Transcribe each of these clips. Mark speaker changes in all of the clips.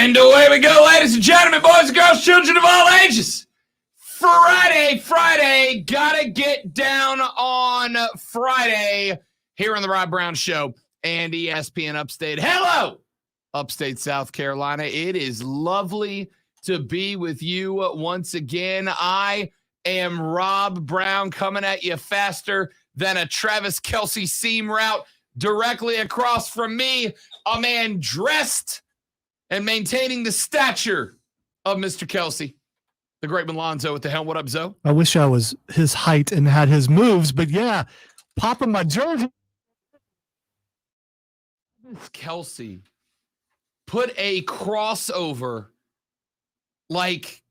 Speaker 1: And away we go, ladies and gentlemen, boys and girls, children of all ages. Friday, gotta get down on Friday here on the Rob Brown Show and ESPN Upstate. Hello, Upstate South Carolina. It is lovely to be with you once again. I am Rob Brown, coming at you faster than a Travis Kelce seam route. Directly across from me, a man dressed and maintaining the stature of Mr. Kelce, the great Malonzo at the helm. What up, Zoe?
Speaker 2: I wish I was his height and had his moves, but yeah, popping my jersey.
Speaker 1: Kelce put a crossover like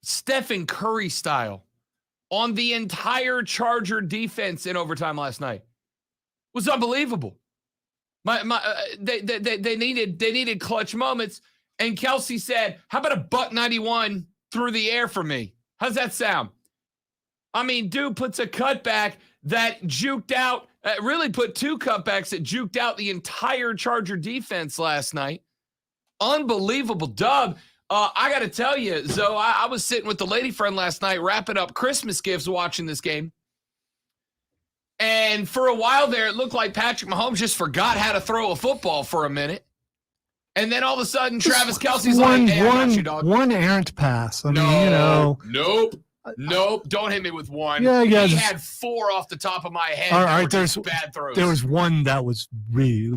Speaker 1: Stephen Curry style on the entire Charger defense in overtime last night. It was unbelievable. They needed clutch moments, and Kelce said, "How about a $191 through the air for me?" How's that sound? I mean, dude puts a cutback that juked out, really put two cutbacks that juked out the entire Charger defense last night. Unbelievable dub. I got to tell you, Zoe, I was sitting with the lady friend last night wrapping up Christmas gifts watching this game. And for a while there, it looked like Patrick Mahomes just forgot how to throw a football for a minute. And then all of a sudden, Travis Kelce's like, "Hey, I got you, dog."
Speaker 2: One errant pass. I mean,
Speaker 1: Nope. Don't hit me with one.
Speaker 2: Yeah.
Speaker 1: He had four off the top of my head.
Speaker 2: All right,
Speaker 1: there's bad throws.
Speaker 2: There was one that was really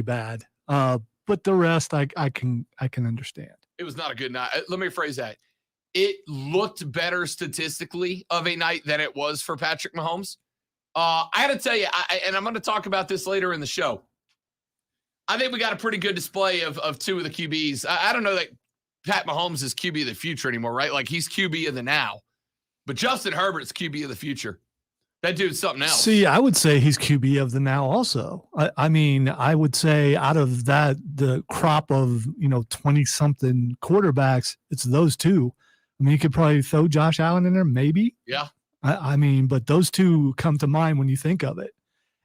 Speaker 2: bad. But the rest, I can understand.
Speaker 1: It was not a good night. Let me rephrase that. It looked better statistically of a night than it was for Patrick Mahomes. I got to tell you, and I'm going to talk about this later in the show. I think we got a pretty good display of two of the QBs. I don't know that Pat Mahomes is QB of the future anymore, right? Like, he's QB of the now. But Justin Herbert's QB of the future. That dude's something else.
Speaker 2: See, I would say he's QB of the now also. I mean, I would say out of that, the crop of, 20-something quarterbacks, it's those two. I mean, you could probably throw Josh Allen in there, maybe.
Speaker 1: Yeah.
Speaker 2: I mean, but those two come to mind when you think of it.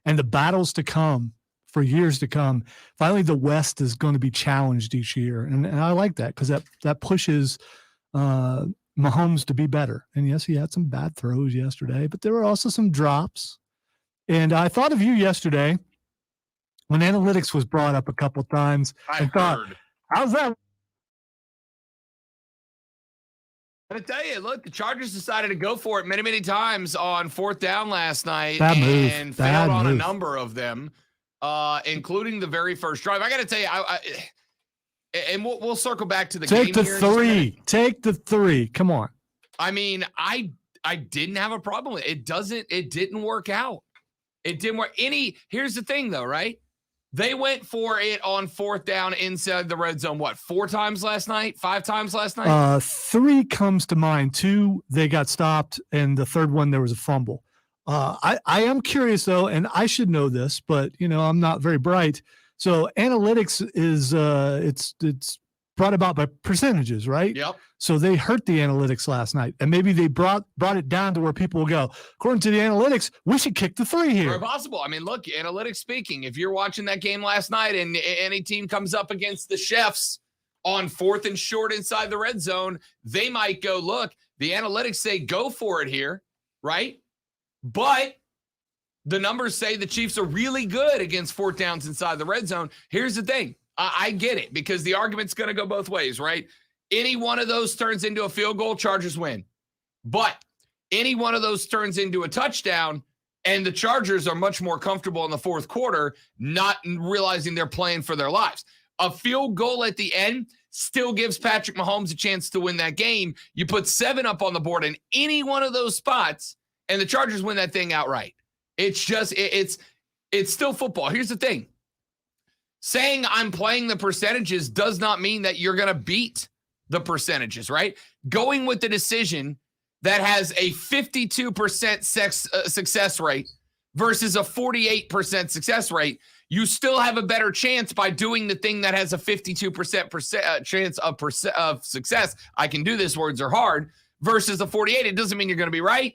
Speaker 2: And the battles to come for years to come. Finally, the West is going to be challenged each year. And I like that because that pushes Mahomes to be better. And yes, he had some bad throws yesterday, but there were also some drops. And I thought of you yesterday when analytics was brought up a couple of times. I thought, how's that?
Speaker 1: I'm going to tell you, look, the Chargers decided to go for it many, many times on fourth down last night and failed on a number of them, including the very first drive. I got to tell you, and we'll circle back to the game here.
Speaker 2: Take the three. Come on.
Speaker 1: I mean, I didn't have a problem with it. It didn't work out. It didn't work. Here's the thing, though, right? They went for it on fourth down inside the red zone, 4 times last night? 5 times last night?
Speaker 2: 3 comes to mind. 2, they got stopped, and the third one, there was a fumble. I am curious, though, and I should know this, but, I'm not very bright. So analytics is it's brought about by percentages, right?
Speaker 1: Yep.
Speaker 2: So they hurt the analytics last night, and maybe they brought it down to where people will go, according to the analytics, we should kick the 3 here.
Speaker 1: Very possible. I mean, look, analytics speaking, if you're watching that game last night and any team comes up against the Chefs on 4th and short inside the red zone, they might go, look, the analytics say go for it here, right? But the numbers say the Chiefs are really good against 4th downs inside the red zone. Here's the thing. I get it because the argument's going to go both ways, right? Any one of those turns into a field goal, Chargers win. But any one of those turns into a touchdown, and the Chargers are much more comfortable in the fourth quarter, not realizing they're playing for their lives. A field goal at the end still gives Patrick Mahomes a chance to win that game. You put 7 up on the board in any one of those spots, and the Chargers win that thing outright. It's just, it's still football. Here's the thing. Saying I'm playing the percentages does not mean that you're going to beat the percentages, right? Going with the decision that has a 52% success rate versus a 48% success rate, you still have a better chance by doing the thing that has a 52% chance of success. I can do this, words are hard, versus a 48. It doesn't mean you're going to be right.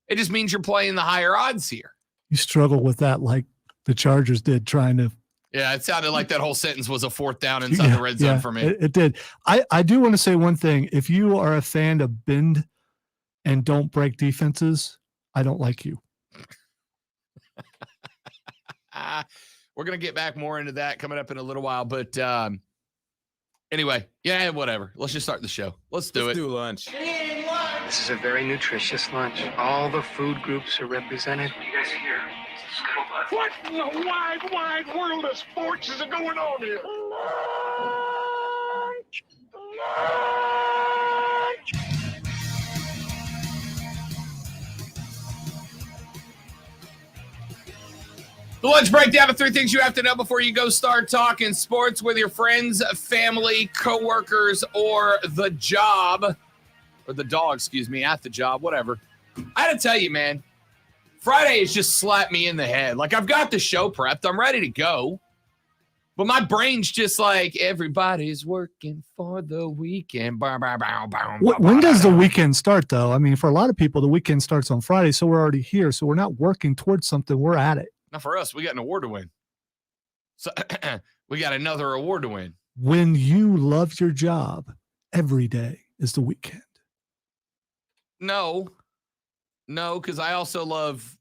Speaker 1: It just means you're playing the higher odds here.
Speaker 2: You struggle with that like the Chargers did trying to
Speaker 1: Yeah, it sounded like that whole sentence was a fourth down inside the red zone for me.
Speaker 2: It did. I do want to say one thing. If you are a fan of bend and don't break defenses, I don't like you.
Speaker 1: We're going to get back more into that coming up in a little while. But anyway, whatever. Let's just start the show. Let's do
Speaker 3: lunch.
Speaker 4: This is a very nutritious lunch. All the food groups are represented.
Speaker 5: You guys are here.
Speaker 6: What in the wide world of sports is going on here?
Speaker 1: The lunch breakdown of 3 things you have to know before you go start talking sports with your friends, family, coworkers, or the job. Or the dog, at the job, whatever. I had to tell you, man, Friday has just slapped me in the head. Like, I've got the show prepped. I'm ready to go. But my brain's just like, everybody's working for the weekend.
Speaker 2: When does the weekend start, though? I mean, for a lot of people, the weekend starts on Friday, so we're already here. So we're not working towards something. We're at it.
Speaker 1: Not for us. We got an award to win. So we got another award to win.
Speaker 2: When you love your job, every day is the weekend.
Speaker 1: No, because I also love,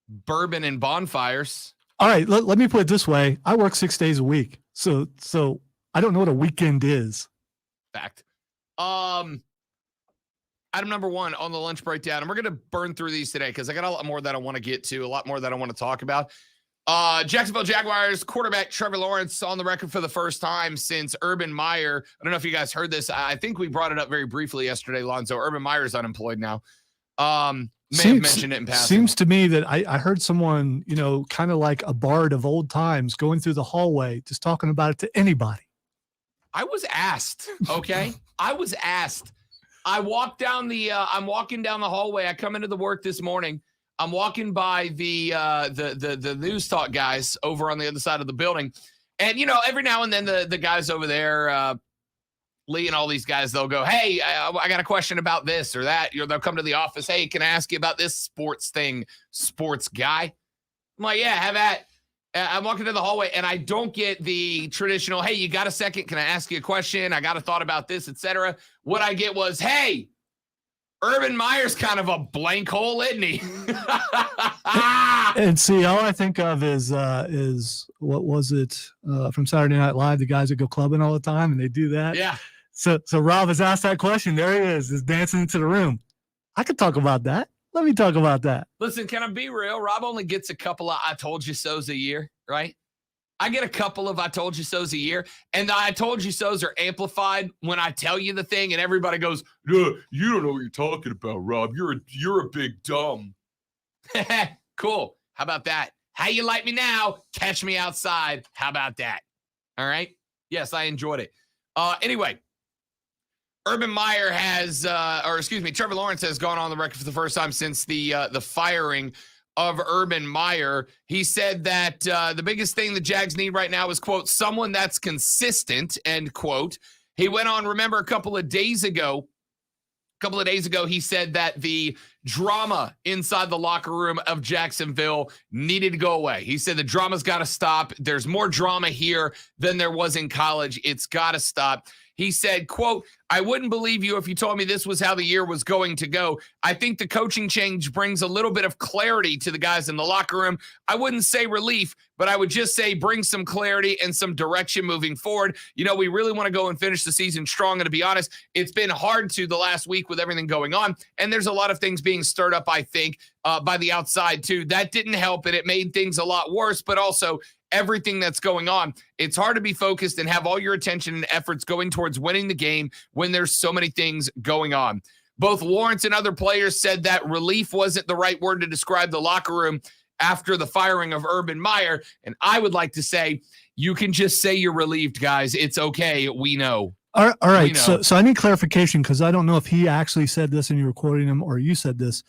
Speaker 1: bourbon and bonfires.
Speaker 2: All right, let me put it this way. I work 6 days a week, so I don't know what a weekend is.
Speaker 1: Fact. Item number 1 on the lunch breakdown, and we're going to burn through these today because I got a lot more that I want to get to, a lot more that I want to talk about. Jacksonville Jaguars quarterback Trevor Lawrence on the record for the first time since Urban Meyer. I don't know if you guys heard this. I think we brought it up very briefly yesterday, Lonzo. Urban Meyer's unemployed now. Have mentioned it in passing.
Speaker 2: Seems to me that I heard someone, kind of like a bard of old times going through the hallway, just talking about it to anybody.
Speaker 1: I was asked, okay? I was asked. I'm walking down the hallway. I come into the work this morning. I'm walking by the news talk guys over on the other side of the building. And, every now and then the guys over there, Lee and all these guys, they'll go, hey, I got a question about this or that. They'll come to the office. Hey, can I ask you about this sports thing, sports guy? I'm like, yeah, have at. I'm walking down the hallway, and I don't get the traditional, hey, you got a second? Can I ask you a question? I got a thought about this, etc. What I get was, hey, Urban Meyer's kind of a blank hole, isn't he?
Speaker 2: And see, all I think of is what was it from Saturday Night Live? The guys that go clubbing all the time, and they do that.
Speaker 1: Yeah.
Speaker 2: So Rob has asked that question. There he is dancing into the room. I could talk about that. Let me talk about that.
Speaker 1: Listen, can I be real? Rob only gets a couple of I told you so's a year, right? I get a couple of I told you so's a year, and the I told you so's are amplified when I tell you the thing, and everybody goes, you don't know what you're talking about, Rob. You're a big dumb. Cool. How about that? How you like me now? Catch me outside. How about that? All right. Yes, I enjoyed it. Anyway, Urban Meyer Trevor Lawrence has gone on the record for the first time since the firing of Urban Meyer. He said that the biggest thing the Jags need right now is, quote, someone that's consistent, end quote. He went on, remember, a couple of days ago, he said that the drama inside the locker room of Jacksonville needed to go away. He said the drama's got to stop. There's more drama here than there was in college. It's got to stop. He said, quote, I wouldn't believe you if you told me this was how the year was going to go. I think the coaching change brings a little bit of clarity to the guys in the locker room. I wouldn't say relief, but I would just say bring some clarity and some direction moving forward. We really want to go and finish the season strong. And to be honest, it's been hard to the last week with everything going on. And there's a lot of things being stirred up, I think, by the outside too. That didn't help, and it made things a lot worse, but also everything that's going on. It's hard to be focused and have all your attention and efforts going towards winning the game when there's so many things going on. Both Lawrence and other players said that relief wasn't the right word to describe the locker room after the firing of Urban Meyer. And I would like to say, you can just say you're relieved, guys. It's okay. We know.
Speaker 2: All right. So I need clarification because I don't know if he actually said this and you were quoting him or you said this.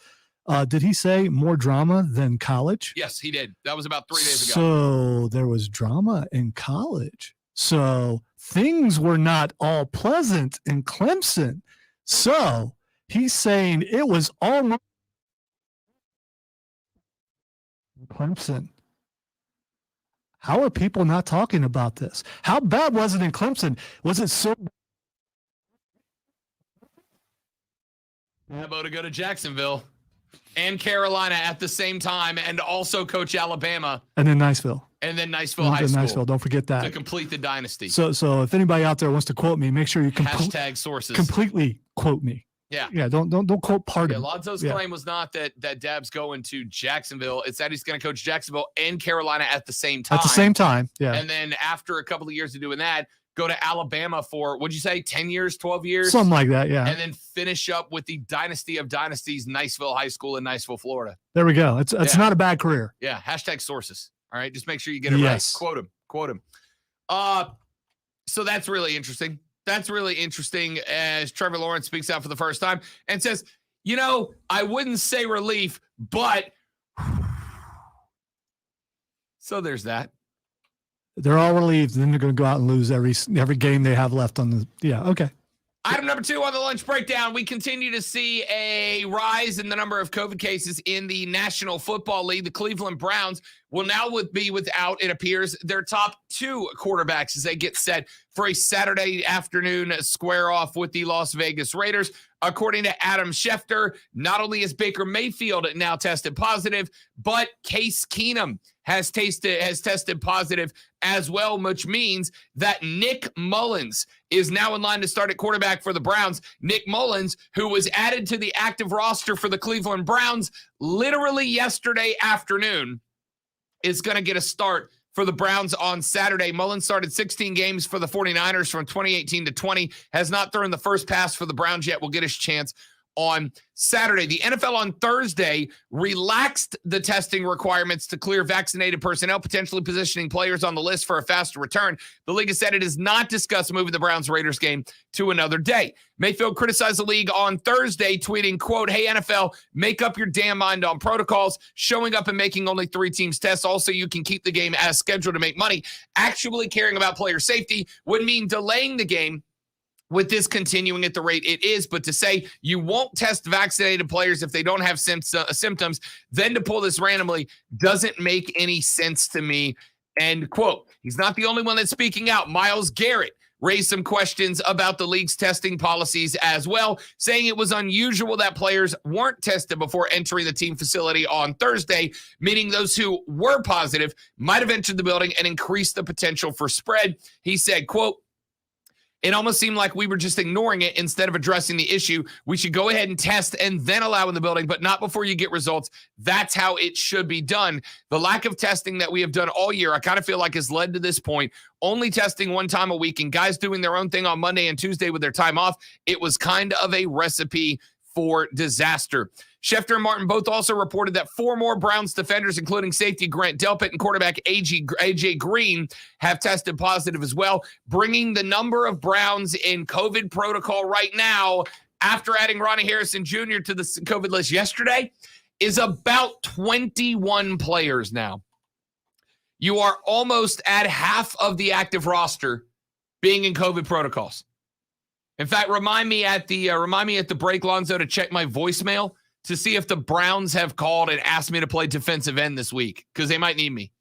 Speaker 2: Did he say more drama than college?
Speaker 1: Yes, he did. That was about 3 days ago.
Speaker 2: So there was drama in college. So things were not all pleasant in Clemson. So he's saying it was all Clemson. How are people not talking about this? How bad was it in Clemson? Was it so?
Speaker 1: How about to go to Jacksonville and Carolina at the same time and also coach Alabama?
Speaker 2: And then Niceville.
Speaker 1: And then Niceville High School.
Speaker 2: Niceville, don't forget that.
Speaker 1: To complete the dynasty.
Speaker 2: So if anybody out there wants to quote me, make sure you
Speaker 1: hashtag sources.
Speaker 2: Completely quote me.
Speaker 1: Yeah.
Speaker 2: Yeah. Don't quote part of it.
Speaker 1: Lonzo's claim was not that Dab's going to Jacksonville. It's that he's going to coach Jacksonville and Carolina at the same time.
Speaker 2: At the same time. Yeah.
Speaker 1: And then after a couple of years of doing that, go to Alabama for, what'd you say, 10 years, 12 years?
Speaker 2: Something like that, yeah.
Speaker 1: And then finish up with the dynasty of dynasties, Niceville High School in Niceville, Florida.
Speaker 2: There we go. It's not a bad career.
Speaker 1: Yeah, hashtag sources. All right, just make sure you get it right. Quote him. So that's really interesting. That's really interesting as Trevor Lawrence speaks out for the first time and says, I wouldn't say relief, but so there's that.
Speaker 2: They're all relieved, and then they're going to go out and lose every game they have left on the. Yeah, okay.
Speaker 1: Item number 2 on the lunch breakdown. We continue to see a rise in the number of COVID cases in the National Football League. The Cleveland Browns will now be without, it appears, their top 2 quarterbacks as they get set for a Saturday afternoon square off with the Las Vegas Raiders. According to Adam Schefter, not only is Baker Mayfield now tested positive, but Case Keenum has tested positive as well, which means that Nick Mullins is now in line to start at quarterback for the Browns. Nick Mullins, who was added to the active roster for the Cleveland Browns literally yesterday afternoon, is going to get a start for the Browns on Saturday. Mullins started 16 games for the 49ers from 2018 to 20, has not thrown the first pass for the Browns yet. Will get his chance on Saturday. The NFL on Thursday relaxed the testing requirements to clear vaccinated personnel, potentially positioning players on the list for a faster return. The league has said it has not discussed moving the Browns-Raiders game to another day. Mayfield criticized the league on Thursday, tweeting, quote, "Hey, NFL, make up your damn mind on protocols. Showing up and making only 3 teams test. Also, you can keep the game as scheduled to make money. Actually caring about player safety would mean delaying the game with this continuing at the rate it is, but to say you won't test vaccinated players if they don't have symptoms, then to pull this randomly doesn't make any sense to me," end quote. He's not the only one that's speaking out. Myles Garrett raised some questions about the league's testing policies as well, saying it was unusual that players weren't tested before entering the team facility on Thursday, meaning those who were positive might have entered the building and increased the potential for spread. He said, quote, "It almost seemed like we were just ignoring it instead of addressing the issue. We should go ahead and test and then allow in the building, but not before you get results. That's how it should be done." The lack of testing that we have done all year, I kind of feel like has led to this point. Only testing 1 time a week and guys doing their own thing on Monday and Tuesday with their time off. It was kind of a recipe for disaster. Schefter and Martin both also reported that 4 more Browns defenders, including safety Grant Delpit and quarterback AJ Green, have tested positive as well, bringing the number of Browns in COVID protocol right now, after adding Ronnie Harrison Jr. to the COVID list yesterday, is about 21 players now. You are almost at half of the active roster being in COVID protocols. In fact, remind me at the break, Lonzo, to check my voicemail to see if the Browns have called and asked me to play defensive end this week, because they might need me.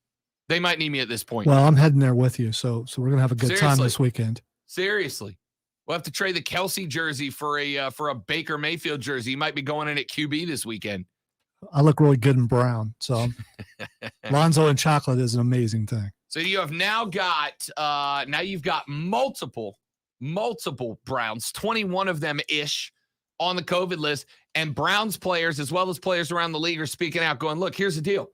Speaker 1: They might need me at this point.
Speaker 2: Well, I'm heading there with you, so we're gonna have a good time this weekend.
Speaker 1: Seriously, we'll have to trade the Kelsey jersey for a Baker Mayfield jersey. You might be going in at QB this weekend.
Speaker 2: I look really good in brown, so Lonzo and chocolate is an amazing thing.
Speaker 1: So you have now got you've got multiple Browns, 21 of them ish on the COVID list, and Browns players as well as players around the league are speaking out, going, look, here's the deal.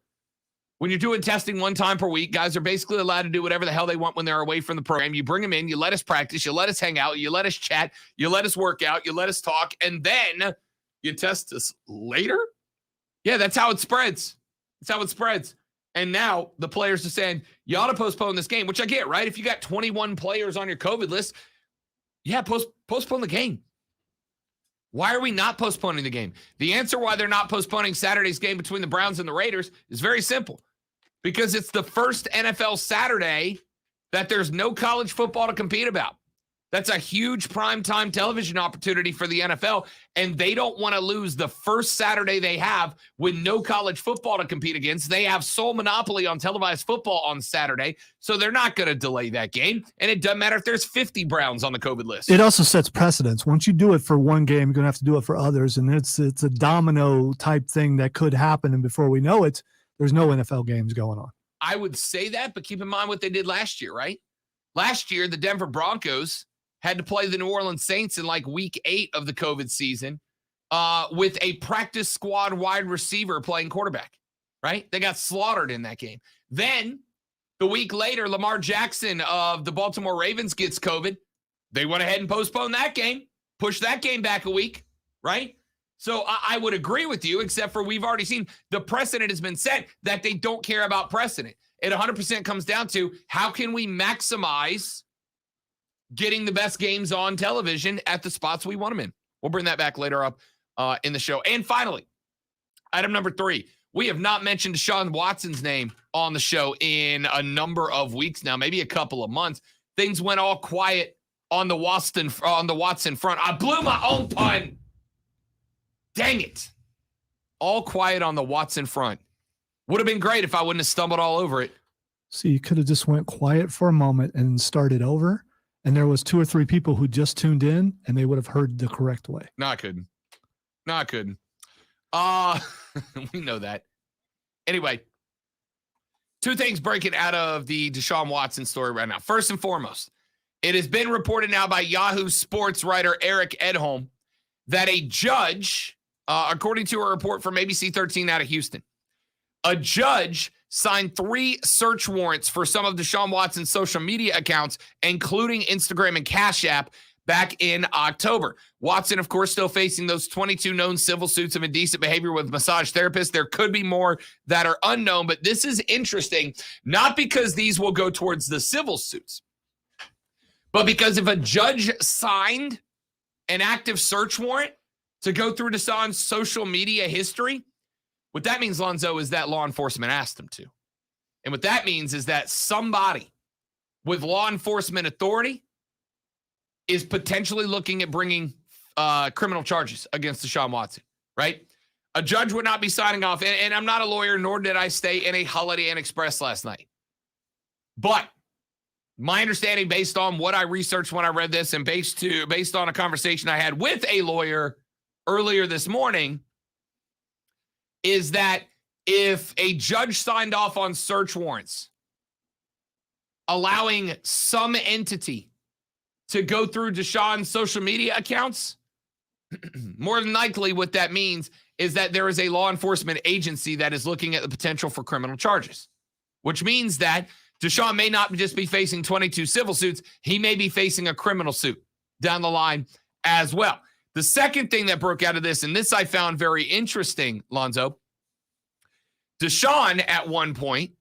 Speaker 1: When you're doing testing 1 time per week, guys are basically allowed to do whatever the hell they want when they're away from the program. You bring them in, you let us practice, you let us hang out, you let us chat, you let us work out, you let us talk, and then you test us later? Yeah, that's how it spreads. That's how it spreads. And now the players are saying, you ought to postpone this game, which I get, right? If you got 21 players on your COVID list, yeah, postpone the game. Why are we not postponing the game? The answer why they're not postponing Saturday's game between the Browns and the Raiders is very simple. Because it's the first NFL Saturday that there's no college football to compete about. That's a huge primetime television opportunity for the NFL, and they don't want to lose the first Saturday they have with no college football to compete against. They have sole monopoly on televised football on Saturday, so they're not going to delay that game, and it doesn't matter if there's 50 Browns on the COVID list.
Speaker 2: It also sets precedence. Once you do it for one game, you're going to have to do it for others, and it's a domino type thing that could happen, and before we know it, there's no NFL games going on.
Speaker 1: I would say that, but keep in mind what they did last year, right? Last year, the Denver Broncos had to play the New Orleans Saints in like week 8 of the COVID season with a practice squad wide receiver playing quarterback, right? They got slaughtered in that game. Then the week later, Lamar Jackson of the Baltimore Ravens gets COVID. They went ahead and postponed that game, pushed that game back a week, right? So I would agree with you, except for we've already seen the precedent has been set that they don't care about precedent. It 100% comes down to how can we maximize getting the best games on television at the spots we want them in. We'll bring that back later up in the show. And finally, item number 3. We have not mentioned Deshaun Watson's name on the show in a number of weeks now, maybe a couple of months. Things went all quiet on the Watson front. I blew my own pun. Dang it. All quiet on the Watson front. Would have been great if I wouldn't have stumbled all over it.
Speaker 2: So you could have just went quiet for a moment and started over. And there was 2 or 3 people who just tuned in and they would have heard the correct way.
Speaker 1: No, I couldn't. We know that. Anyway, 2 things breaking out of the Deshaun Watson story right now. First and foremost, it has been reported now by Yahoo Sports writer Eric Edholm that a judge, according to a report from ABC 13 out of Houston, a judge signed 3 search warrants for some of Deshaun Watson's social media accounts, including Instagram and Cash App, back in October. Watson, of course, still facing those 22 known civil suits of indecent behavior with massage therapists. There could be more that are unknown, but this is interesting, not because these will go towards the civil suits, but because if a judge signed an active search warrant to go through Deshaun's social media history, what that means, Lonzo, is that law enforcement asked him to. And what that means is that somebody with law enforcement authority is potentially looking at bringing criminal charges against Deshaun Watson, right? A judge would not be signing off. And I'm not a lawyer, nor did I stay in a Holiday Inn Express last night. But my understanding, based on what I researched when I read this and based on a conversation I had with a lawyer earlier this morning, is that if a judge signed off on search warrants allowing some entity to go through Deshaun's social media accounts, more than likely what that means is that there is a law enforcement agency that is looking at the potential for criminal charges, which means that Deshaun may not just be facing 22 civil suits. He may be facing a criminal suit down the line as well. The second thing that broke out of this, and this I found very interesting, Lonzo, Deshaun at one point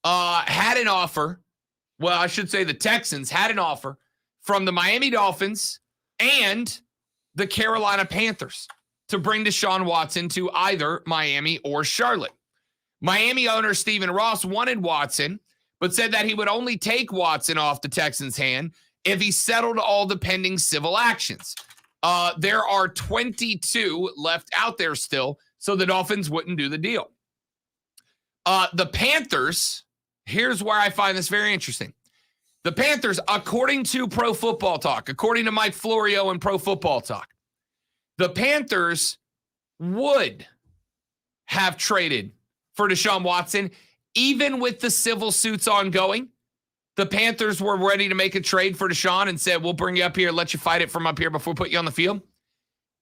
Speaker 1: had an offer. Well, I should say the Texans had an offer from the Miami Dolphins and the Carolina Panthers to bring Deshaun Watson to either Miami or Charlotte. Miami owner Stephen Ross wanted Watson, but said that he would only take Watson off the Texans' hand if he settled all the pending civil actions. There are 22 left out there still, so the Dolphins wouldn't do the deal. The Panthers, here's where I find this very interesting. The Panthers, according to Pro Football Talk, according to Mike Florio and Pro Football Talk, the Panthers would have traded for Deshaun Watson, even with the civil suits ongoing. The Panthers were ready to make a trade for Deshaun and said, we'll bring you up here, let you fight it from up here before we put you on the field.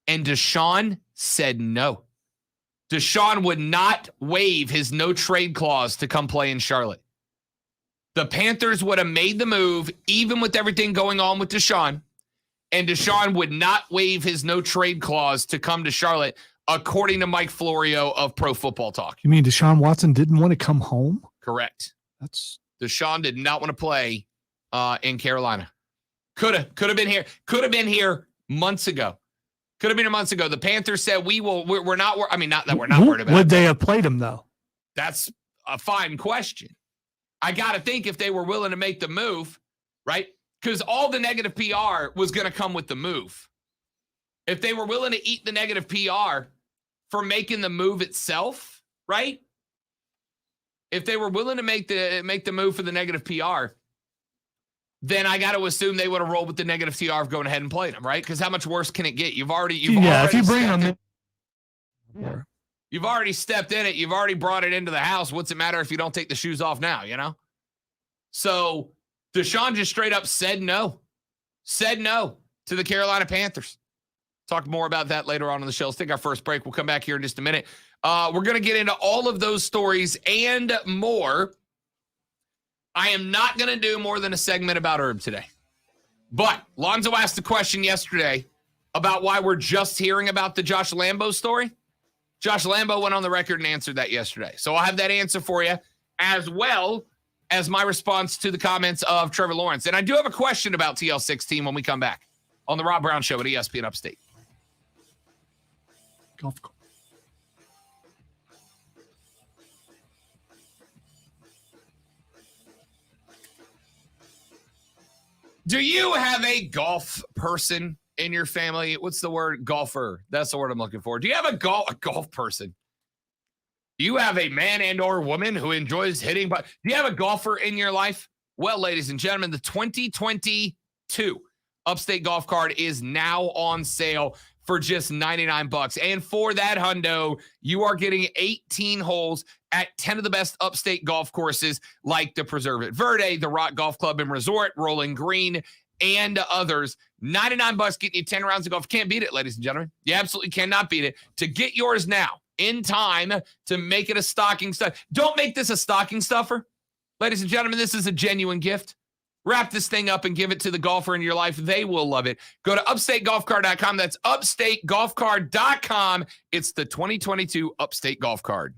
Speaker 1: And Deshaun said no. Deshaun would not waive his no trade clause to come play in Charlotte. The Panthers would have made the move, even with everything going on with Deshaun, and Deshaun would not waive his no trade clause to come to Charlotte, according to Mike Florio of Pro Football Talk.
Speaker 2: You mean Deshaun Watson didn't want to come home?
Speaker 1: Correct.
Speaker 2: That's
Speaker 1: Deshaun did not want to play in Carolina. Could have been here. Could have been here months ago. Could have been months ago. The Panthers said we're not. I mean, not that we're not worried about.
Speaker 2: Would they have played him though?
Speaker 1: That's a fine question. I got to think if they were willing to make the move, right? because all the negative PR was going to come with the move. If they were willing to eat the negative PR for making the move itself, right? If they were willing to make the move for the negative PR, then I got to assume they would have rolled with the negative PR of going ahead and playing them, right? Because how much worse can it get? You've already
Speaker 2: if you bring them
Speaker 1: in. You've already stepped in it. You've already brought it into the house. What's it matter if you don't take the shoes off now, you know? So Deshaun just straight up said no to the Carolina Panthers. Talk more about that later on in the show. Let's take our first break. We'll come back here in just a minute. We're going to get into all of those stories and more. I am not going to do more than a segment about Herb today. But Lonzo asked a question yesterday about why we're just hearing about the Josh Lambo story. Josh Lambo went on the record and answered that yesterday. So I'll have that answer for you, as well as my response to the comments of Trevor Lawrence. And I do have a question about TL16 when we come back on the Rob Brown Show at ESPN Upstate.
Speaker 2: Golf course.
Speaker 1: Do you have a golf person in your family? What's the word? Golfer. That's the word I'm looking for. Do you have a golf person? Do you have a man and or woman who enjoys hitting? But do you have a golfer in your life? Well, ladies and gentlemen, the 2022 Upstate Golf Card is now on sale for just $99. And for that hundo, you are getting 18 holes at 10 of the best upstate golf courses like the Preserve at Verde, the Rock Golf Club and Resort, Rolling Green, and others. $99 getting you 10 rounds of golf. Can't beat it, ladies and gentlemen. You absolutely cannot beat it. To get yours now, in time to make it a stocking stuffer. Don't make this a stocking stuffer. Ladies and gentlemen, this is a genuine gift. Wrap this thing up and give it to the golfer in your life. They will love it. Go to upstategolfcard.com. That's upstategolfcard.com. It's the 2022 Upstate Golf Card.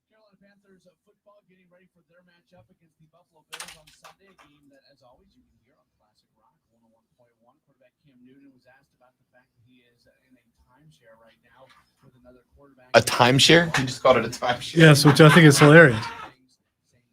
Speaker 3: Carolina Panthers football getting ready for their matchup against the Buffalo Bills on Sunday, a game that, as always, you can hear on Classic Rock 101.1. Quarterback Cam Newton was asked about the fact that he is in a timeshare right now with another quarterback.
Speaker 1: A timeshare? You just called it a timeshare.
Speaker 2: Yes, which I think is hilarious.
Speaker 3: Saying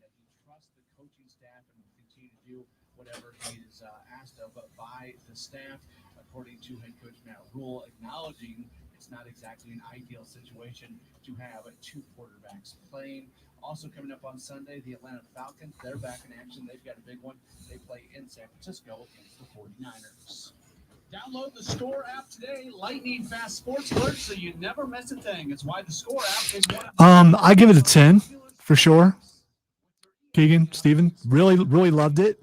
Speaker 3: that he trusts the coaching staff and will continue to do whatever he is asked of by the staff, according to head coach Matt Rule, acknowledging it's not exactly an ideal situation to have two quarterbacks playing. Also coming up on Sunday, the Atlanta Falcons, they're back in action. They've got a big one. They play in San Francisco against the 49ers. Download the Score app today. Lightning fast sports alerts so you never miss a thing. It's why the Score app is one of
Speaker 2: I give it a 10 for sure. Keegan, Steven, really loved it.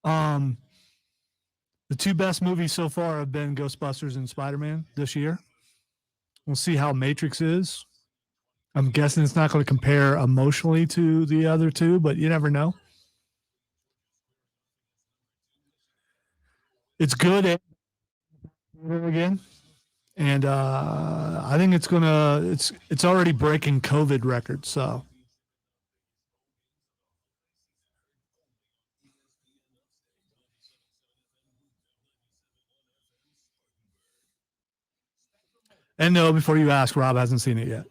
Speaker 2: The two best movies so far have been Ghostbusters and Spider-Man this year. We'll see how Matrix is. I'm guessing it's not going to compare emotionally to the other two, but you never know. It's good again, and I think it's already breaking COVID records. So and no, before you ask, Rob hasn't seen it yet.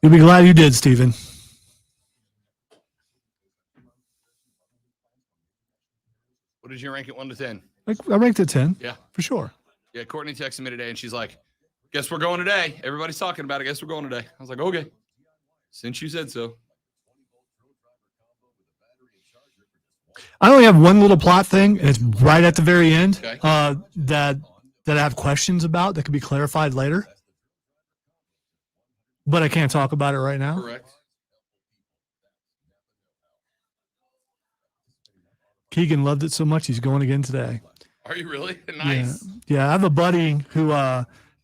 Speaker 2: You'll be glad you did, Stephen.
Speaker 1: What did you rank it 1 to 10?
Speaker 2: I ranked it 10.
Speaker 1: Yeah.
Speaker 2: For sure.
Speaker 1: Yeah, Courtney texted me today, and she's like, guess we're going today. Everybody's talking about it. Guess we're going today. I was like, okay. Since you said so.
Speaker 2: I only have one little plot thing, and it's right at the very end,
Speaker 1: Okay.
Speaker 2: that I have questions about that could be clarified later. But I can't talk about it right now.
Speaker 1: Correct.
Speaker 2: Keegan loved it so much, he's going again today.
Speaker 1: Are you really? Nice.
Speaker 2: Yeah, I have a buddy who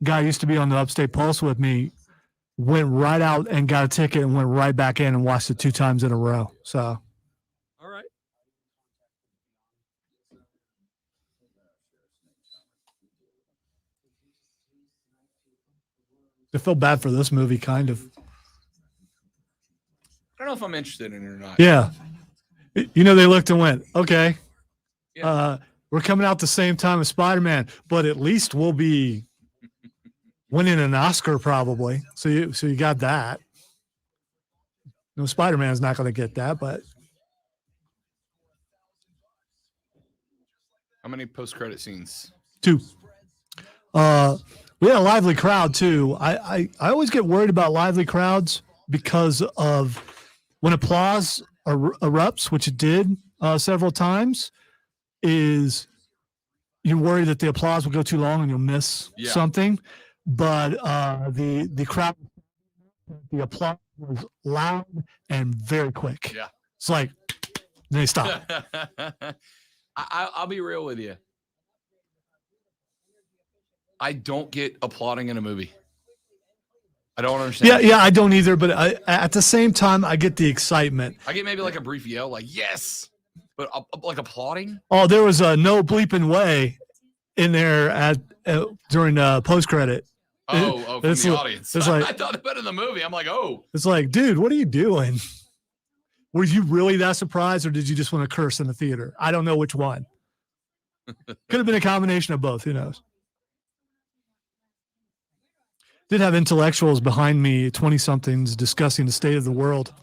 Speaker 2: guy used to be on the Upstate Pulse with me, went right out and got a ticket and went right back in and watched it 2 times in a row. So
Speaker 1: All right.
Speaker 2: I feel bad for this movie, kind of.
Speaker 1: know if I'm interested in it or not.
Speaker 2: Yeah. You know, they looked and went, okay,
Speaker 1: Yeah.
Speaker 2: we're coming out the same time as Spider-Man, but at least we'll be winning an Oscar probably. So you got that. No, Spider-Man's not going to get that, but
Speaker 1: How many post-credit scenes?
Speaker 2: 2. We had a lively crowd too. I always get worried about lively crowds because of when applause erupts, which it did several times, is you're worried that the applause will go too long and you'll miss something. But the crowd, the applause was loud and very quick.
Speaker 1: Yeah.
Speaker 2: It's like they stop.
Speaker 1: I'll be real with you. I don't get applauding in a movie. I don't understand.
Speaker 2: Yeah, I don't either. But at the same time, I get the excitement.
Speaker 1: I get maybe like a brief yell, like "yes," but like applauding.
Speaker 2: Oh, there was a no bleeping way in there during post credit.
Speaker 1: From the audience.
Speaker 2: It's like,
Speaker 1: I thought about it in the movie. I'm like, oh.
Speaker 2: It's like, dude, what are you doing? Were you really that surprised, or did you just want to curse in the theater? I don't know which one. Could have been a combination of both. Who knows? Did have intellectuals behind me, 20-somethings, discussing the state of the world,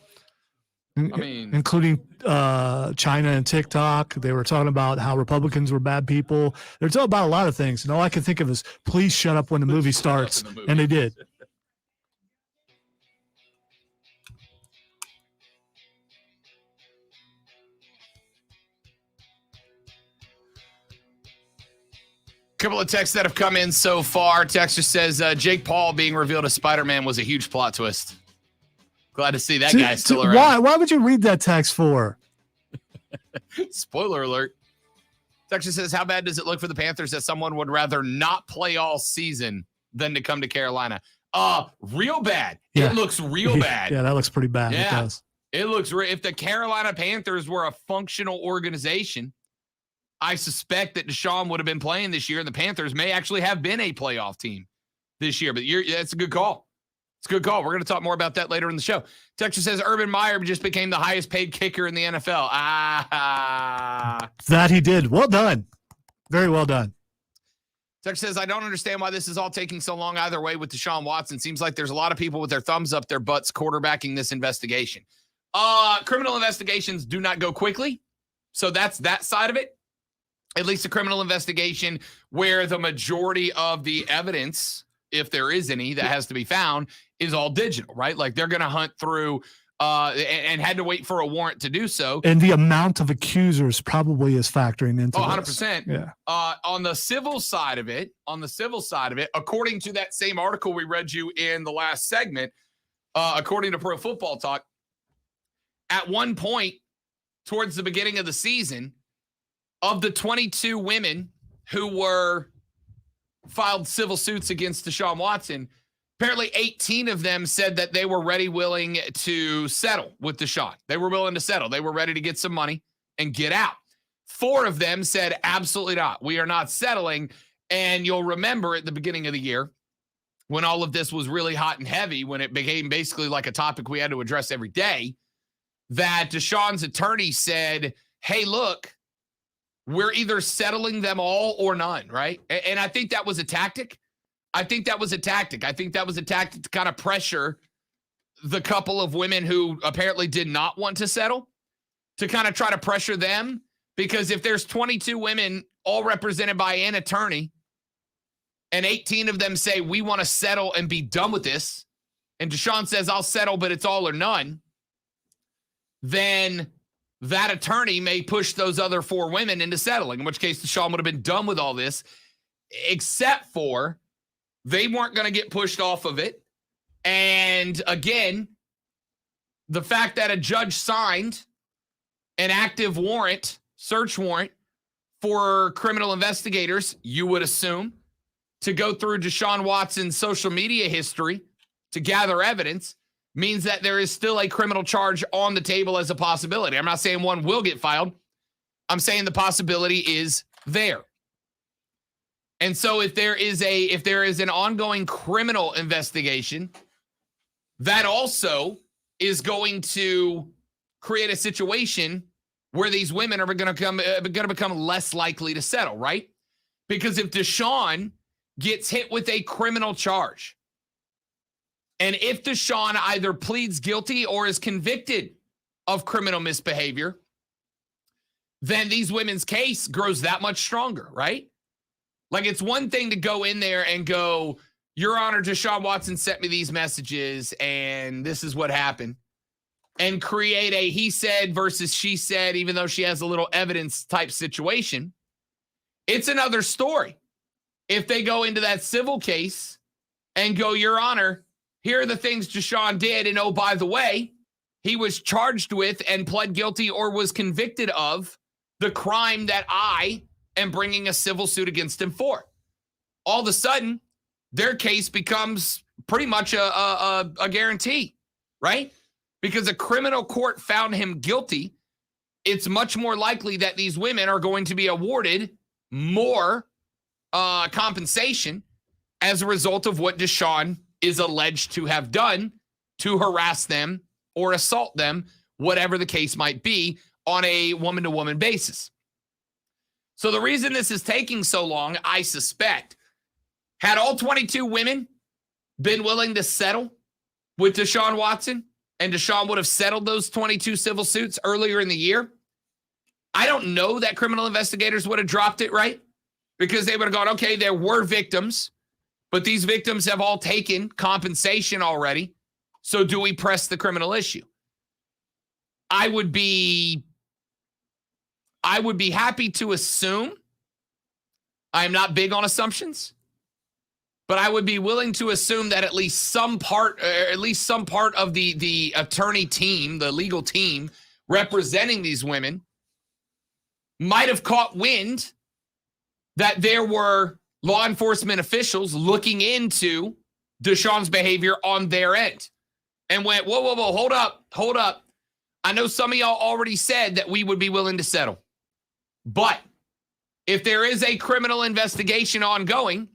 Speaker 2: including China and TikTok. They were talking about how Republicans were bad people. They're talking about a lot of things. And all I can think of is, please shut up when the movie starts. And they did.
Speaker 1: Couple of texts that have come in so far. Texter says Jake Paul being revealed as Spider-Man was a huge plot twist. Glad to see that guy's still around.
Speaker 2: Why would you read that text for?
Speaker 1: Spoiler alert. Texter says, how bad does it look for the Panthers that someone would rather not play all season than to come to Carolina? Real bad.
Speaker 2: Yeah.
Speaker 1: It looks real bad.
Speaker 2: Yeah, that looks pretty bad.
Speaker 1: Yeah.
Speaker 2: It does.
Speaker 1: It looks if the Carolina Panthers were a functional organization, I suspect that Deshaun would have been playing this year, and the Panthers may actually have been a playoff team this year. But that's a good call. It's a good call. We're going to talk more about that later in the show. Texas says Urban Meyer just became the highest paid kicker in the NFL.
Speaker 2: That he did. Well done. Very well done.
Speaker 1: Texas says, I don't understand why this is all taking so long either way with Deshaun Watson. Seems like there's a lot of people with their thumbs up their butts quarterbacking this investigation. Criminal investigations do not go quickly. So that's that side of it. At least a criminal investigation where the majority of the evidence, if there is any that has to be found, is all digital, right? Like they're going to hunt through and had to wait for a warrant to do so.
Speaker 2: And the amount of accusers probably is factoring into
Speaker 1: 100%.
Speaker 2: Yeah.
Speaker 1: On the civil side of it, according to that same article we read you in the last segment, according to Pro Football Talk, at one point towards the beginning of the season, of the 22 women who were filed civil suits against Deshaun Watson, apparently 18 of them said that they were willing to settle with Deshaun. They were willing to settle. They were ready to get some money and get out. 4 of them said, absolutely not. We are not settling. And you'll remember at the beginning of the year when all of this was really hot and heavy, when it became basically like a topic we had to address every day, that Deshaun's attorney said, hey, look, we're either settling them all or none, right? And I think that was a tactic. I think that was a tactic to kind of pressure the couple of women who apparently did not want to settle, to kind of try to pressure them. Because if there's 22 women all represented by an attorney and 18 of them say, we want to settle and be done with this, and Deshaun says, I'll settle, but it's all or none, then that attorney may push those other 4 women into settling, in which case Deshaun would have been done with all this, except for they weren't going to get pushed off of it. And again, the fact that a judge signed an active warrant, search warrant for criminal investigators, you would assume, to go through Deshaun Watson's social media history to gather evidence, means that there is still a criminal charge on the table as a possibility. I'm not saying one will get filed. I'm saying the possibility is there. And so if there is an ongoing criminal investigation, that also is going to create a situation where these women are going to become less likely to settle, right? Because if Deshaun gets hit with a criminal charge, and if Deshaun either pleads guilty or is convicted of criminal misbehavior, then these women's case grows that much stronger, right? Like, it's one thing to go in there and go, Your Honor, Deshaun Watson sent me these messages, and this is what happened, and create a he said versus she said, even though she has a little evidence type situation. It's another story if they go into that civil case and go, Your Honor, here are the things Deshaun did, and oh, by the way, he was charged with and pled guilty or was convicted of the crime that I am bringing a civil suit against him for. All of a sudden, their case becomes pretty much a guarantee, right? Because a criminal court found him guilty. It's much more likely that these women are going to be awarded more compensation as a result of what Deshaun is alleged to have done to harass them or assault them, whatever the case might be, on a woman-to-woman basis. So the reason this is taking so long, I suspect, had all 22 women been willing to settle with Deshaun Watson, and Deshaun would have settled those 22 civil suits earlier in the year, I don't know that criminal investigators would have dropped it, right? Because they would have gone, okay, there were victims, but these victims have all taken compensation already. So do we press the criminal issue? I would be happy to assume, I'm not big on assumptions, but I would be willing to assume that at least some part of the attorney team, the legal team representing these women, might have caught wind that there were law enforcement officials looking into Deshaun's behavior on their end and went, whoa, hold up. I know some of y'all already said that we would be willing to settle. But if there is a criminal investigation ongoing,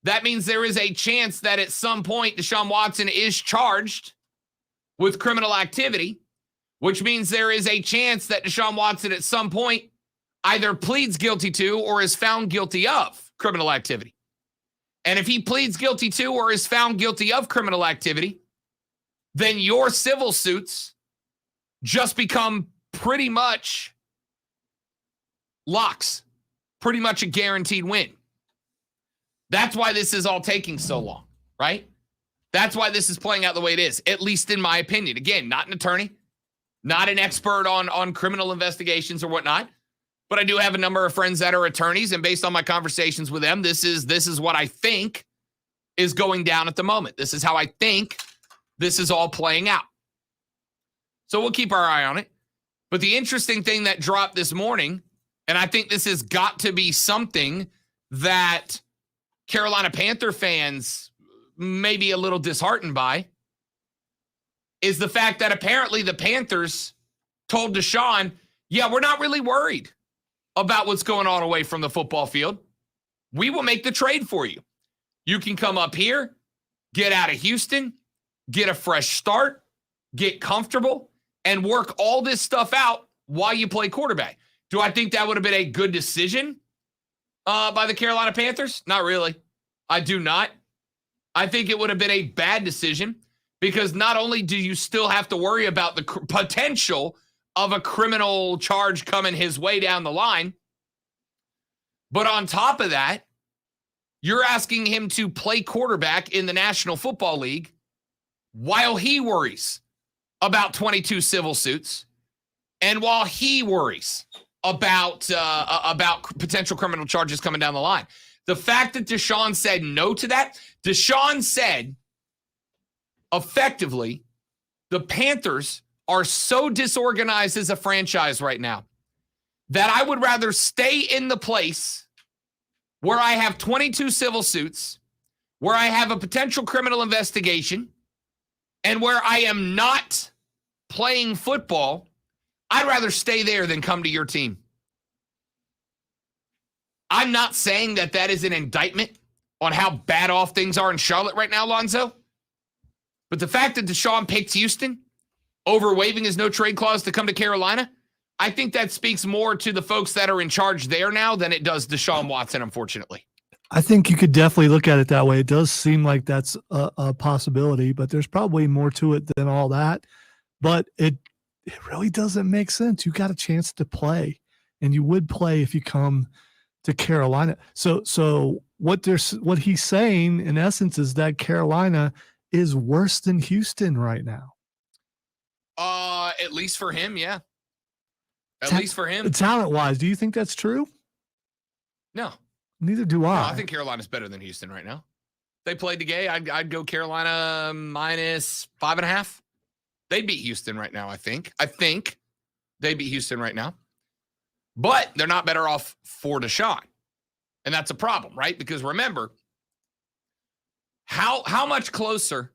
Speaker 1: that means there is a chance that at some point Deshaun Watson is charged with criminal activity, which means there is a chance that Deshaun Watson at some point either pleads guilty to or is found guilty of criminal activity. And if he pleads guilty to or is found guilty of criminal activity, then your civil suits just become pretty much locks, pretty much a guaranteed win. That's why this is all taking so long, right? That's why this is playing out the way it is, at least in my opinion. Again, not an attorney, not an expert on criminal investigations or whatnot, but I do have a number of friends that are attorneys, and based on my conversations with them, this is what I think is going down at the moment. This is how I think this is all playing out. So we'll keep our eye on it. But the interesting thing that dropped this morning, and I think this has got to be something that Carolina Panther fans may be a little disheartened by, is the fact that apparently the Panthers told Deshaun, yeah, we're not really worried about what's going on away from the football field. We will make the trade for you. You can come up here, get out of Houston, get a fresh start, get comfortable, and work all this stuff out while you play quarterback. Do I think that would have been a good decision by the Carolina Panthers? Not really. I do not. I think it would have been a bad decision because not only do you still have to worry about the potential of a criminal charge coming his way down the line, but on top of that, you're asking him to play quarterback in the National Football League while he worries about 22 civil suits and while he worries about potential criminal charges coming down the line. The fact that Deshaun said no to that, Deshaun said effectively the Panthers are so disorganized as a franchise right now that I would rather stay in the place where I have 22 civil suits, where I have a potential criminal investigation, and where I am not playing football. I'd rather stay there than come to your team. I'm not saying that that is an indictment on how bad off things are in Charlotte right now, Lonzo. But the fact that Deshaun picked Houston over waiving his no trade clause to come to Carolina, I think that speaks more to the folks that are in charge there now than it does Deshaun Watson, unfortunately.
Speaker 2: I think you could definitely look at it that way. It does seem like that's a possibility, but there's probably more to it than all that. But it really doesn't make sense. You got a chance to play, and you would play if you come to Carolina. So what he's saying in essence is that Carolina is worse than Houston right now.
Speaker 1: At least for him, yeah. At least for him.
Speaker 2: Talent-wise, do you think that's true?
Speaker 1: No.
Speaker 2: Neither do I.
Speaker 1: No, I think Carolina's better than Houston right now. If they played the game, I'd go Carolina minus 5.5. They'd beat Houston right now, I think. They beat Houston right now. But they're not better off for Deshaun. And that's a problem, right? Because remember, how much closer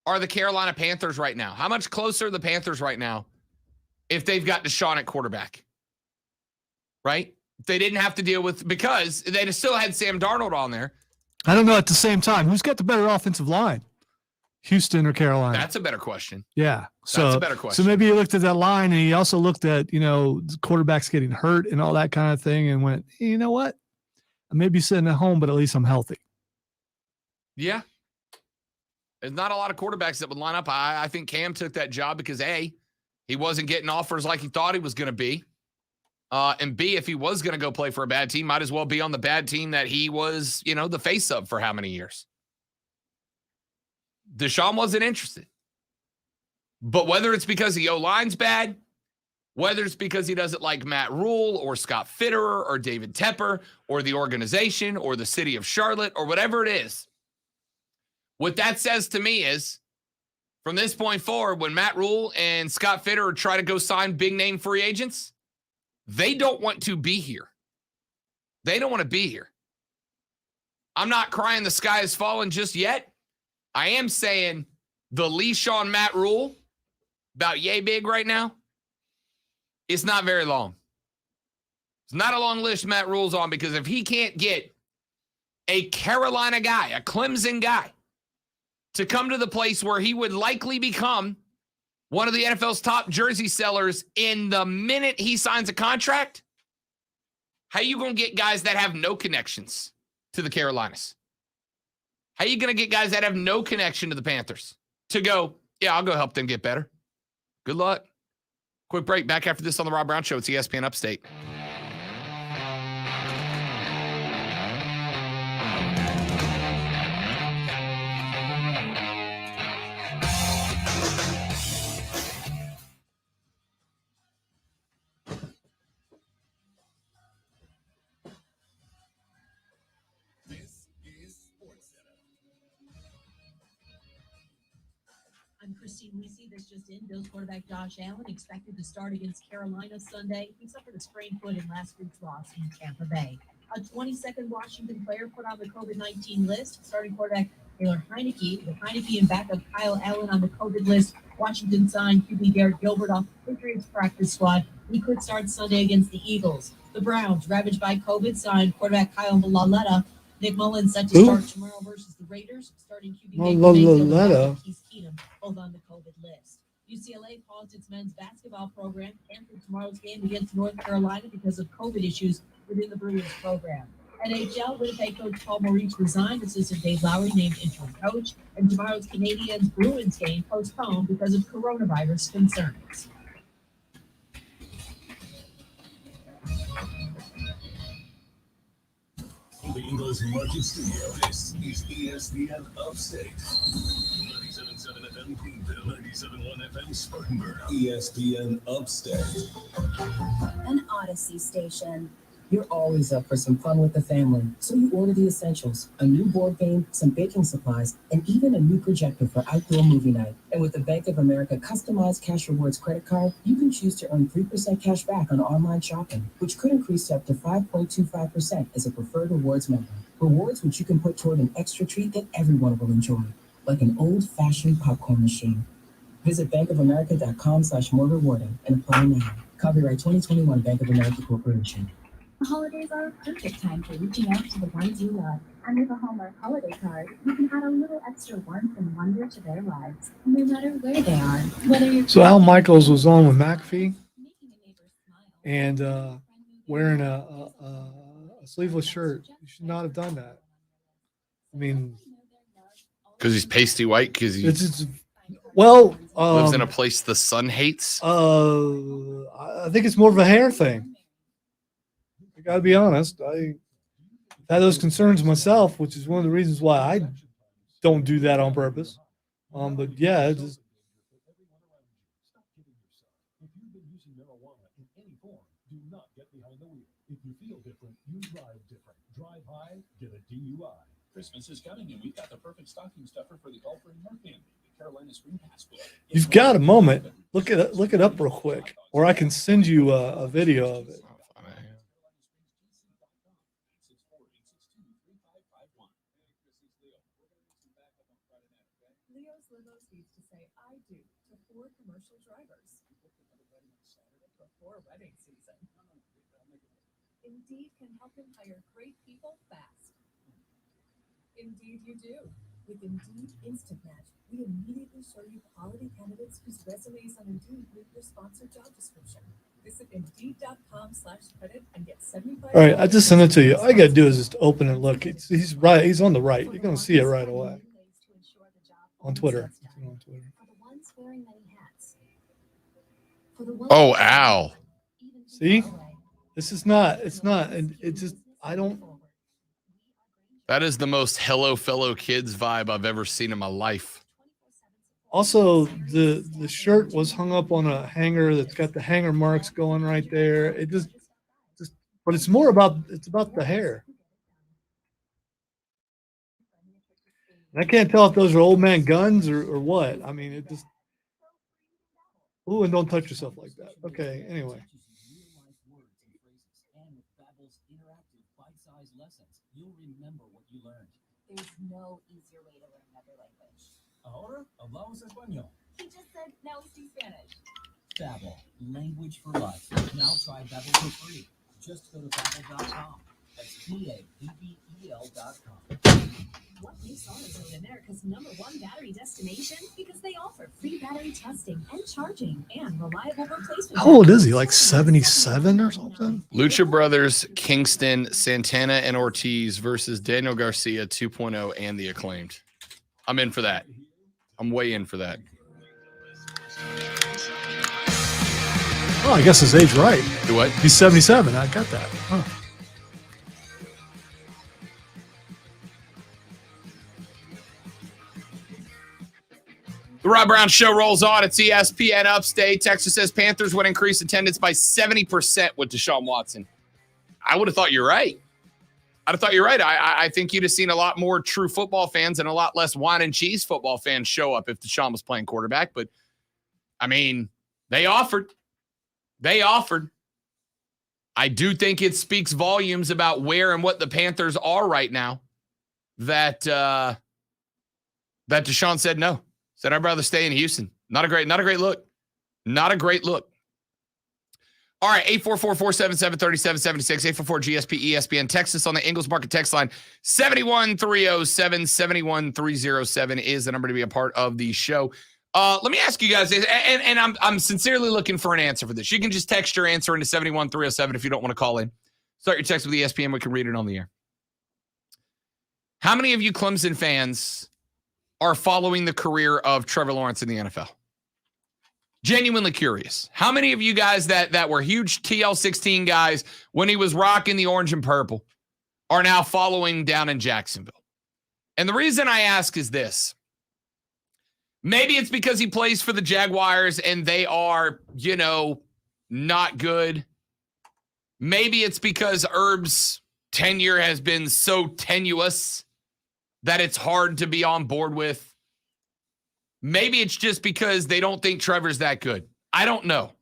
Speaker 1: are the Carolina Panthers right now? How much closer are the Panthers right now if they've got Deshaun at quarterback? Right? They didn't have to deal with, because they still had Sam Darnold on there.
Speaker 2: I don't know at the same time. Who's got the better offensive line? Houston or Carolina?
Speaker 1: That's a better question.
Speaker 2: Yeah.
Speaker 1: That's a better question.
Speaker 2: So maybe he looked at that line, and he also looked at, quarterbacks getting hurt and all that kind of thing, and went, you know what? I may be sitting at home, but at least I'm healthy.
Speaker 1: Yeah. There's not a lot of quarterbacks that would line up. I think Cam took that job because A, he wasn't getting offers like he thought he was going to be. And B, if he was going to go play for a bad team, might as well be on the bad team that he was, the face of for how many years. Deshaun wasn't interested. But whether it's because the O-line's bad, whether it's because he doesn't like Matt Rule or Scott Fitterer or David Tepper or the organization or the city of Charlotte or whatever it is, what that says to me is, from this point forward, when Matt Rule and Scott Fitterer try to go sign big-name free agents, they don't want to be here. They don't want to be here. I'm not crying the sky is falling just yet. I am saying the leash on Matt Rule, about yay big right now, it's not very long. It's not a long list Matt Rule's on, because if he can't get a Carolina guy, a Clemson guy, to come to the place where he would likely become one of the NFL's top jersey sellers in the minute he signs a contract, how you going to get guys that have no connections to the Carolinas? How you going to get guys that have no connection to the Panthers to go, yeah, I'll go help them get better? Good luck. Quick break. Back after this on the Rob Brown Show. It's ESPN Upstate.
Speaker 5: I'm Christine Lisi. This just in. Bills quarterback Josh Allen expected to start against Carolina Sunday. He suffered a sprained foot in last week's loss in Tampa Bay. A 22nd Washington player put on the COVID-19 list. Starting quarterback Taylor Heineke, with Heineke and backup Kyle Allen on the COVID list. Washington signed QB Garrett Gilbert off the Patriots practice squad. He could start Sunday against the Eagles. The Browns, ravaged by COVID, signed quarterback Kyle Lauletta. Nick Mullins set to start tomorrow versus the Raiders. Starting QB Keith Keenum, both on the COVID list. UCLA paused its men's basketball program, canceled tomorrow's game against North Carolina because of COVID issues within the Bruins program. NHL, Winnipeg coach Paul Maurice resigned. Assistant Dave Lowry named interim coach. And tomorrow's Canadiens Bruins game postponed because of coronavirus concerns.
Speaker 7: The Ingles Market Studio. This is ESPN Upstate. 97.7 FM Queenville, 97.1 FM Spartanburg. ESPN Upstate.
Speaker 8: An Odyssey station. You're always up for some fun with the family, so you order the essentials: a new board game, some baking supplies, and even a new projector for outdoor movie night. And with the Bank of America customized Cash Rewards credit card, you can choose to earn 3% cash back on online shopping, which could increase to up to 5.25% as a preferred rewards member. Rewards which you can put toward an extra treat that everyone will enjoy, like an old-fashioned popcorn machine. Visit bankofamerica.com/more rewarding and apply now. Copyright 2021 Bank of America Corporation.
Speaker 9: The holidays are a perfect time for reaching out to the ones you love. And with a Hallmark holiday card, you can add a little extra warmth and wonder to their lives, no matter where they are. Whether you're
Speaker 2: So Al Michaels was on with McAfee and wearing a sleeveless shirt. You should not have done that. I mean,
Speaker 1: Because he's pasty white. Because he
Speaker 2: it's
Speaker 1: lives in a place the sun hates.
Speaker 2: I think it's more of a hair thing. I gotta be honest. I had those concerns myself, which is one of the reasons why I don't do that on purpose. But yeah, it's just,
Speaker 3: Christmas is coming, and we've got the perfect stocking stuffer for the golfer in your family. The Carolina Spring Pass book.
Speaker 2: you've got a moment. Look it up real quick, or I can send you a video of it.
Speaker 9: Leo's Limos needs to say "I do" to 4 commercial drivers before wedding season. Indeed can help him hire great people fast. Indeed you do. With Indeed Instant Match, we immediately show you quality candidates whose resumes on Indeed meet your sponsored job description. Visit Indeed.com/credit and get $75.
Speaker 2: All right, I just sent it to you. All you gotta do is just open and look. He's right. He's on the right. You're gonna see it right away on Twitter. On Twitter.
Speaker 1: Oh, Al.
Speaker 2: See, this is not. It's not, and it just. I don't.
Speaker 1: That is the most hello fellow kids vibe I've ever seen in my life.
Speaker 2: Also, the shirt was hung up on a hanger that's got the hanger marks going right there. It just, but it's more about the hair. And I can't tell if those are old man guns or what. I mean, it just. Ooh, and don't touch yourself like that. Okay. Anyway.
Speaker 8: You'll remember what you learned.
Speaker 9: There's no easier way to learn another language.
Speaker 8: Ahora hablamos español.
Speaker 9: He just said, now we speak Spanish.
Speaker 8: Babbel, language for life. Now try Babbel for free. Just go to Babbel.com. That's BABBEL.com.
Speaker 5: What makes AutoZone America's #1 battery destination? Because they offer free battery testing and charging and reliable replacement.
Speaker 2: How old is he? Like 77 or something?
Speaker 1: Lucha Brothers, Kingston, Santana, and Ortiz versus Daniel Garcia 2.0 and the Acclaimed. I'm in for that. I'm way in for that.
Speaker 2: Oh, I guess his age right.
Speaker 1: Do what?
Speaker 2: He's 77. I got that. Huh.
Speaker 1: The Rob Brown Show rolls on. It's ESPN Upstate. Texas says Panthers would increase attendance by 70% with Deshaun Watson. I would have thought you're right. I think you'd have seen a lot more true football fans and a lot less wine and cheese football fans show up if Deshaun was playing quarterback. But, I mean, they offered. I do think it speaks volumes about where and what the Panthers are right now that Deshaun said no. Said, I'd rather stay in Houston. Not a great look. Not a great look. All right, 844-477-3776, 844-GSP-ESPN. Texas on the Ingles Market text line. 71307 is the number to be a part of the show. Let me ask you guys, and I'm sincerely looking for an answer for this. You can just text your answer into 71307 if you don't want to call in. Start your text with ESPN. We can read it on the air. How many of you Clemson fans are following the career of Trevor Lawrence in the NFL? Genuinely curious. How many of you guys that were huge TL16 guys when he was rocking the orange and purple are now following down in Jacksonville? And the reason I ask is this. Maybe it's because he plays for the Jaguars and they are, not good. Maybe it's because Herb's tenure has been so tenuous that it's hard to be on board with. Maybe it's just because they don't think Trevor's that good. I don't know.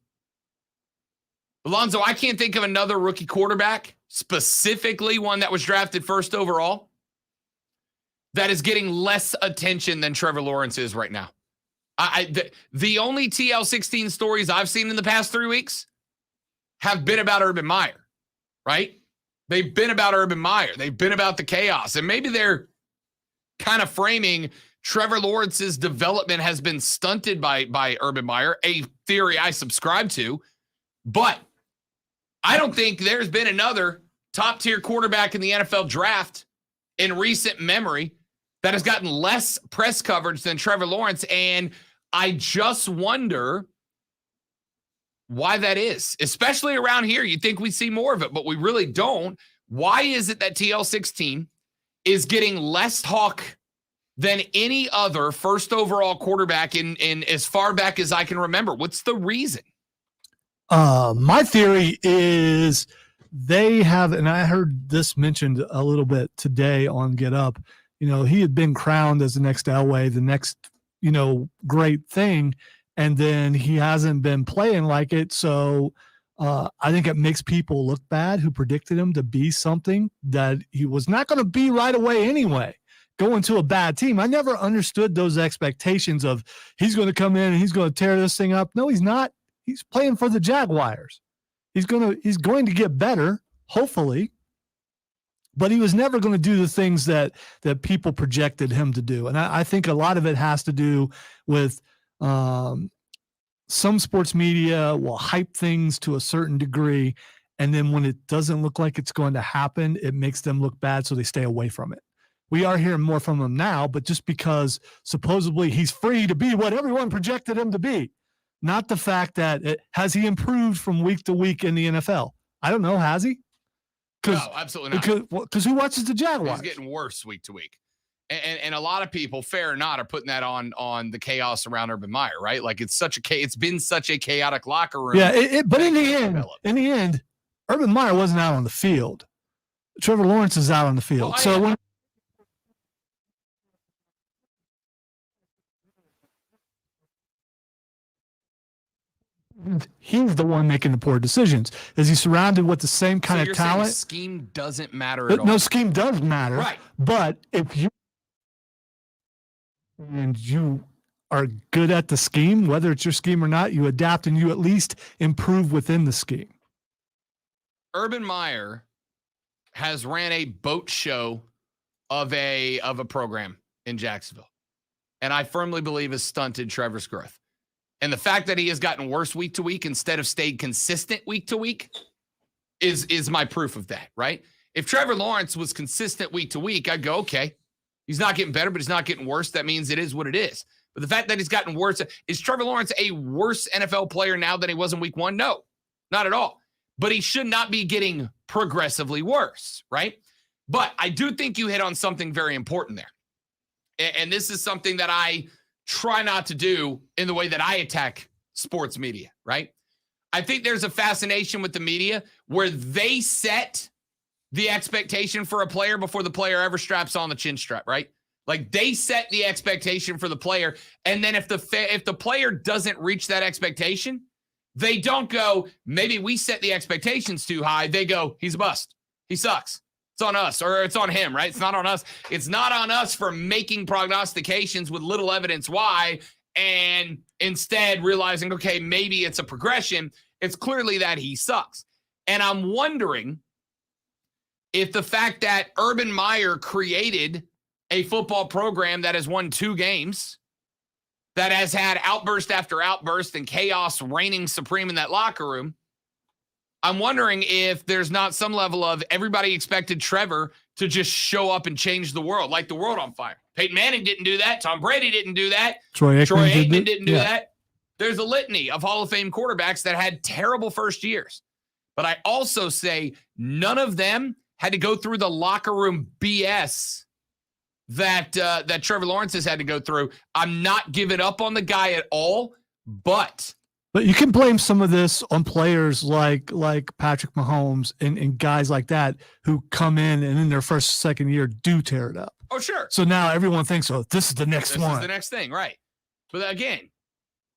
Speaker 1: Alonzo, I can't think of another rookie quarterback, specifically one that was drafted first overall, that is getting less attention than Trevor Lawrence is right now. The only TL16 stories I've seen in the past 3 weeks have been about Urban Meyer, right? They've been about Urban Meyer. They've been about the chaos. And maybe they're kind of framing Trevor Lawrence's development has been stunted by Urban Meyer, a theory I subscribe to. But I don't think there's been another top-tier quarterback in the NFL draft in recent memory that has gotten less press coverage than Trevor Lawrence. And I just wonder why that is, especially around here. You'd think we'd see more of it, but we really don't. Why is it that TL16 is getting less talk than any other first overall quarterback in as far back as I can remember? What's the reason?
Speaker 2: My theory is they have, and I heard this mentioned a little bit today on Get Up, he had been crowned as the next Elway, the next, great thing. And then he hasn't been playing like it. So I think it makes people look bad who predicted him to be something that he was not going to be right away anyway, going to a bad team. I never understood those expectations of he's going to come in and he's going to tear this thing up. No, he's not. He's playing for the Jaguars. He's going to get better, hopefully. But he was never going to do the things that people projected him to do. And I think a lot of it has to do with some sports media will hype things to a certain degree, and then when it doesn't look like it's going to happen, it makes them look bad, so they stay away from it. We are hearing more from him now, but just because supposedly he's free to be what everyone projected him to be, not the fact that has he improved from week to week in the NFL? I don't know. Has he?
Speaker 1: No, absolutely not.
Speaker 2: Because who watches the Jaguars?
Speaker 1: He's getting worse week to week. And a lot of people, fair or not, are putting that on the chaos around Urban Meyer, right? Like it's been such a chaotic locker room.
Speaker 2: Yeah, but in the end, Urban Meyer wasn't out on the field. Trevor Lawrence is out on the field.
Speaker 1: Well,
Speaker 2: so when he's the one making the poor decisions. Is he surrounded with the same kind of talent?
Speaker 1: Scheme doesn't matter at all.
Speaker 2: No, scheme does matter.
Speaker 1: Right.
Speaker 2: But if you are good at the scheme, whether it's your scheme or not, you adapt and you at least improve within the scheme.
Speaker 1: Urban Meyer has ran a boat show of a program in Jacksonville, and I firmly believe has stunted Trevor's growth. And the fact that he has gotten worse week to week instead of stayed consistent week to week is my proof of that, right? If Trevor Lawrence was consistent week to week, I'd go, okay, he's not getting better, but he's not getting worse. That means it is what it is. But the fact that he's gotten worse, is Trevor Lawrence a worse NFL player now than he was in week one? No, not at all. But he should not be getting progressively worse, right? But I do think you hit on something very important there. And this is something that I try not to do in the way that I attack sports media, right? I think there's a fascination with the media where they set the expectation for a player before the player ever straps on the chin strap, right? Like they set the expectation for the player. And then if the player doesn't reach that expectation, they don't go, maybe we set the expectations too high. They go, he's a bust. He sucks. It's on us, or it's on him, right? It's not on us. It's not on us for making prognostications with little evidence why, and instead realizing, okay, maybe it's a progression. It's clearly that he sucks. And I'm wondering if the fact that Urban Meyer created a football program that has won 2 games, that has had outburst after outburst and chaos reigning supreme in that locker room, I'm wondering if there's not some level of everybody expected Trevor to just show up and change the world, light the world on fire. Peyton Manning didn't do that. Tom Brady didn't do that. Troy Aikman didn't do that. There's a litany of Hall of Fame quarterbacks that had terrible first years. But I also say none of them had to go through the locker room BS that Trevor Lawrence has had to go through. I'm not giving up on the guy at all, but
Speaker 2: you can blame some of this on players like Patrick Mahomes and guys like that who come in and in their first, second year do tear it up.
Speaker 1: Oh, sure.
Speaker 2: So now everyone thinks, oh, this is the next one.
Speaker 1: This is the next thing, right. But again,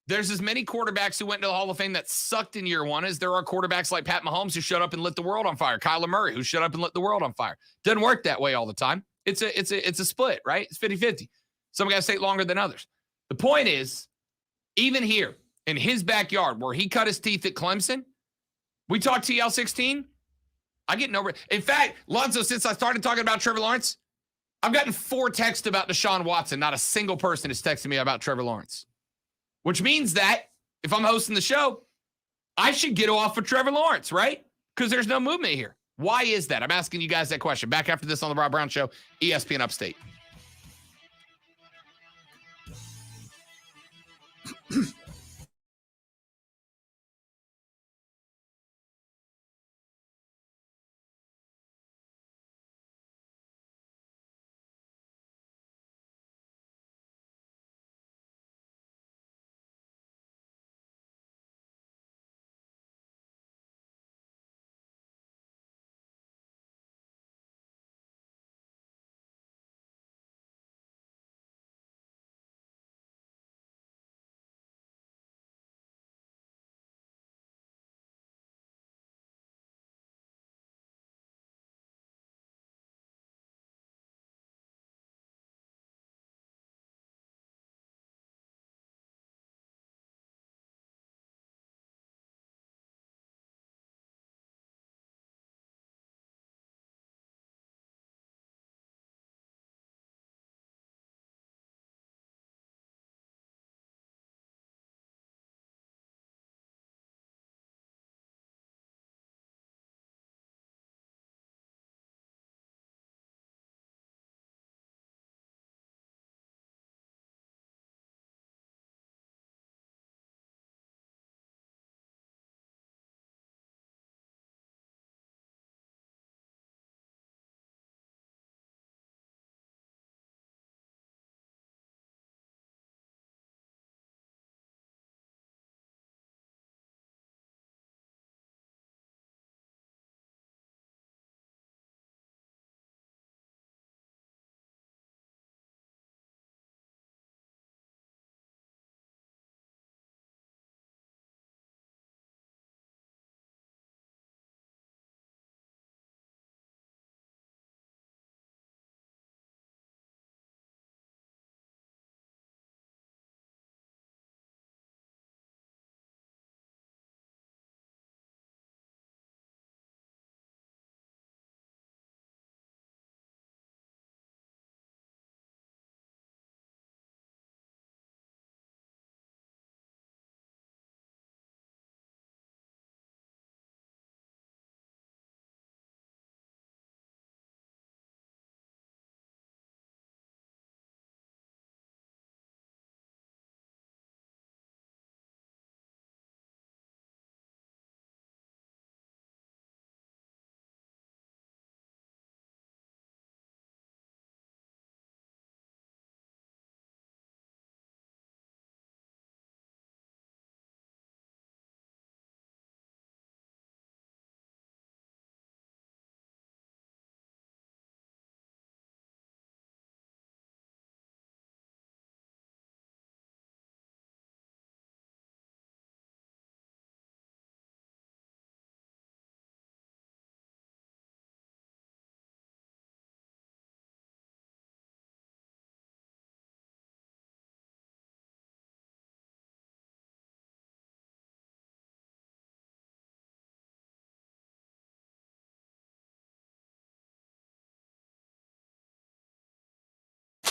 Speaker 1: there's as many quarterbacks who went to the Hall of Fame that sucked in year one as there are quarterbacks like Pat Mahomes who showed up and lit the world on fire. Kyler Murray who showed up and lit the world on fire. Doesn't work that way all the time. It's a split, right? It's 50-50. Some guys take longer than others. The point is, even here in his backyard where he cut his teeth at Clemson, we talked TL16. I get no. In fact, Lonzo, since I started talking about Trevor Lawrence, I've gotten 4 texts about Deshaun Watson. Not a single person is texting me about Trevor Lawrence, which means that if I'm hosting the show, I should get off of Trevor Lawrence, right? Because there's no movement here. Why is that? I'm asking you guys that question. Back after this on the Rob Brown Show, ESPN Upstate.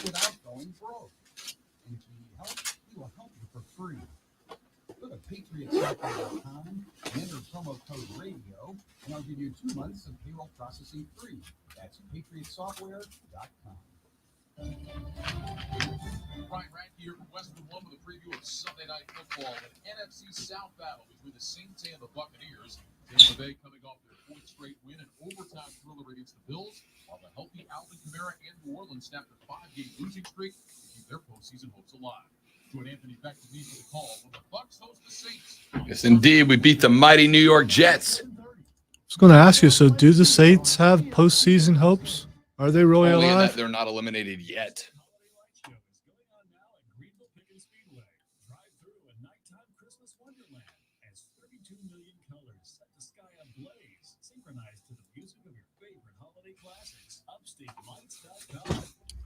Speaker 10: Without going broke. And if you need help, we will help you for free. Go to patriotsoftware.com and enter promo code radio, and I'll give you 2 months of payroll processing free. That's patriotsoftware.com.
Speaker 11: Brian Rack here from Westwood One with a preview of Sunday Night Football, an NFC South battle between the Saints and the Buccaneers. Tampa Bay coming off their 4th straight win and overtime thriller against the Bills, while the healthy Alvin Kamara and New Orleans snapped a 5-game losing streak to keep their postseason hopes alive. Join Anthony back to me for the call when the Bucs host the Saints.
Speaker 1: Yes, indeed. We beat the mighty New York Jets.
Speaker 2: I was going to ask you, so do the Saints have postseason hopes? Are they really
Speaker 1: Only in
Speaker 2: alive?
Speaker 1: that they're not eliminated yet.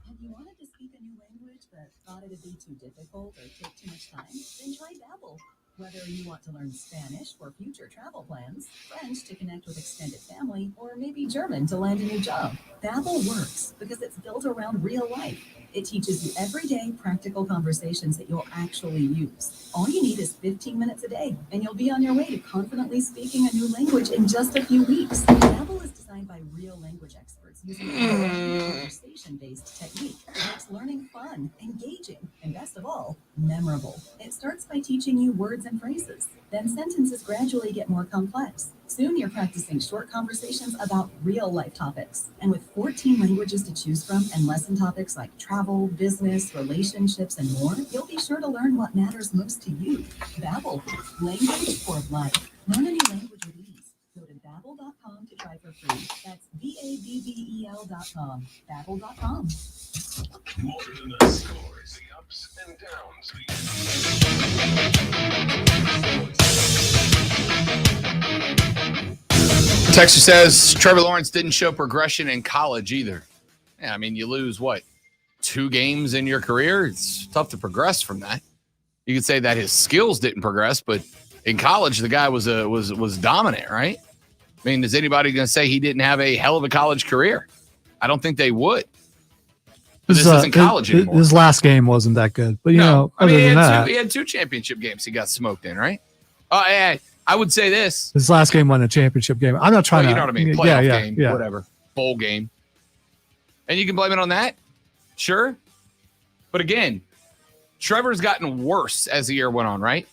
Speaker 9: Have you wanted to speak a new language but thought it'd be too difficult or take too much time? Then try Babbel.
Speaker 8: Whether you want to learn Spanish for future travel plans, French to connect with extended family, or maybe German to land a new job, Babbel works because it's built around real life. It teaches you everyday practical conversations that you'll actually use. All you need is 15 minutes a day, and you'll be on your way to confidently speaking a new language in just a few weeks. Babbel is designed by real language experts using a conversation-based technique that makes learning fun, engaging, and best of all, memorable. It starts by teaching you words and phrases. Then sentences gradually get more complex. Soon you're practicing short conversations about real-life topics. And with 14 languages to choose from and lesson topics like travel, business, relationships, and more, you'll be sure to learn what matters most to you. Babbel, language for life. Learn a new language with ease. Go to Babbel.com to try for free. That's BABBEL.com. Babbel.com.
Speaker 7: More than the scores, the ups and downs.
Speaker 1: Texture says Trevor Lawrence didn't show progression in college either. Yeah, I mean, you lose, 2 games in your career? It's tough to progress from that. You could say that his skills didn't progress, but in college, the guy was dominant, right? I mean, is anybody going to say he didn't have a hell of a college career? I don't think they would. But this isn't college anymore.
Speaker 2: His last game wasn't that good, but
Speaker 1: he had 2 championship games he got smoked in, right? I would say this.
Speaker 2: His last game wasn't a championship game. I'm not trying to.
Speaker 1: You know what I mean? Playoff game, whatever. Bowl game. And you can blame it on that. Sure. But again, Trevor's gotten worse as the year went on, right?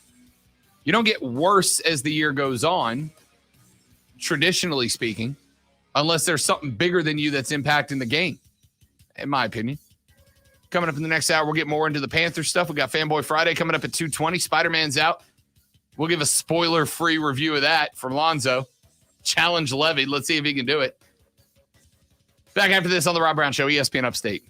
Speaker 1: You don't get worse as the year goes on, traditionally speaking, unless there's something bigger than you that's impacting the game, in my opinion. Coming up in the next hour, we'll get more into the Panthers stuff. We got Fanboy Friday coming up at 2:20. Spider-Man's out. We'll give a spoiler-free review of that from Lonzo. Challenge levied. Let's see if he can do it. Back after this on the Rob Brown Show, ESPN Upstate.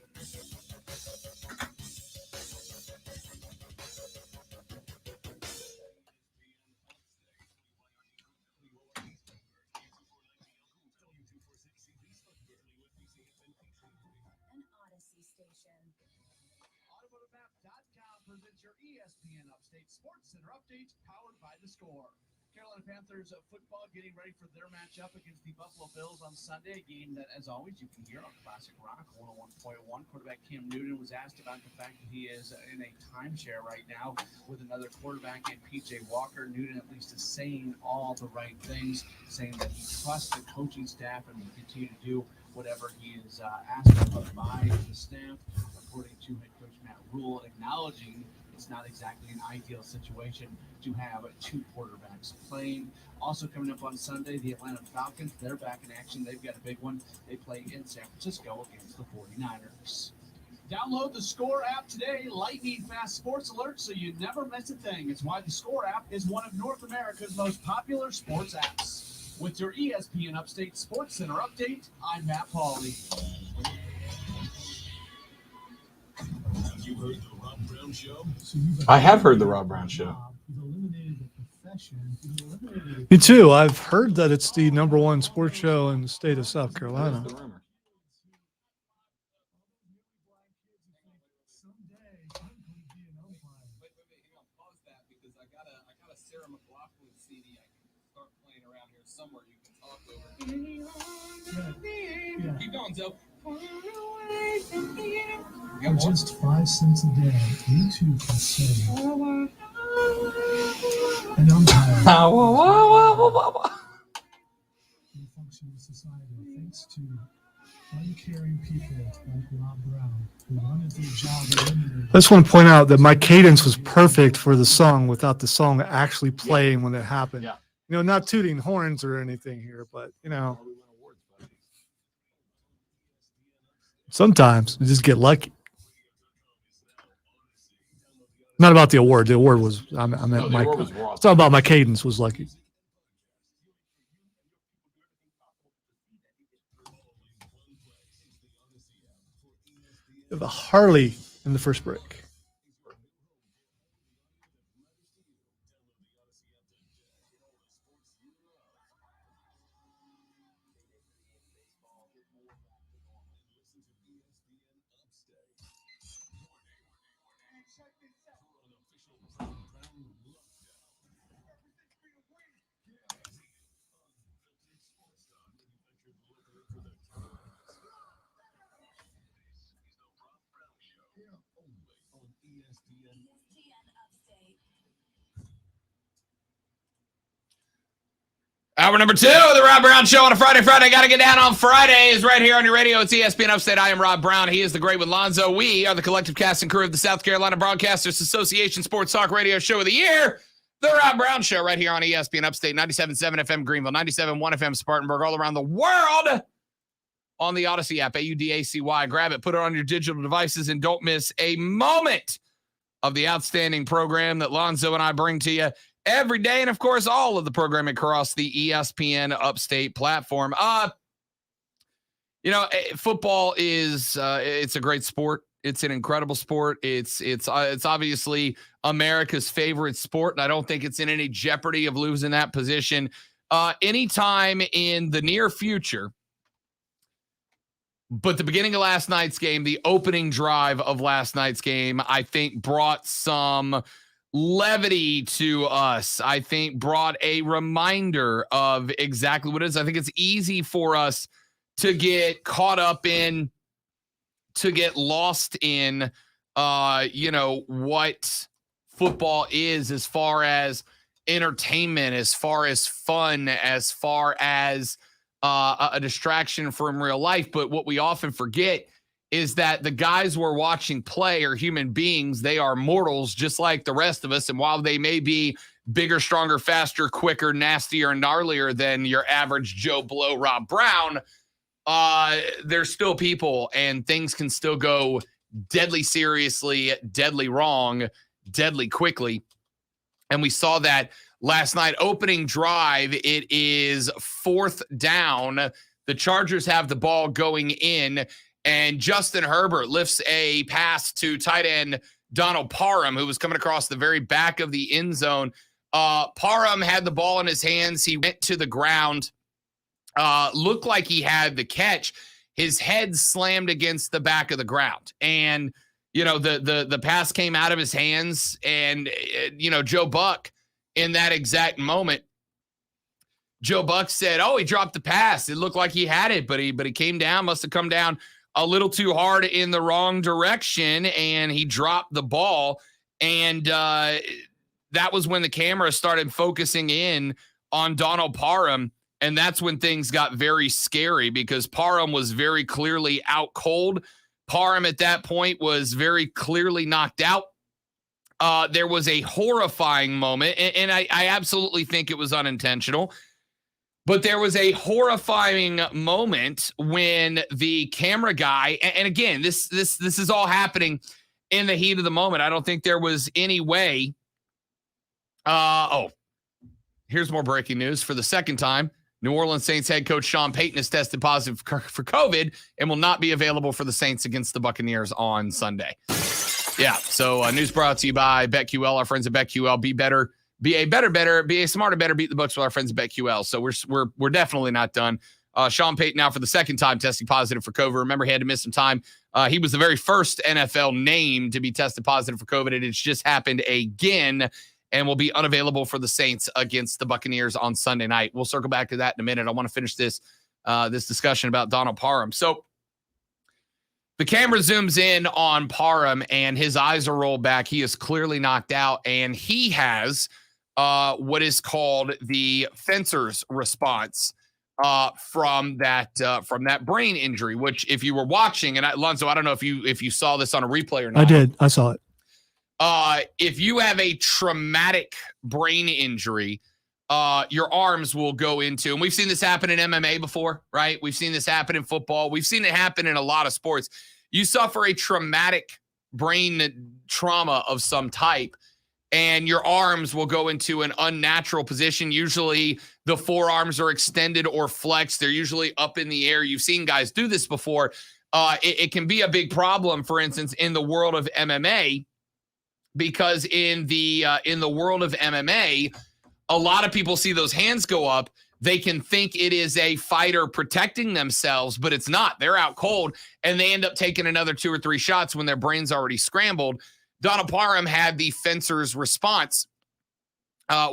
Speaker 3: Presents your ESPN Upstate Sports Center update powered by The Score. Carolina Panthers football getting ready for their matchup against the Buffalo Bills on Sunday, a game that, as always, you can hear on Classic Rock 101.1. Quarterback Cam Newton was asked about the fact that he is in a timeshare right now with another quarterback in P.J. Walker. Newton at least is saying all the right things, saying that he trusts the coaching staff and will continue to do whatever he is asked of by the staff, according to head coach Matt Rule, acknowledging it's not exactly an ideal situation to have 2 quarterbacks playing. Also coming up on Sunday, the Atlanta Falcons, they're back in action. They've got a big one. They play in San Francisco against the 49ers. Download the Score app today. Lightning fast sports alerts so you never miss a thing. It's why the Score app is one of North America's most popular sports apps. With your ESPN Upstate Sports Center update, I'm Matt Pauley.
Speaker 7: Have you heard the Rob Brown Show?
Speaker 1: I have heard the Rob Brown Show.
Speaker 2: Me too. I've heard that it's the #1 sports show in the state of South Carolina.
Speaker 1: Keep going, Joe.
Speaker 12: For just 5 cents a day, you too can say, an umpire in functioning society thanks to uncaring people like Rob Brown who wanted their job eliminated.
Speaker 2: I just want to point out that my cadence was perfect for the song without the song actually playing when it happened.
Speaker 1: Yeah.
Speaker 2: Not tooting horns or anything here, but sometimes you just get lucky. Not about the award. The award was, I meant my, it's all about my cadence was lucky. You have a Harley in the first break.
Speaker 1: Hour number 2 of the Rob Brown Show on a Friday. Got to get down on Fridays right here on your radio. It's ESPN Upstate. I am Rob Brown. He is the Great with Lonzo. We are the collective cast and crew of the South Carolina Broadcasters Association Sports Talk Radio Show of the Year. The Rob Brown Show right here on ESPN Upstate, 97.7 FM Greenville, 97.1 FM Spartanburg, all around the world on the Odyssey app, AUDACY. Grab it, put it on your digital devices, and don't miss a moment of the outstanding program that Lonzo and I bring to you every day, and of course, all of the programming across the ESPN Upstate platform. Football is it's a great sport. It's an incredible sport. It's obviously America's favorite sport, and I don't think it's in any jeopardy of losing that position anytime in the near future. But the beginning of last night's game, the opening drive of last night's game, I think brought some levity to us. I think brought a reminder of exactly what it is. I think it's easy for us to get caught up in, to get lost in, what football is as far as entertainment, as far as fun, as far as a distraction from real life. But what we often forget is that the guys we're watching play are human beings. They are mortals just like the rest of us. And while they may be bigger, stronger, faster, quicker, nastier, and gnarlier than your average Joe Blow Rob Brown, they're still people, and things can still go deadly seriously, deadly wrong, deadly quickly. And we saw that last night. Opening drive, it is 4th down. The Chargers have the ball going in, and Justin Herbert lifts a pass to tight end Donald Parham, who was coming across the very back of the end zone. Parham had the ball in his hands. He went to the ground. Looked like he had the catch. His head slammed against the back of the ground. And, the pass came out of his hands. And, Joe Buck, in that exact moment, Joe Buck said, he dropped the pass. It looked like he had it, but he came down, must have come down a little too hard in the wrong direction, and he dropped the ball. And that was when the camera started focusing in on Donald Parham, and that's when things got very scary because Parham was very clearly out cold. Parham at that point was very clearly knocked out. There was a horrifying moment, and I absolutely think it was unintentional. But there was a horrifying moment when the camera guy, and again, this is all happening in the heat of the moment. I don't think there was any way. Here's more breaking news. For the second time, New Orleans Saints head coach Sean Payton has tested positive for COVID and will not be available for the Saints against the Buccaneers on Sunday. Yeah, so news brought to you by BetQL, our friends at BetQL. Be better. Be a smarter, better, beat the books with our friends at BetQL. So we're definitely not done. Sean Payton now for the second time testing positive for COVID. Remember, he had to miss some time. He was the very first NFL name to be tested positive for COVID, and it's just happened again, and will be unavailable for the Saints against the Buccaneers on Sunday night. We'll circle back to that in a minute. I want to finish this discussion about Donald Parham. So the camera zooms in on Parham, and his eyes are rolled back. He is clearly knocked out, and he has what is called the fencer's response from that brain injury, which if you were watching, and Lonzo, I don't know if you saw this on a replay or not.
Speaker 2: I did. I saw it.
Speaker 1: If you have a traumatic brain injury, your arms will go into, and we've seen this happen in MMA before, right? We've seen this happen in football. We've seen it happen in a lot of sports. You suffer a traumatic brain trauma of some type, and your arms will go into an unnatural position. Usually the forearms are extended or flexed. They're usually up in the air. You've seen guys do this before. It can be a big problem, for instance, in the world of MMA, because in the world of MMA, a lot of people see those hands go up. They can think it is a fighter protecting themselves, but it's not. They're out cold, and they end up taking another 2 or 3 shots when their brain's already scrambled. Donald Parham had the fencer's response.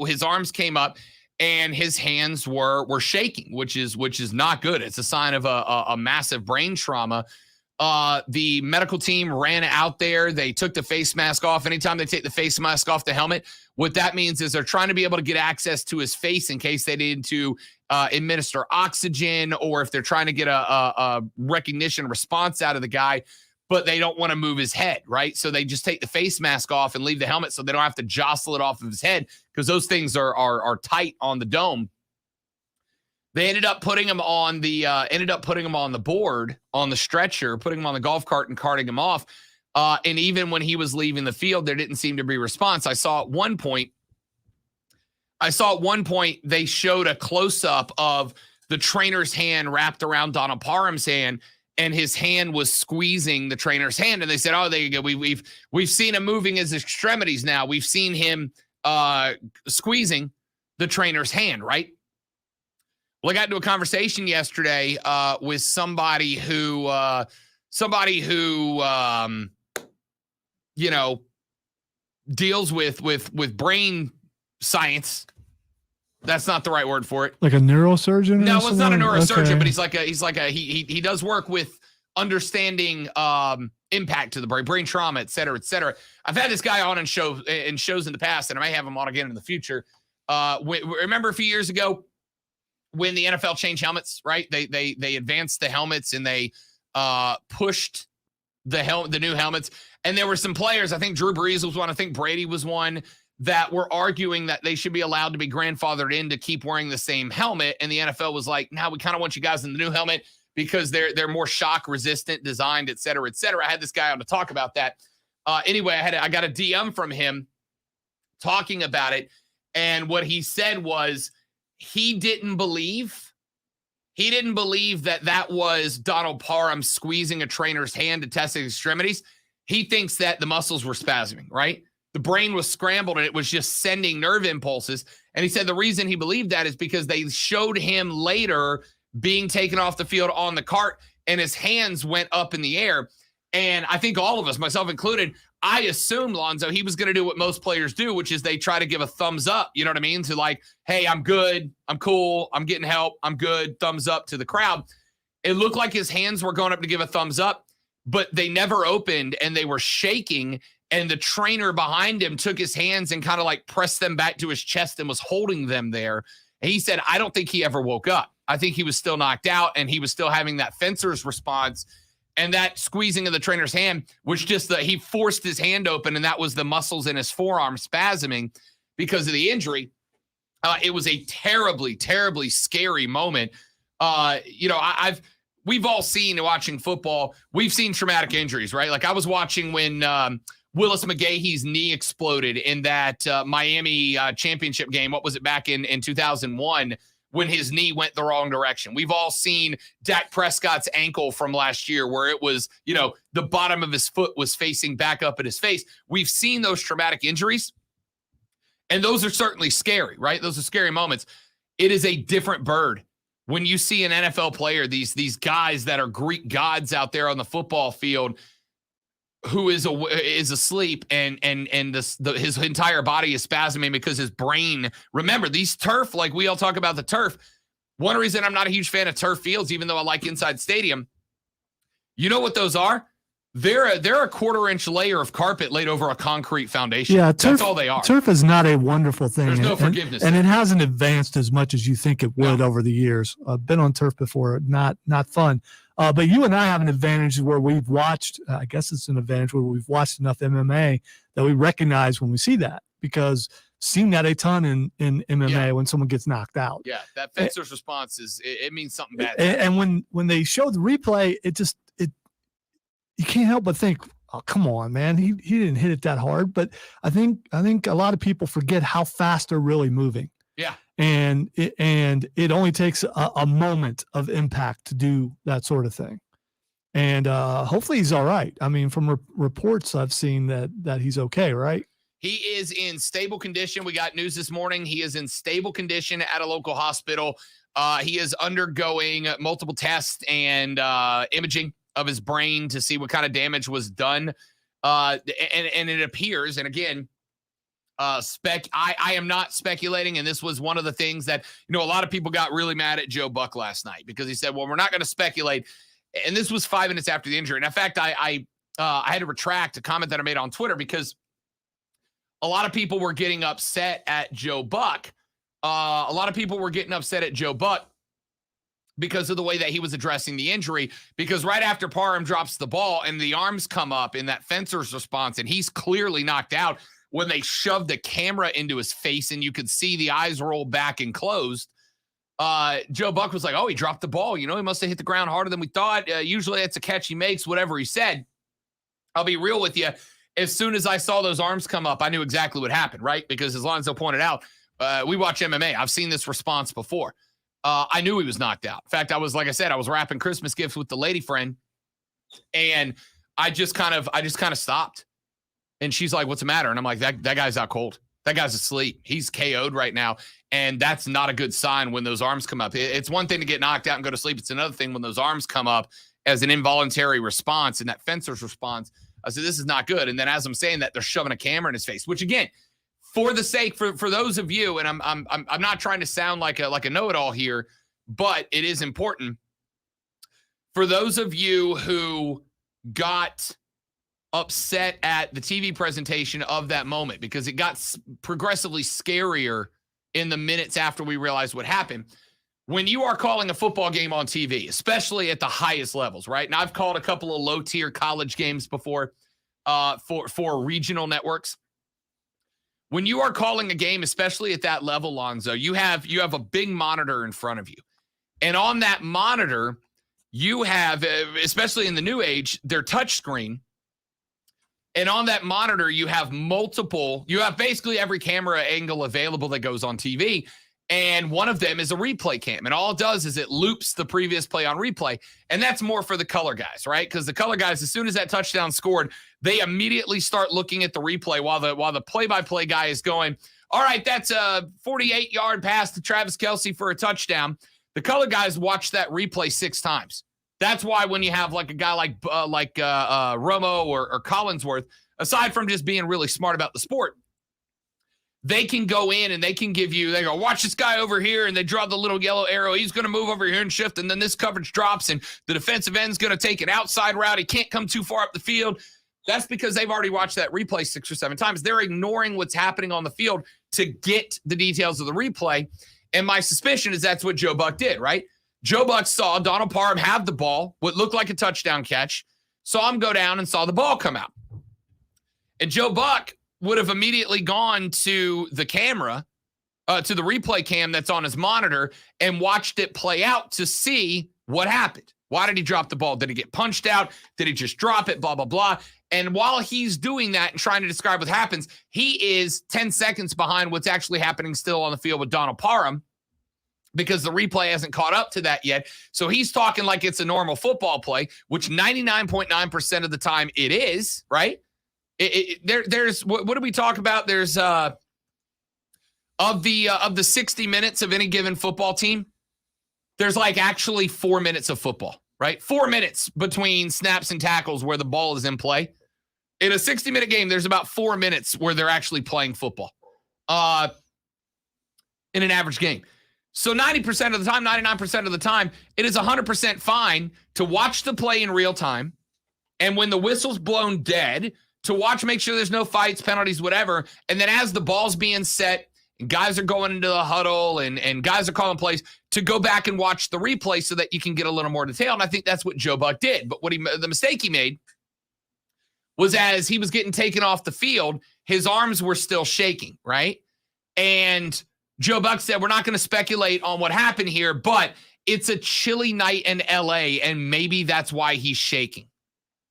Speaker 1: His arms came up, and his hands were shaking, which is not good. It's a sign of a massive brain trauma. The medical team ran out there. They took the face mask off. Anytime they take the face mask off the helmet, what that means is they're trying to be able to get access to his face in case they need to administer oxygen, or if they're trying to get a recognition response out of the guy, but they don't want to move his head, right? So they just take the face mask off and leave the helmet so they don't have to jostle it off of his head, because those things are tight on the dome. They ended up putting him on the board, on the stretcher, putting him on the golf cart and carting him off. And even when he was leaving the field, there didn't seem to be a response. I saw at one point they showed a close-up of the trainer's hand wrapped around Donald Parham's hand, and his hand was squeezing the trainer's hand. And they said, "Oh, there you go. We've seen him moving his extremities now. We've seen him squeezing the trainer's hand," right? Well, I got into a conversation yesterday with somebody who deals with brain science. That's not the right word for it.
Speaker 2: Like a neurosurgeon?
Speaker 1: No, it's not a neurosurgeon,
Speaker 2: okay.
Speaker 1: but he does work with understanding impact to the brain trauma, et cetera, et cetera. I've had this guy on in shows in the past, and I may have him on again in the future. Remember a few years ago when the NFL changed helmets, right? They advanced the helmets and they pushed the new helmets. And there were some players, I think Drew Brees was one, I think Brady was one, that were arguing that they should be allowed to be grandfathered in to keep wearing the same helmet. And the NFL was like, "No, we kind of want you guys in the new helmet because they're more shock resistant, designed, et cetera, et cetera." I had this guy on to talk about that. Anyway, I got a DM from him talking about it. And what he said was, he didn't believe that was Donald Parham squeezing a trainer's hand to test his extremities. He thinks that the muscles were spasming, right? The brain was scrambled and it was just sending nerve impulses. And he said the reason he believed that is because they showed him later being taken off the field on the cart and his hands went up in the air. And I think all of us, myself included, I assumed, Lonzo, he was going to do what most players do, which is they try to give a thumbs up, you know what I mean? To like, "Hey, I'm good. I'm cool. I'm getting help. I'm good." Thumbs up to the crowd. It looked like his hands were going up to give a thumbs up, but they never opened and they were shaking. And the trainer behind him took his hands and kind of like pressed them back to his chest and was holding them there. And he said, I don't think he ever woke up. I think he was still knocked out and he was still having that fencer's response. And that squeezing of the trainer's hand was just he forced his hand open, and that was the muscles in his forearm spasming because of the injury. It was a terribly, terribly scary moment. We've all seen, watching football, we've seen traumatic injuries, right? Like I was watching when Willis McGahee's knee exploded in that Miami championship game. What was it, back in 2001? When his knee went the wrong direction. We've all seen Dak Prescott's ankle from last year where it was, the bottom of his foot was facing back up at his face. We've seen those traumatic injuries, and those are certainly scary, right? Those are scary moments. It is a different bird when you see an NFL player, these guys that are Greek gods out there on the football field, who is asleep and his entire body is spasming because his brain. Remember, these turf, like we all talk about the turf. One reason I'm not a huge fan of turf fields, even though I like inside stadium, you know what those are? They're a 1/4-inch layer of carpet laid over a concrete foundation.
Speaker 2: Yeah,
Speaker 1: that's all they are.
Speaker 2: Turf is not a wonderful thing.
Speaker 1: There's no forgiveness.
Speaker 2: And it hasn't advanced as much as you think it would over the years. I've been on turf before, not fun. But you and I have an advantage where we've watched, I guess it's an advantage where we've watched enough MMA that we recognize when we see that, because seen that a ton in MMA when someone gets knocked out.
Speaker 1: Yeah, that fencer's response it means something bad.
Speaker 2: And when they show the replay, you can't help but think, oh, come on, man, he didn't hit it that hard. But I think a lot of people forget how fast they're really moving.
Speaker 1: Yeah.
Speaker 2: And it only takes a moment of impact to do that sort of thing. And hopefully he's all right. I mean, from reports I've seen that he's okay, right?
Speaker 1: He is in stable condition. We got news this morning. He is in stable condition at a local hospital. He is undergoing multiple tests and imaging of his brain to see what kind of damage was done. And it appears, and again, I am not speculating, and this was one of the things that, a lot of people got really mad at Joe Buck last night because he said, well, we're not going to speculate. And this was 5 minutes after the injury. And in fact, I had to retract a comment that I made on Twitter because a lot of people were getting upset at Joe Buck. A lot of people were getting upset at Joe Buck because of the way that he was addressing the injury. Because right after Parham drops the ball and the arms come up in that fencer's response, and he's clearly knocked out when they shoved the camera into his face and you could see the eyes roll back and closed. Joe Buck was like, oh, he dropped the ball. He must have hit the ground harder than we thought. Usually that's a catch he makes, whatever he said. I'll be real with you. As soon as I saw those arms come up, I knew exactly what happened, right? Because as Lonzo pointed out, we watch MMA. I've seen this response before. I knew he was knocked out. In fact, I was wrapping Christmas gifts with the lady friend, and I just kind of stopped. And she's like, what's the matter? And I'm like, that guy's out cold. That guy's asleep. He's KO'd right now. And that's not a good sign when those arms come up. It's one thing to get knocked out and go to sleep. It's another thing when those arms come up as an involuntary response, and that fencer's response. I said, this is not good. And then as I'm saying that, they're shoving a camera in his face, which again, for the sake, for those of you, and I'm not trying to sound like a know-it-all here, but it is important. For those of you who got upset at the TV presentation of that moment, because it got progressively scarier in the minutes after we realized what happened. When you are calling a football game on TV, especially at the highest levels, right? And I've called a couple of low-tier college games before for regional networks. When you are calling a game, especially at that level, Lonzo, you have a big monitor in front of you. And on that monitor, you have, especially in the new age, their touch screen. And on that monitor, you have basically every camera angle available that goes on TV. And one of them is a replay cam. And all it does is it loops the previous play on replay. And that's more for the color guys, right? Because the color guys, as soon as that touchdown scored, they immediately start looking at the replay while the play-by-play guy is going, all right, that's a 48-yard pass to Travis Kelce for a touchdown. The color guys watch that replay 6 times. That's why when you have like a guy like Romo or Collinsworth, aside from just being really smart about the sport, they can go in and they go, watch this guy over here, and they draw the little yellow arrow. He's going to move over here and shift, and then this coverage drops, and the defensive end's going to take an outside route. He can't come too far up the field. That's because they've already watched that replay 6 or 7 times. They're ignoring what's happening on the field to get the details of the replay, and my suspicion is that's what Joe Buck did, right? Joe Buck saw Donald Parham have the ball, what looked like a touchdown catch, saw him go down and saw the ball come out. And Joe Buck would have immediately gone to the camera, to the replay cam that's on his monitor, and watched it play out to see what happened. Why did he drop the ball? Did he get punched out? Did he just drop it? Blah, blah, blah. And while he's doing that and trying to describe what happens, he is 10 seconds behind what's actually happening still on the field with Donald Parham, because the replay hasn't caught up to that yet. So he's talking like it's a normal football play, which 99.9% of the time it is, right? There's what do we talk about? There's of the 60 minutes of any given football team, there's like actually 4 minutes of football, right? 4 minutes between snaps and tackles where the ball is in play. In a 60-minute game, there's about 4 minutes where they're actually playing football in an average game. So 90% of the time, 99% of the time, it is 100% fine to watch the play in real time. And when the whistle's blown dead, to watch, make sure there's no fights, penalties, whatever. And then as the ball's being set, and guys are going into the huddle and guys are calling plays, to go back and watch the replay so that you can get a little more detail. And I think that's what Joe Buck did. But the mistake he made was as he was getting taken off the field, his arms were still shaking, right? And Joe Buck said, we're not going to speculate on what happened here, but it's a chilly night in LA, and maybe that's why he's shaking,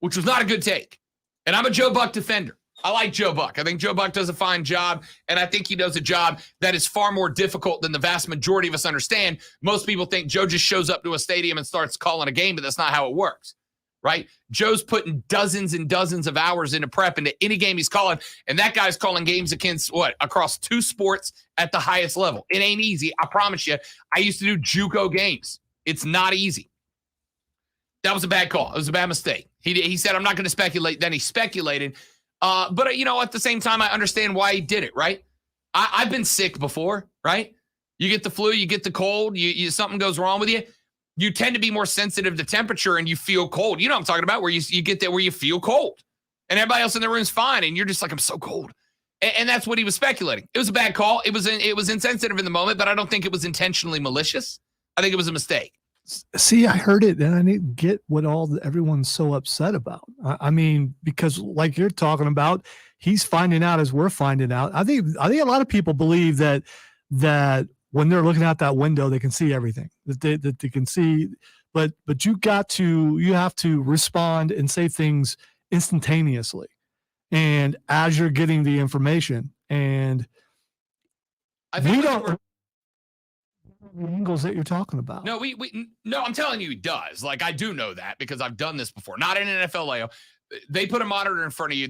Speaker 1: which was not a good take. And I'm a Joe Buck defender. I like Joe Buck. I think Joe Buck does a fine job, and I think he does a job that is far more difficult than the vast majority of us understand. Most people think Joe just shows up to a stadium and starts calling a game, but that's not how it works, right? Joe's putting dozens and dozens of hours into prep into any game he's calling, and that guy's calling games against across 2 sports at the highest level. It ain't easy. I promise you. I used to do JUCO games. It's not easy. That was a bad call. It was a bad mistake. He said, I'm not going to speculate. Then he speculated. But at the same time, I understand why he did it, right? I've been sick before, right? You get the flu, you get the cold, something goes wrong with you. you tend to be more sensitive to temperature and you feel cold. You know what I'm talking about, where you get there where you feel cold and everybody else in the room's fine and you're just like, I'm so cold. And that's what he was speculating. It was a bad call. It was insensitive in the moment, but I don't think it was intentionally malicious. I think it was a mistake.
Speaker 2: See, I heard it and I didn't get what everyone's so upset about. I mean, because like you're talking about, he's finding out as we're finding out. I think a lot of people believe that when they're looking out that window, they can see everything that they can see. But you have to respond and say things instantaneously. And as you're getting the information, and
Speaker 1: I think
Speaker 2: we don't know the angles that you're talking about.
Speaker 1: No, no, I'm telling you, he does. Like, I do know that because I've done this before. Not in an NFL layout. They put a monitor in front of you.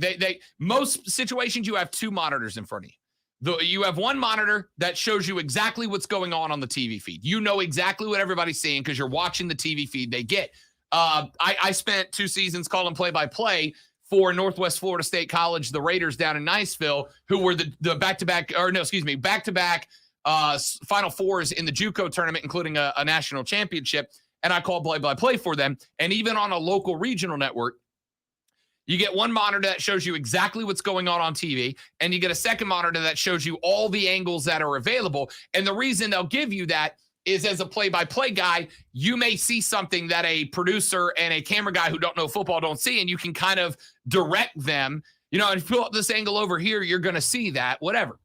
Speaker 1: Most situations you have two monitors in front of you. You have one monitor that shows you exactly what's going on the TV feed. You know exactly what everybody's seeing because you're watching the TV feed they get. I spent 2 seasons calling play-by-play for Northwest Florida State College, the Raiders down in Niceville, who were the back-to-back Final Fours in the JUCO tournament, including a national championship. And I called play-by-play for them. And even on a local regional network, you get one monitor that shows you exactly what's going on TV, and you get a second monitor that shows you all the angles that are available. And the reason they'll give you that is, as a play-by-play guy, you may see something that a producer and a camera guy who don't know football don't see, and you can kind of direct them, and if you pull up this angle over here, you're going to see that, whatever.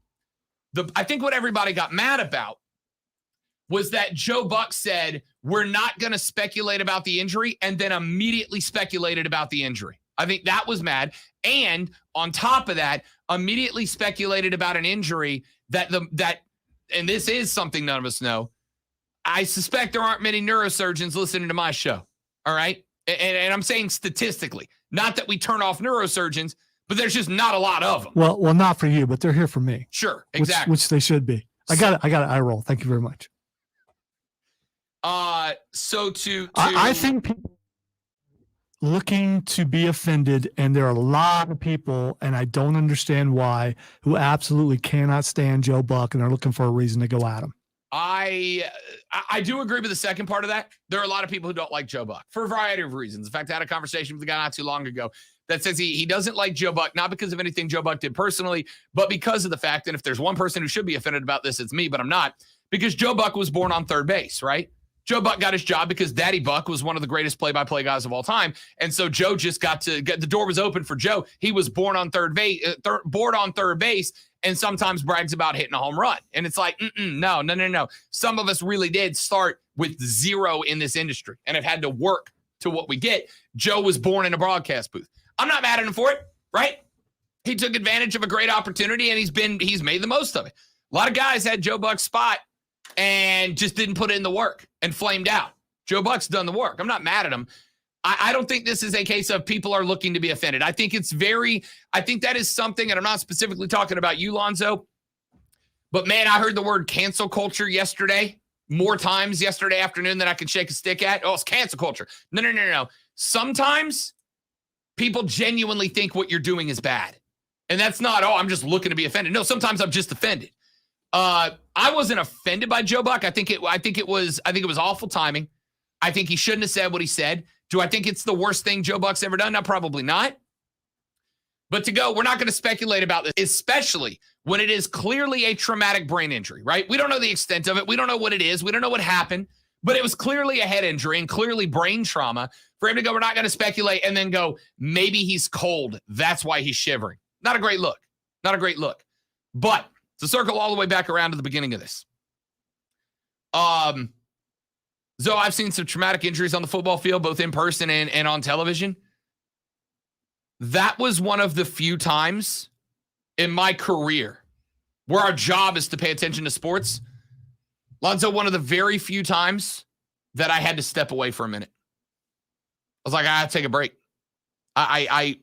Speaker 1: I think what everybody got mad about was that Joe Buck said, we're not going to speculate about the injury, and then immediately speculated about the injury. I think that was mad. And on top of that, immediately speculated about an injury and this is something none of us know. I suspect there aren't many neurosurgeons listening to my show. All right. And I'm saying statistically, not that we turn off neurosurgeons, but there's just not a lot of them.
Speaker 2: Well, not for you, but they're here for me.
Speaker 1: Sure. Exactly.
Speaker 2: Which they should be. I got it. I roll. Thank you very much.
Speaker 1: I
Speaker 2: think people looking to be offended, and there are a lot of people, and I don't understand why, who absolutely cannot stand Joe Buck and are looking for a reason to go at him.
Speaker 1: I do agree with the second part of that. There are a lot of people who don't like Joe Buck for a variety of reasons. In fact, I had a conversation with a guy not too long ago that says he doesn't like Joe Buck, not because of anything Joe Buck did personally, but because of the fact that if there's one person who should be offended about this, it's me, but I'm not, because Joe Buck was born on third base, right? Joe Buck got his job because Daddy Buck was one of the greatest play-by-play guys of all time. And so Joe just got to get the door was open for Joe. He was born on third base, and sometimes brags about hitting a home run. And it's like, no. Some of us really did start with zero in this industry and have had to work to what we get. Joe was born in a broadcast booth. I'm not mad at him for it, right? He took advantage of a great opportunity and he's made the most of it. A lot of guys had Joe Buck's spot and just didn't put in the work and flamed out. Joe Buck's done the work. I'm not mad at him. I don't think this is a case of people are looking to be offended. I think that is something, and I'm not specifically talking about you, Lonzo, but man, I heard the word cancel culture yesterday, more times yesterday afternoon than I could shake a stick at. Oh, it's cancel culture. No. Sometimes people genuinely think what you're doing is bad. And that's not, I'm just looking to be offended. No, sometimes I'm just offended. I wasn't offended by Joe Buck. I think it was awful timing. I think he shouldn't have said what he said. Do I think it's the worst thing Joe Buck's ever done? No, probably not. But we're not going to speculate about this, especially when it is clearly a traumatic brain injury, right? We don't know the extent of it. We don't know what it is. We don't know what happened, but it was clearly a head injury and clearly brain trauma. For him to go, we're not going to speculate, and then go, maybe he's cold. That's why he's shivering. Not a great look. But to circle all the way back around to the beginning of this. So I've seen some traumatic injuries on the football field, both in person and on television. That was one of the few times in my career where our job is to pay attention to sports. Lonzo, one of the very few times that I had to step away for a minute. I was like, I have to take a break. I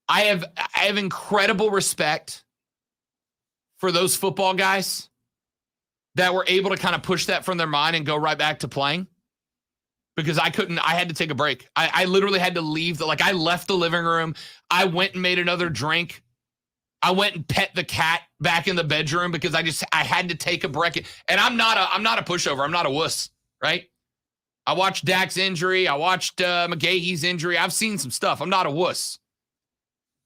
Speaker 1: have incredible respect for those football guys that were able to kind of push that from their mind and go right back to playing, because I had to take a break. I literally had to leave. I left the living room. I went and made another drink. I went and pet the cat back in the bedroom because I had to take a break. And I'm not a pushover. I'm not a wuss, right? I watched Dak's injury. I watched McGahee's injury. I've seen some stuff. I'm not a wuss.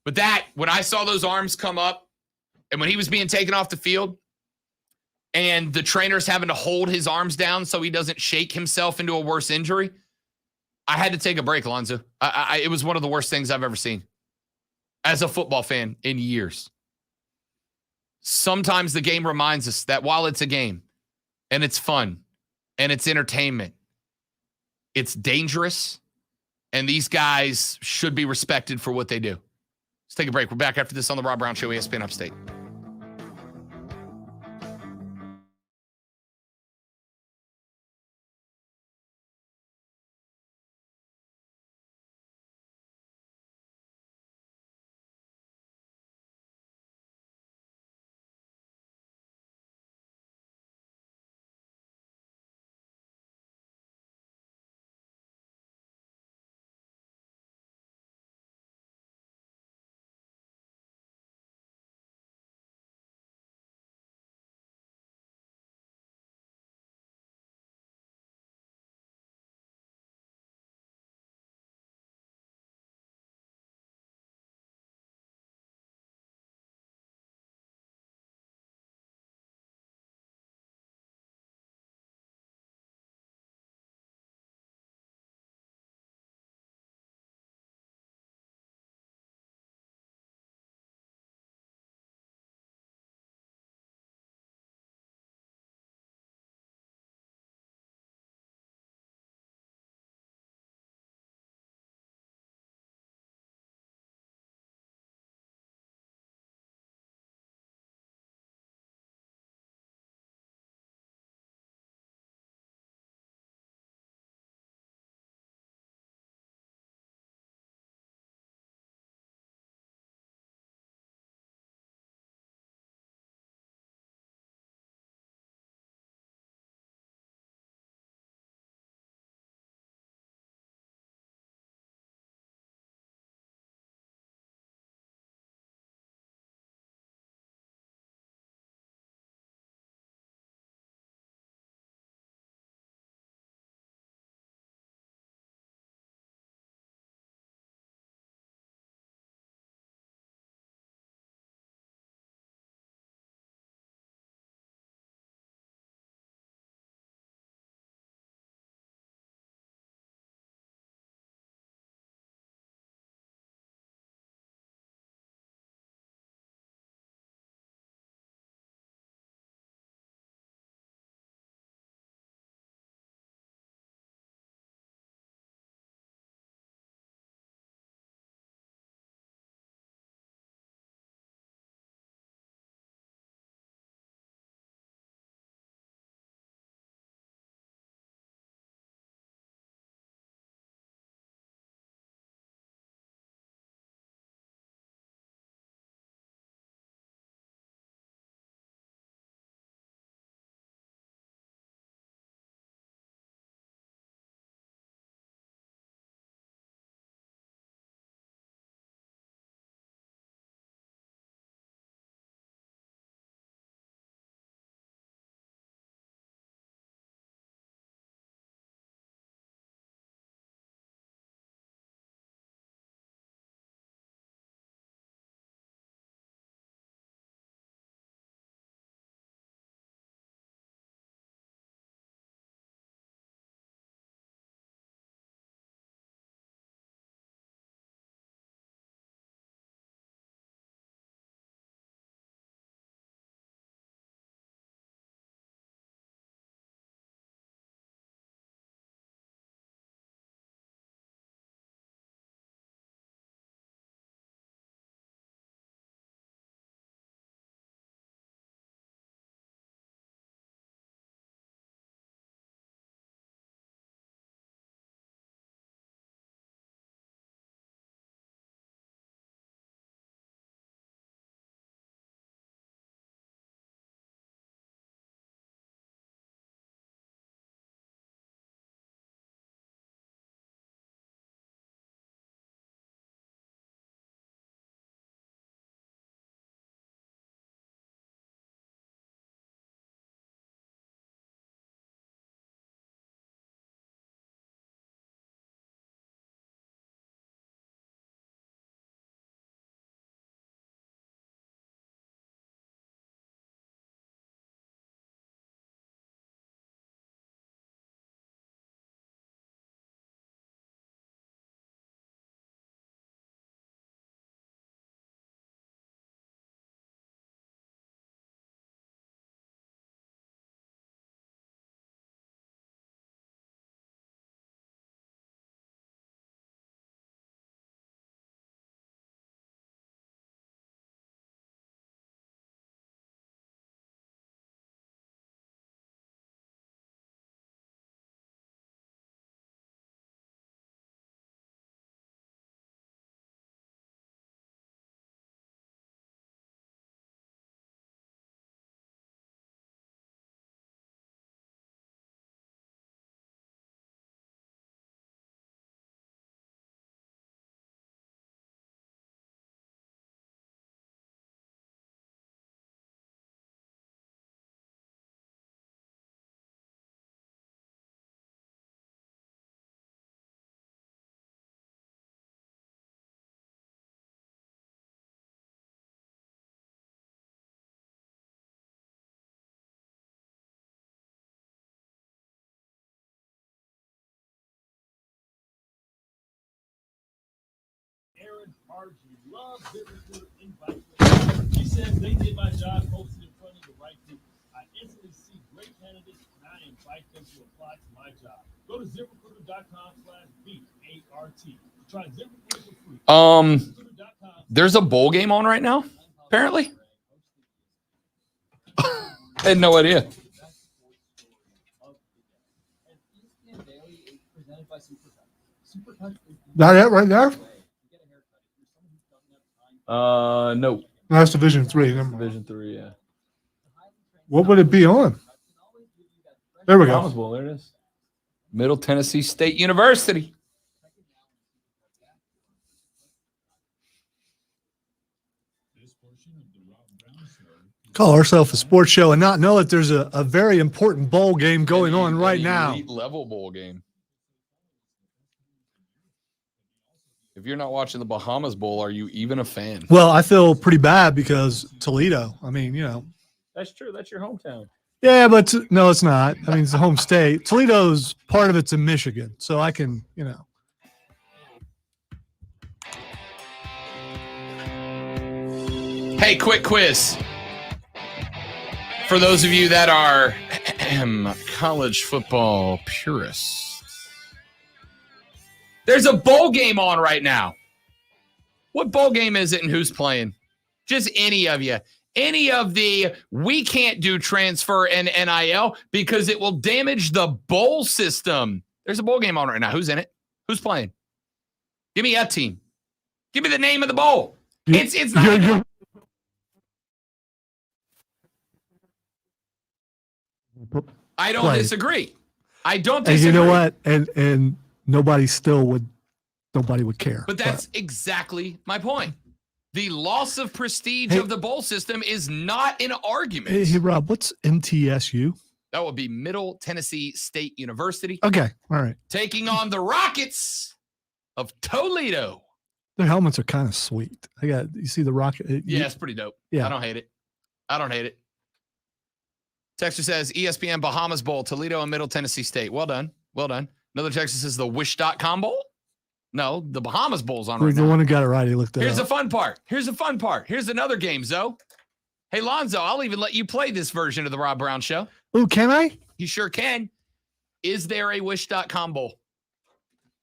Speaker 1: But when I saw those arms come up and when he was being taken off the field and the trainer's having to hold his arms down so he doesn't shake himself into a worse injury, I had to take a break, Alonzo. It was one of the worst things I've ever seen as a football fan in years. Sometimes the game reminds us that while it's a game and it's fun and it's entertainment, it's dangerous, and these guys should be respected for what they do. Let's take a break. We're back after this on the Rob Brown Show, ESPN Upstate.
Speaker 13: and Margie love ZipRecruiter invites. She says they did my job posting in front of the right people. I instantly see great candidates and I invite them to apply to my job. Go to ZipRecruiter.com/BART. Try ZipRecruiter for free.
Speaker 1: There's a bowl game on right now, apparently. I had no idea.
Speaker 2: Not it right there?
Speaker 1: No.
Speaker 2: That's Division 3. Never mind.
Speaker 1: Division 3, yeah.
Speaker 2: What would it be on? There we go.
Speaker 1: Bahamas Bowl, there it is. Middle Tennessee State University.
Speaker 2: Call ourselves a sports show and not know that there's a very important bowl game going on right now.
Speaker 1: Elite level bowl game. If you're not watching the Bahamas Bowl, are you even a fan?
Speaker 2: Well, I feel pretty bad because Toledo. I mean, you know.
Speaker 1: That's true. That's your hometown.
Speaker 2: Yeah, but no, it's not. I mean, it's the home state. Toledo's part of it's in Michigan, so I can, you know.
Speaker 1: Hey, quick quiz. For those of you that are college football purists, there's a bowl game on right now. What bowl game is it and who's playing? Just any of you. Any of the we can't do transfer and NIL because it will damage the bowl system. There's a bowl game on right now. Who's in it? Who's playing? Give me a team. Give me the name of the bowl. It's not. I don't disagree. I don't disagree.
Speaker 2: And you know what? And nobody would care.
Speaker 1: But that's exactly my point. The loss of prestige of the bowl system is not an argument.
Speaker 2: Hey, Rob, what's MTSU?
Speaker 1: That would be Middle Tennessee State University.
Speaker 2: Okay, all right.
Speaker 1: Taking on the Rockets of Toledo.
Speaker 2: Their helmets are kind of sweet. You see the rocket?
Speaker 1: Yeah, it's pretty dope.
Speaker 2: Yeah.
Speaker 1: I don't hate it. Texter says ESPN Bahamas Bowl, Toledo and Middle Tennessee State. Well done. Another Texter says the Wish.com Bowl. No, the Bahamas Bowl's on right now.
Speaker 2: The one who got it right, he looked at it.
Speaker 1: Here's the fun part. Here's another game, Zoe. Hey, Lonzo, I'll even let you play this version of the Rob Brown Show.
Speaker 2: Oh, can I?
Speaker 1: You sure can. Is there a Wish.com Bowl?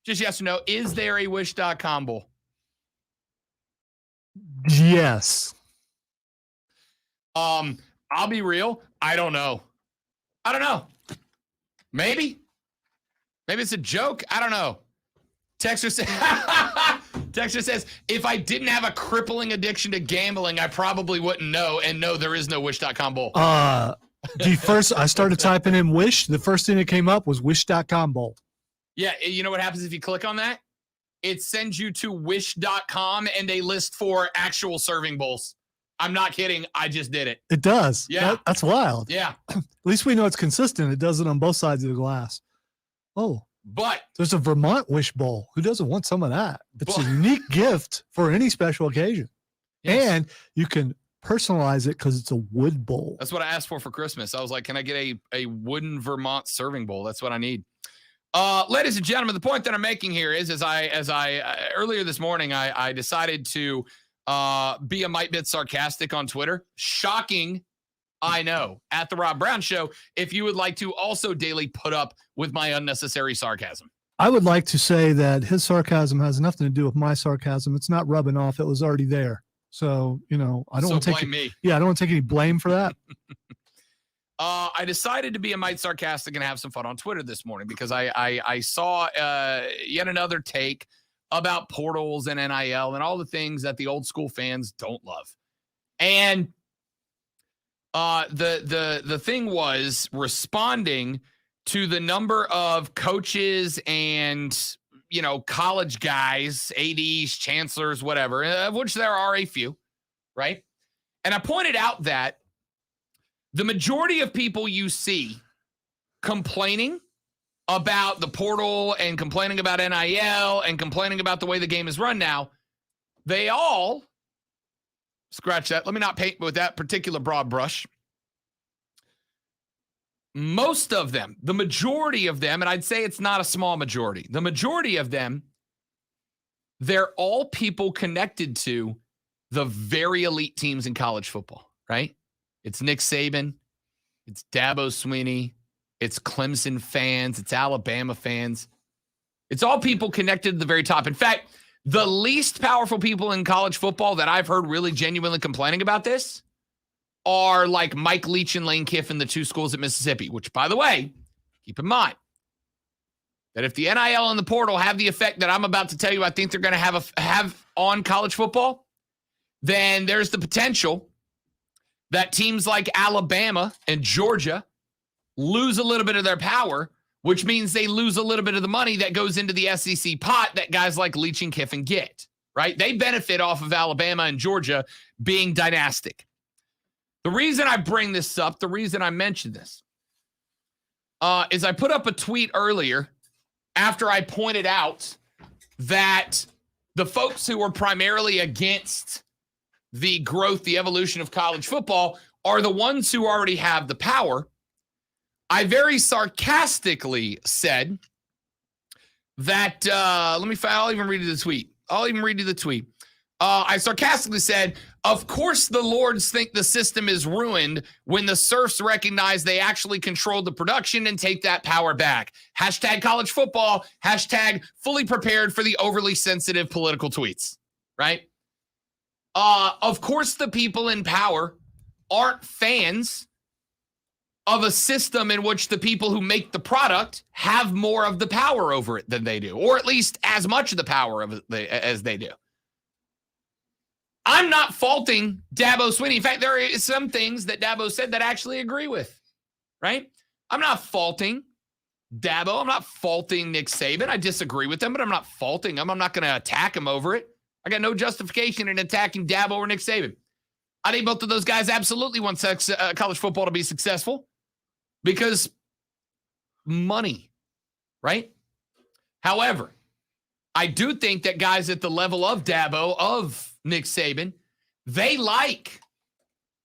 Speaker 1: Just yes or no. Is there a Wish.com Bowl?
Speaker 2: Yes.
Speaker 1: I'll be real. I don't know. Maybe it's a joke. I don't know. Texter says, if I didn't have a crippling addiction to gambling, I probably wouldn't know. And no, there is no Wish.com Bowl.
Speaker 2: I started typing in Wish. The first thing that came up was Wish.com Bowl.
Speaker 1: Yeah, you know what happens if you click on that? It sends you to Wish.com and a list for actual serving bowls. I'm not kidding. I just did it.
Speaker 2: It does.
Speaker 1: Yeah.
Speaker 2: That's wild.
Speaker 1: Yeah.
Speaker 2: At least we know it's consistent. It does it on both sides of the glass. Oh.
Speaker 1: But
Speaker 2: there's a Vermont Wish Bowl. Who doesn't want some of that? It's a unique gift for any special occasion. Yes. And you can personalize it because it's a wood bowl.
Speaker 1: That's what I asked for Christmas. I was like, can I get a wooden Vermont serving bowl? That's what I need. Ladies and gentlemen, the point that I'm making here is as I earlier this morning, I decided to be a mite bit sarcastic on Twitter. Shocking, I know, at the Rob Brown Show, if you would like to also daily put up with my unnecessary sarcasm.
Speaker 2: I would like to say that his sarcasm has nothing to do with my sarcasm. It's not rubbing off. It was already there. So, I don't want to take
Speaker 1: me.
Speaker 2: Yeah, I don't want to take any blame for that.
Speaker 1: I decided to be a mite sarcastic and have some fun on Twitter this morning because I saw yet another take about portals and NIL and all the things that the old school fans don't love. And the thing was responding to the number of coaches and, college guys, ADs, chancellors, whatever, of which there are a few, right? And I pointed out that the majority of people you see complaining about the portal and complaining about NIL and complaining about the way the game is run now, they all, scratch that, let me not paint with that particular broad brush. Most of them, the majority of them, and I'd say it's not a small majority, the majority of them they're all people connected to the very elite teams in college football, right? It's Nick Saban. It's Dabo Swinney. It's Clemson fans. It's Alabama fans. It's all people connected to the very top. In fact, the least powerful people in college football that I've heard really genuinely complaining about this are like Mike Leach and Lane Kiffin, the two schools at Mississippi, which, by the way, keep in mind that if the NIL and the portal have the effect that I'm about to tell you I think they're going to have on college football, then there's the potential that teams like Alabama and Georgia lose a little bit of their power, which means they lose a little bit of the money that goes into the SEC pot that guys like Leach and Kiffin get, right? They benefit off of Alabama and Georgia being dynastic. The reason I bring this up, the reason I mention this, is I put up a tweet earlier after I pointed out that the folks who were primarily against the growth, the evolution of college football are the ones who already have the power. I very sarcastically said that, I'll even read you the tweet. I sarcastically said, of course the Lords think the system is ruined when the serfs recognize they actually control the production and take that power back. Hashtag college football, hashtag fully prepared for the overly sensitive political tweets, right? Of course the people in power aren't fans of a system in which the people who make the product have more of the power over it than they do, or at least as much of the power of it as they do. I'm not faulting Dabo Swinney. In fact, there is some things that Dabo said that I actually agree with, right? I'm not faulting Dabo. I'm not faulting Nick Saban. I disagree with them, but I'm not faulting him. I'm not going to attack him over it. I got no justification in attacking Dabo or Nick Saban. I think both of those guys absolutely want college football to be successful because money, right? However, I do think that guys at the level of Dabo, of Nick Saban, they like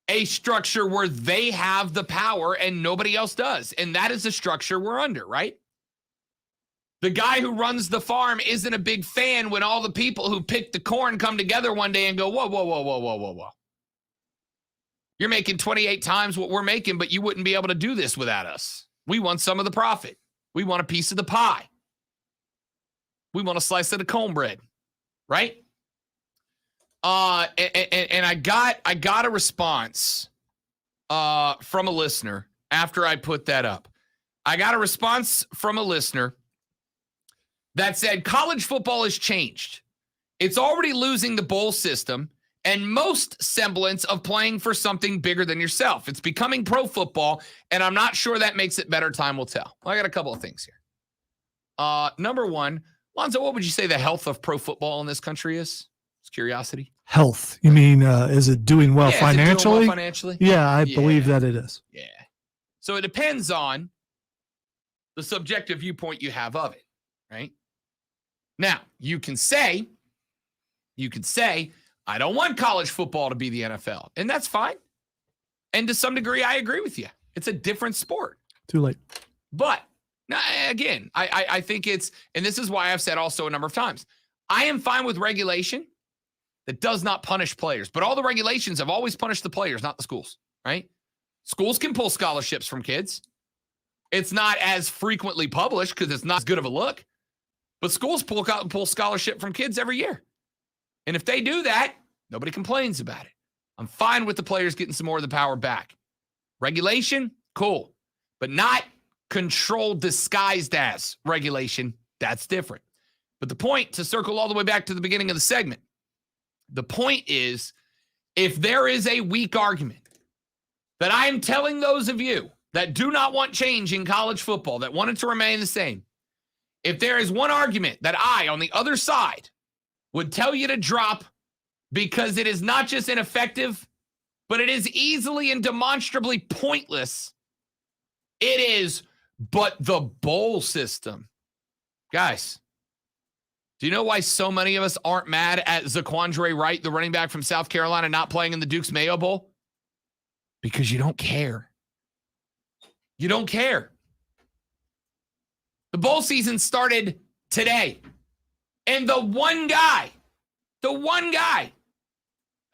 Speaker 1: a structure where they have the power and nobody else does. And that is the structure we're under, right? The guy who runs the farm isn't a big fan when all the people who pick the corn come together one day and go, whoa, whoa, whoa, whoa, whoa, whoa, whoa. You're making 28 times what we're making, but you wouldn't be able to do this without us. We want some of the profit. We want a piece of the pie. We want a slice of the cornbread, right? And I got a response from a listener after I put that up. I got a response from a listener that said college football has changed. It's already losing the bowl system and most semblance of playing for something bigger than yourself. It's becoming pro football, and I'm not sure that makes it better. Time will tell. Well, I got a couple of things here. Number one, Lonzo, what would you say the health of pro football in this country is? Just curiosity.
Speaker 2: Health. You mean, is it doing well financially?
Speaker 1: Is it doing well financially?
Speaker 2: Yeah, I believe that it is.
Speaker 1: Yeah. So it depends on the subjective viewpoint you have of it, right? Now, you can say, I don't want college football to be the NFL, and that's fine. And to some degree, I agree with you. It's a different sport.
Speaker 2: Too late.
Speaker 1: But again, I think it's, and this is why I've said also a number of times, I am fine with regulation that does not punish players, but all the regulations have always punished the players, not the schools, right? Schools can pull scholarships from kids. It's not as frequently published because it's not as good of a look, but schools pull scholarship from kids every year. And if they do that, nobody complains about it. I'm fine with the players getting some more of the power back. Regulation, cool, but not control disguised as regulation. That's different. But the point, to circle all the way back to the beginning of the segment, the point is, if there is a weak argument that I am telling those of you that do not want change in college football, that want it to remain the same, if there is one argument that I, on the other side, would tell you to drop because it is not just ineffective, but it is easily and demonstrably pointless, it is, but the bowl system. Guys, do you know why so many of us aren't mad at Zaquandre Wright, the running back from South Carolina, not playing in the Duke's Mayo Bowl? Because you don't care. You don't care. The bowl season started today. And the one guy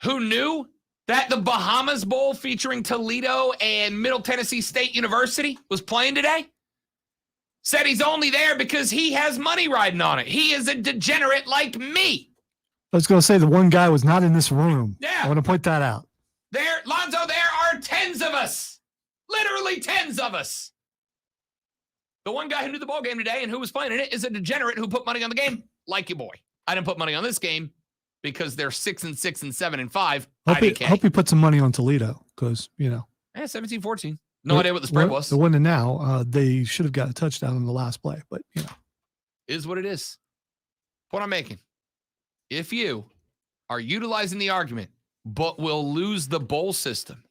Speaker 1: who knew that the Bahamas Bowl featuring Toledo and Middle Tennessee State University was playing today said he's only there because he has money riding on it. He is a degenerate like me.
Speaker 2: I was going to say the one guy was not in this room.
Speaker 1: Yeah.
Speaker 2: I want to point that out.
Speaker 1: Lonzo, there are tens of us. Literally tens of us. The one guy who knew the ball game today and who was playing in it is a degenerate who put money on the game like your boy. I didn't put money on this game because they're 6-6 and 7-5.
Speaker 2: Hope you put some money on Toledo because,
Speaker 1: 17-14. No idea what the spread was.
Speaker 2: The winning now, they should have got a touchdown in the last play, but,
Speaker 1: Is what it is. Point I'm making. If you are utilizing the argument, but will lose the bowl system,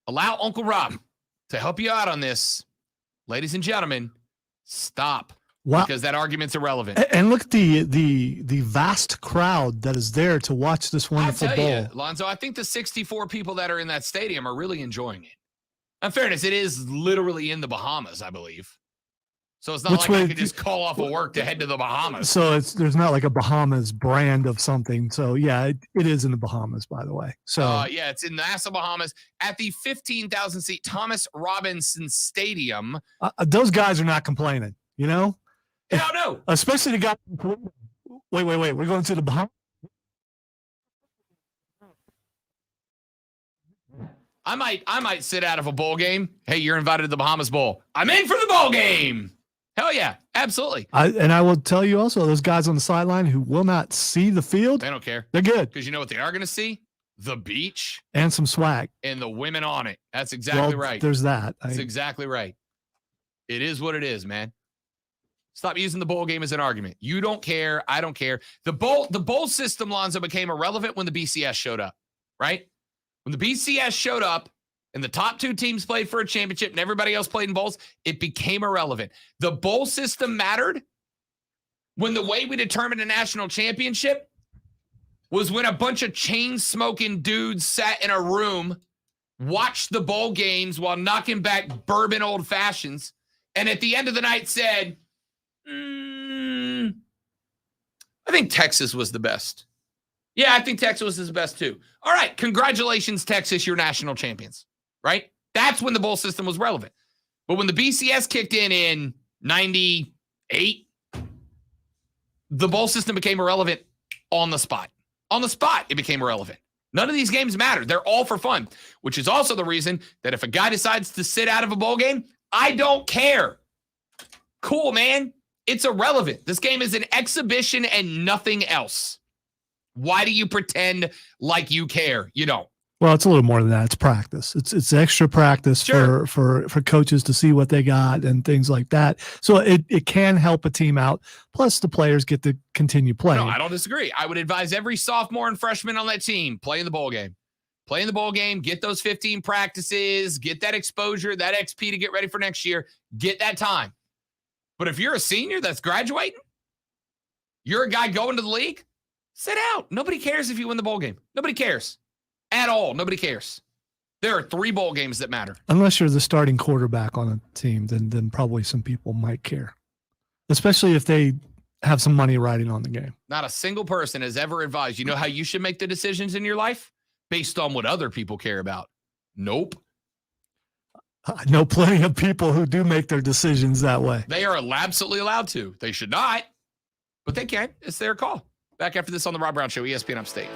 Speaker 1: allow Uncle Rob to help you out on this. Ladies and gentlemen, stop.
Speaker 2: Wow.
Speaker 1: Because that argument's irrelevant.
Speaker 2: And look at the vast crowd that is there to watch this wonderful bowl.
Speaker 1: You, Lonzo, I think the 64 people that are in that stadium are really enjoying it. In fairness, it is literally in the Bahamas, I believe. So it's not I could just call off of work to head to the Bahamas.
Speaker 2: So there's not like a Bahamas brand of something. So yeah, it is in the Bahamas, by the way. So
Speaker 1: yeah, it's in Nassau, Bahamas at the 15,000 seat Thomas Robinson Stadium.
Speaker 2: Those guys are not complaining,
Speaker 1: Hell no.
Speaker 2: Especially the guy. Wait. We're going to the Bahamas.
Speaker 1: I might sit out of a bowl game. Hey, you're invited to the Bahamas Bowl. I'm in for the bowl game. Hell yeah, absolutely.
Speaker 2: I will tell you also, those guys on the sideline who will not see the field.
Speaker 1: They don't care.
Speaker 2: They're good.
Speaker 1: Because you know what they are going to see? The beach.
Speaker 2: And some swag.
Speaker 1: And the women on it. That's exactly right.
Speaker 2: There's that.
Speaker 1: That's exactly right. It is what it is, man. Stop using the bowl game as an argument. You don't care. I don't care. The bowl system, Lonzo, became irrelevant when the BCS showed up, right? When the BCS showed up and the top two teams played for a championship and everybody else played in bowls, it became irrelevant. The bowl system mattered when the way we determined a national championship was when a bunch of chain-smoking dudes sat in a room, watched the bowl games while knocking back bourbon old fashions, and at the end of the night said, I think Texas was the best. Yeah, I think Texas was the best too. All right, congratulations, Texas, you're national champions, right? That's when the bowl system was relevant. But when the BCS kicked in 98, the bowl system became irrelevant on the spot. On the spot, it became irrelevant. None of these games matter. They're all for fun, which is also the reason that if a guy decides to sit out of a bowl game, I don't care. Cool, man. It's irrelevant. This game is an exhibition and nothing else. Why do you pretend like you care? You don't.
Speaker 2: Well, it's a little more than that. It's practice. It's extra practice for coaches to see what they got and things like that. So it can help a team out. Plus, the players get to continue playing.
Speaker 1: No, I don't disagree. I would advise every sophomore and freshman on that team play in the bowl game. Play in the bowl game. Get those 15 practices. Get that exposure, that XP to get ready for next year. Get that time. But if you're a senior that's graduating, you're a guy going to the league, sit out. Nobody cares if you win the bowl game. Nobody cares at all. Nobody cares. There are 3 bowl games that matter.
Speaker 2: Unless you're the starting quarterback on a team, then probably some people might care, especially if they have some money riding on the game.
Speaker 1: Not a single person has ever advised, you know how you should make the decisions in your life? Based on what other people care about. Nope.
Speaker 2: I know plenty of people who do make their decisions that way.
Speaker 1: They are absolutely allowed to. They should not, but they can. It's their call. Back after this on the Rob Brown Show, ESPN Upstate.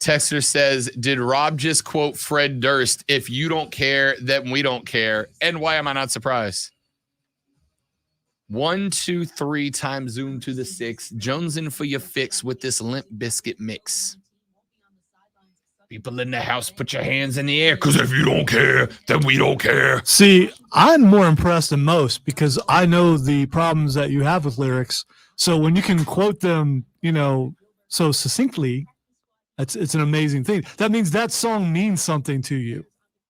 Speaker 1: Texter says, did Rob just quote Fred Durst? If you don't care, then we don't care. And why am I not surprised? 1, 2, 3 times zoom to the 6. Jonesing for your fix with this Limp Biscuit mix. People in the house, put your hands in the air, because if you don't care, then we don't care.
Speaker 2: See, I'm more impressed than most because I know the problems that you have with lyrics. So when you can quote them, so succinctly, it's an amazing thing. That means that song means something to you.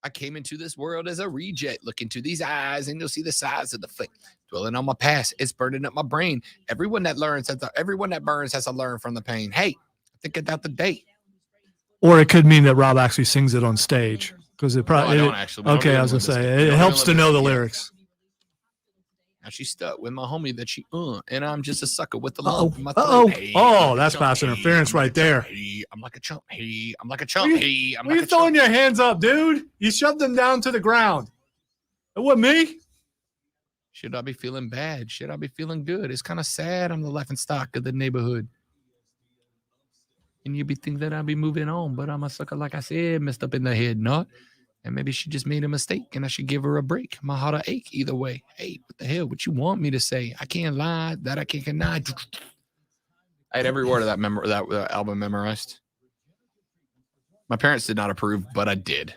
Speaker 1: I came into this world as a reject. Look into these eyes and you'll see the size of the flick. Dwelling on my past, it's burning up my brain. Everyone that burns has to learn from the pain. Hey, think about the day.
Speaker 2: Or it could mean that Rob actually sings it on stage because it probably.
Speaker 1: No, I don't actually. But
Speaker 2: Okay, I was gonna say it helps to know the lyrics.
Speaker 1: Now she's stuck with my homie that she and I'm just a sucker with the
Speaker 2: Uh-oh.
Speaker 1: love in my
Speaker 2: Uh-oh.
Speaker 1: throat. Hey,
Speaker 2: Oh, that's pass interference right there.
Speaker 1: Hey, I'm like a chump. Hey, I'm like a chump. Hey, I'm
Speaker 2: Why are
Speaker 1: like
Speaker 2: you
Speaker 1: a
Speaker 2: throwing
Speaker 1: chump.
Speaker 2: your hands up, dude? You shoved them down to the ground. It wasn't me.
Speaker 1: Should I be feeling bad? Should I be feeling good? It's kind of sad. I'm the laughing stock of the neighborhood. And you be thinking that I'll be moving on, but I'm a sucker, like I said, messed up in the head, not. And maybe she just made a mistake and I should give her a break. My heart will ache either way. Hey, what the hell? What you want me to say? I can't lie. That I can't deny. I had every word of that album memorized. My parents did not approve, but I did.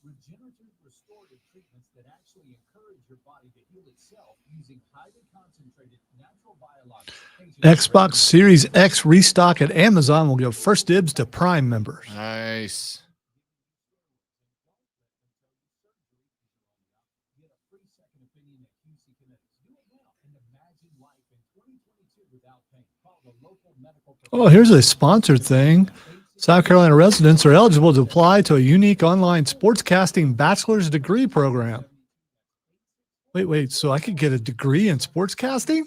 Speaker 14: Regenerative restorative treatments that actually encourage your body to heal itself using highly concentrated natural biologics.
Speaker 2: Xbox Series X restock at Amazon will give first dibs to Prime members.
Speaker 1: Nice.
Speaker 2: Oh, here's a sponsored thing. South Carolina residents are eligible to apply to a unique online sportscasting bachelor's degree program. Wait, so I could get a degree in sportscasting?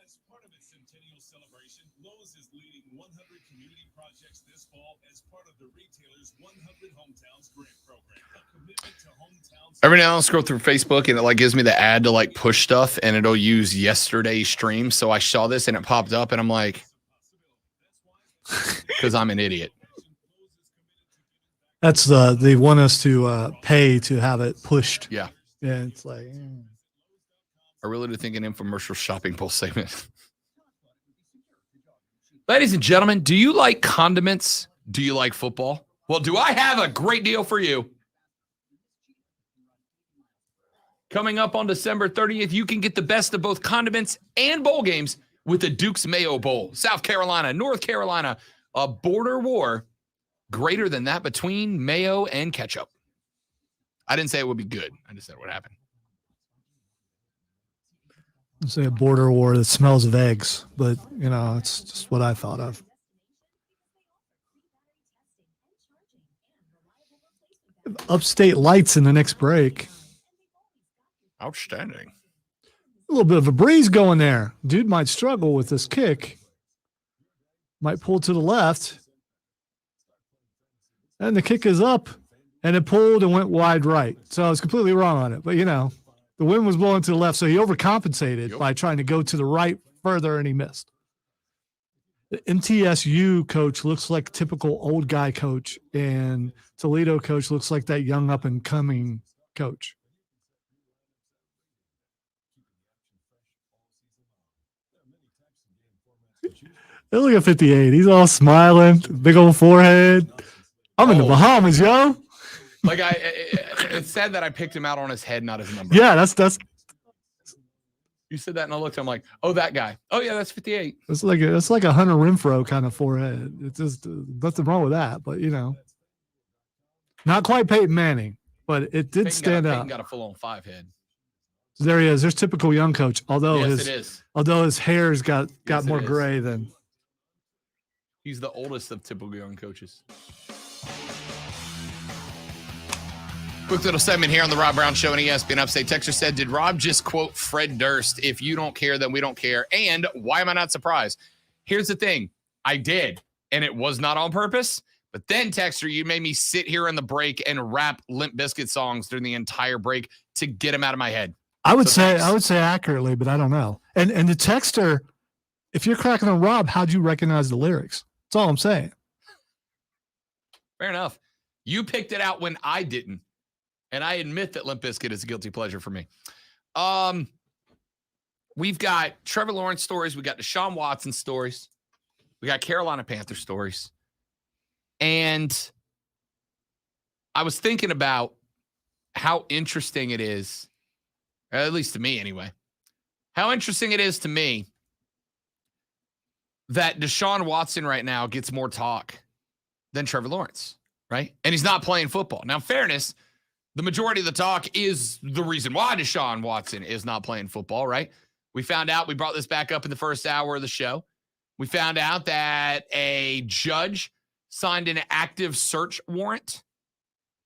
Speaker 7: As part of its centennial celebration, Lowe's is leading 100 community projects this fall as part of the retailer's 100 Hometowns grant program. A commitment to hometowns.
Speaker 1: Every now and then I'll scroll through Facebook and it like gives me the ad to like push stuff and it'll use yesterday's stream. So I saw this and it popped up and I'm like, because I'm an idiot.
Speaker 2: That's they want us to pay to have it pushed.
Speaker 1: Yeah.
Speaker 2: Yeah, it's like.
Speaker 1: I really do think an infomercial shopping pulse segment. Ladies and gentlemen, do you like condiments? Do you like football? Well, do I have a great deal for you? Coming up on December 30th, you can get the best of both condiments and bowl games with the Duke's Mayo Bowl. South Carolina, North Carolina, a border war greater than that between mayo and ketchup. I didn't say it would be good. I just said what happened.
Speaker 2: Say a border war that smells of eggs, but you know, it's just what I thought of. Upstate lights in the next break.
Speaker 1: Outstanding.
Speaker 2: A little bit of a breeze going there. Dude might struggle with this kick. Might pull to the left. And the kick is up. And it pulled and went wide right. So I was completely wrong on it. But, you know, the wind was blowing to the left. So he overcompensated by trying to go to the right further, and he missed. The MTSU coach looks like typical old guy coach. And Toledo coach looks like that young up-and-coming coach. They look at 58. He's all smiling, big old forehead. I'm in the Bahamas, yo.
Speaker 1: Like it's sad that I picked him out on his head, not his number.
Speaker 2: Yeah, that's.
Speaker 1: You said that, and I looked. I'm like, oh, that guy. Oh yeah, that's 58.
Speaker 2: It's like a Hunter Renfrow kind of forehead. It's just nothing wrong with that, but you know, not quite Peyton Manning, but it did stand out.
Speaker 1: Peyton got a full-on 5 head.
Speaker 2: So there he is. There's typical young coach. Although
Speaker 1: Yes,
Speaker 2: his hair's got more gray than.
Speaker 1: He's the oldest of typical young coaches. Quick little segment here on the Rob Brown Show and ESPN Upstate. Texter said, did Rob just quote Fred Durst? If you don't care, then we don't care. And why am I not surprised? Here's the thing. I did, and it was not on purpose. But then, Texter, you made me sit here in the break and rap Limp Bizkit songs during the entire break to get them out of my head.
Speaker 2: I would say accurately, but I don't know. And the texter, if you're cracking on Rob, how'd you recognize the lyrics? That's all I'm saying.
Speaker 1: Fair enough. You picked it out when I didn't. And I admit that Limp Bizkit is a guilty pleasure for me. we've got Trevor Lawrence stories. We got Deshaun Watson stories. We got Carolina Panthers stories. And I was thinking about how interesting it is, at least to me anyway, how interesting it is to me that Deshaun Watson right now gets more talk than Trevor Lawrence, right? And he's not playing football. Now, in fairness, the majority of the talk is the reason why Deshaun Watson is not playing football, right? We found out, we brought this back up in the first hour of the show. We found out that a judge signed an active search warrant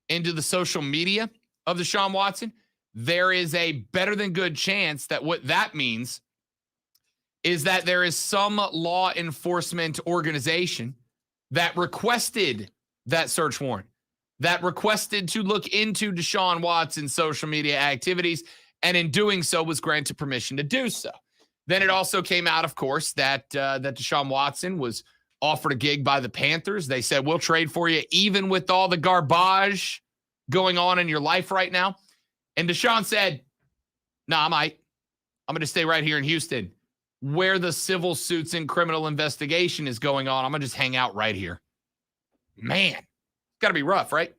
Speaker 1: into the social media of Deshaun Watson. There is a better than good chance that what that means is that there is some law enforcement organization that requested that search warrant, that requested to look into Deshaun Watson's social media activities, and in doing so was granted permission to do so. Then it also came out, of course, that Deshaun Watson was offered a gig by the Panthers. They said, we'll trade for you even with all the garbage going on in your life right now. And Deshaun said, nah, I'm going to stay right here in Houston where the civil suits and criminal investigation is going on. I'm going to just hang out right here. Man, it's got to be rough, right?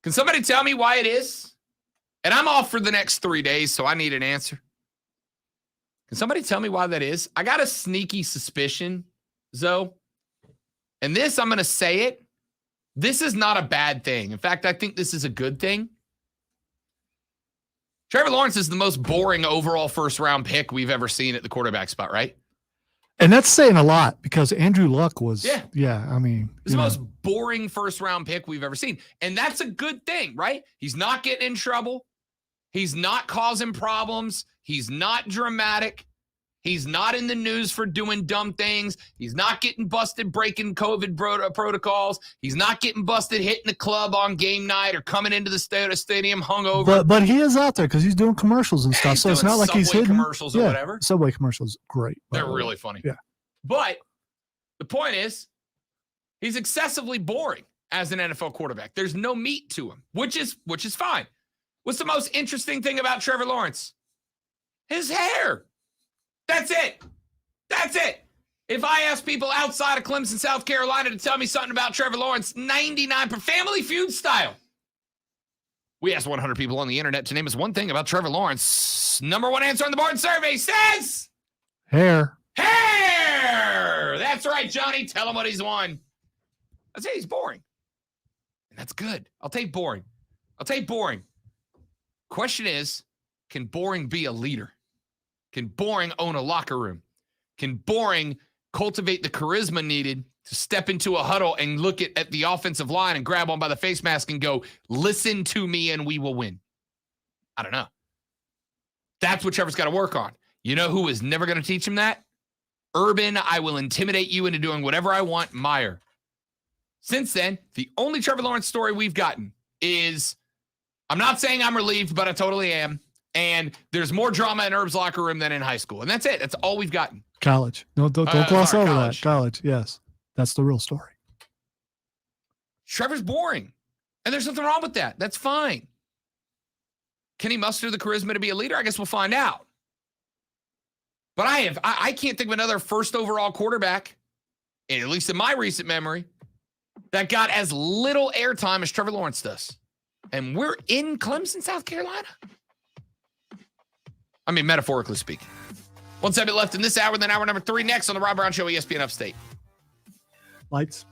Speaker 1: Can somebody tell me why it is? And I'm off for the next 3 days, so I need an answer. Can somebody tell me why that is? I got a sneaky suspicion, Zoe. And this, I'm going to say it. This is not a bad thing. In fact, I think this is a good thing. Trevor Lawrence is the most boring overall first-round pick we've ever seen at the quarterback spot, right?
Speaker 2: And that's saying a lot because Andrew Luck was, I mean.
Speaker 1: It's the most boring first-round pick we've ever seen. And that's a good thing, right? He's not getting in trouble. He's not causing problems. He's not dramatic. He's not in the news for doing dumb things. He's not getting busted breaking COVID protocols. He's not getting busted hitting the club on game night or coming into the stadium hungover.
Speaker 2: But he is out there because he's doing commercials and stuff. So it's not like he's hidden.
Speaker 1: Commercials or whatever.
Speaker 2: Subway commercials, great.
Speaker 1: They're really funny.
Speaker 2: Yeah.
Speaker 1: But the point is, he's excessively boring as an NFL quarterback. There's no meat to him, which is fine. What's the most interesting thing about Trevor Lawrence? His hair. That's it. That's it. If I ask people outside of Clemson, South Carolina to tell me something about Trevor Lawrence, 99% Family Feud style. We asked 100 people on the internet to name us one thing about Trevor Lawrence. Number one answer on the board survey says...
Speaker 2: Hair.
Speaker 1: Hair! That's right, Johnny. Tell him what he's won. I say he's boring. And that's good. I'll take boring. Question is, can boring be a leader? Can boring own a locker room? Can boring cultivate the charisma needed to step into a huddle and look at the offensive line and grab one by the face mask and go, listen to me and we will win? I don't know. That's what Trevor's got to work on. You know who is never going to teach him that? Urban, I will intimidate you into doing whatever I want, Meyer. Since then, the only Trevor Lawrence story we've gotten is, I'm not saying I'm relieved, but I totally am. And there's more drama in Herb's locker room than in high school. And that's it. That's all we've gotten.
Speaker 2: College. No, don't gloss over
Speaker 1: college.
Speaker 2: that. College, yes. That's the real story.
Speaker 1: Trevor's boring. And there's nothing wrong with that. That's fine. Can he muster the charisma to be a leader? I guess we'll find out. But I can't think of another first overall quarterback, at least in my recent memory, that got as little airtime as Trevor Lawrence does. And we're in Clemson, South Carolina. I mean, metaphorically speaking. 1 segment left in this hour, then hour number 3 next on the Rob Brown Show, ESPN Upstate.
Speaker 2: Lights.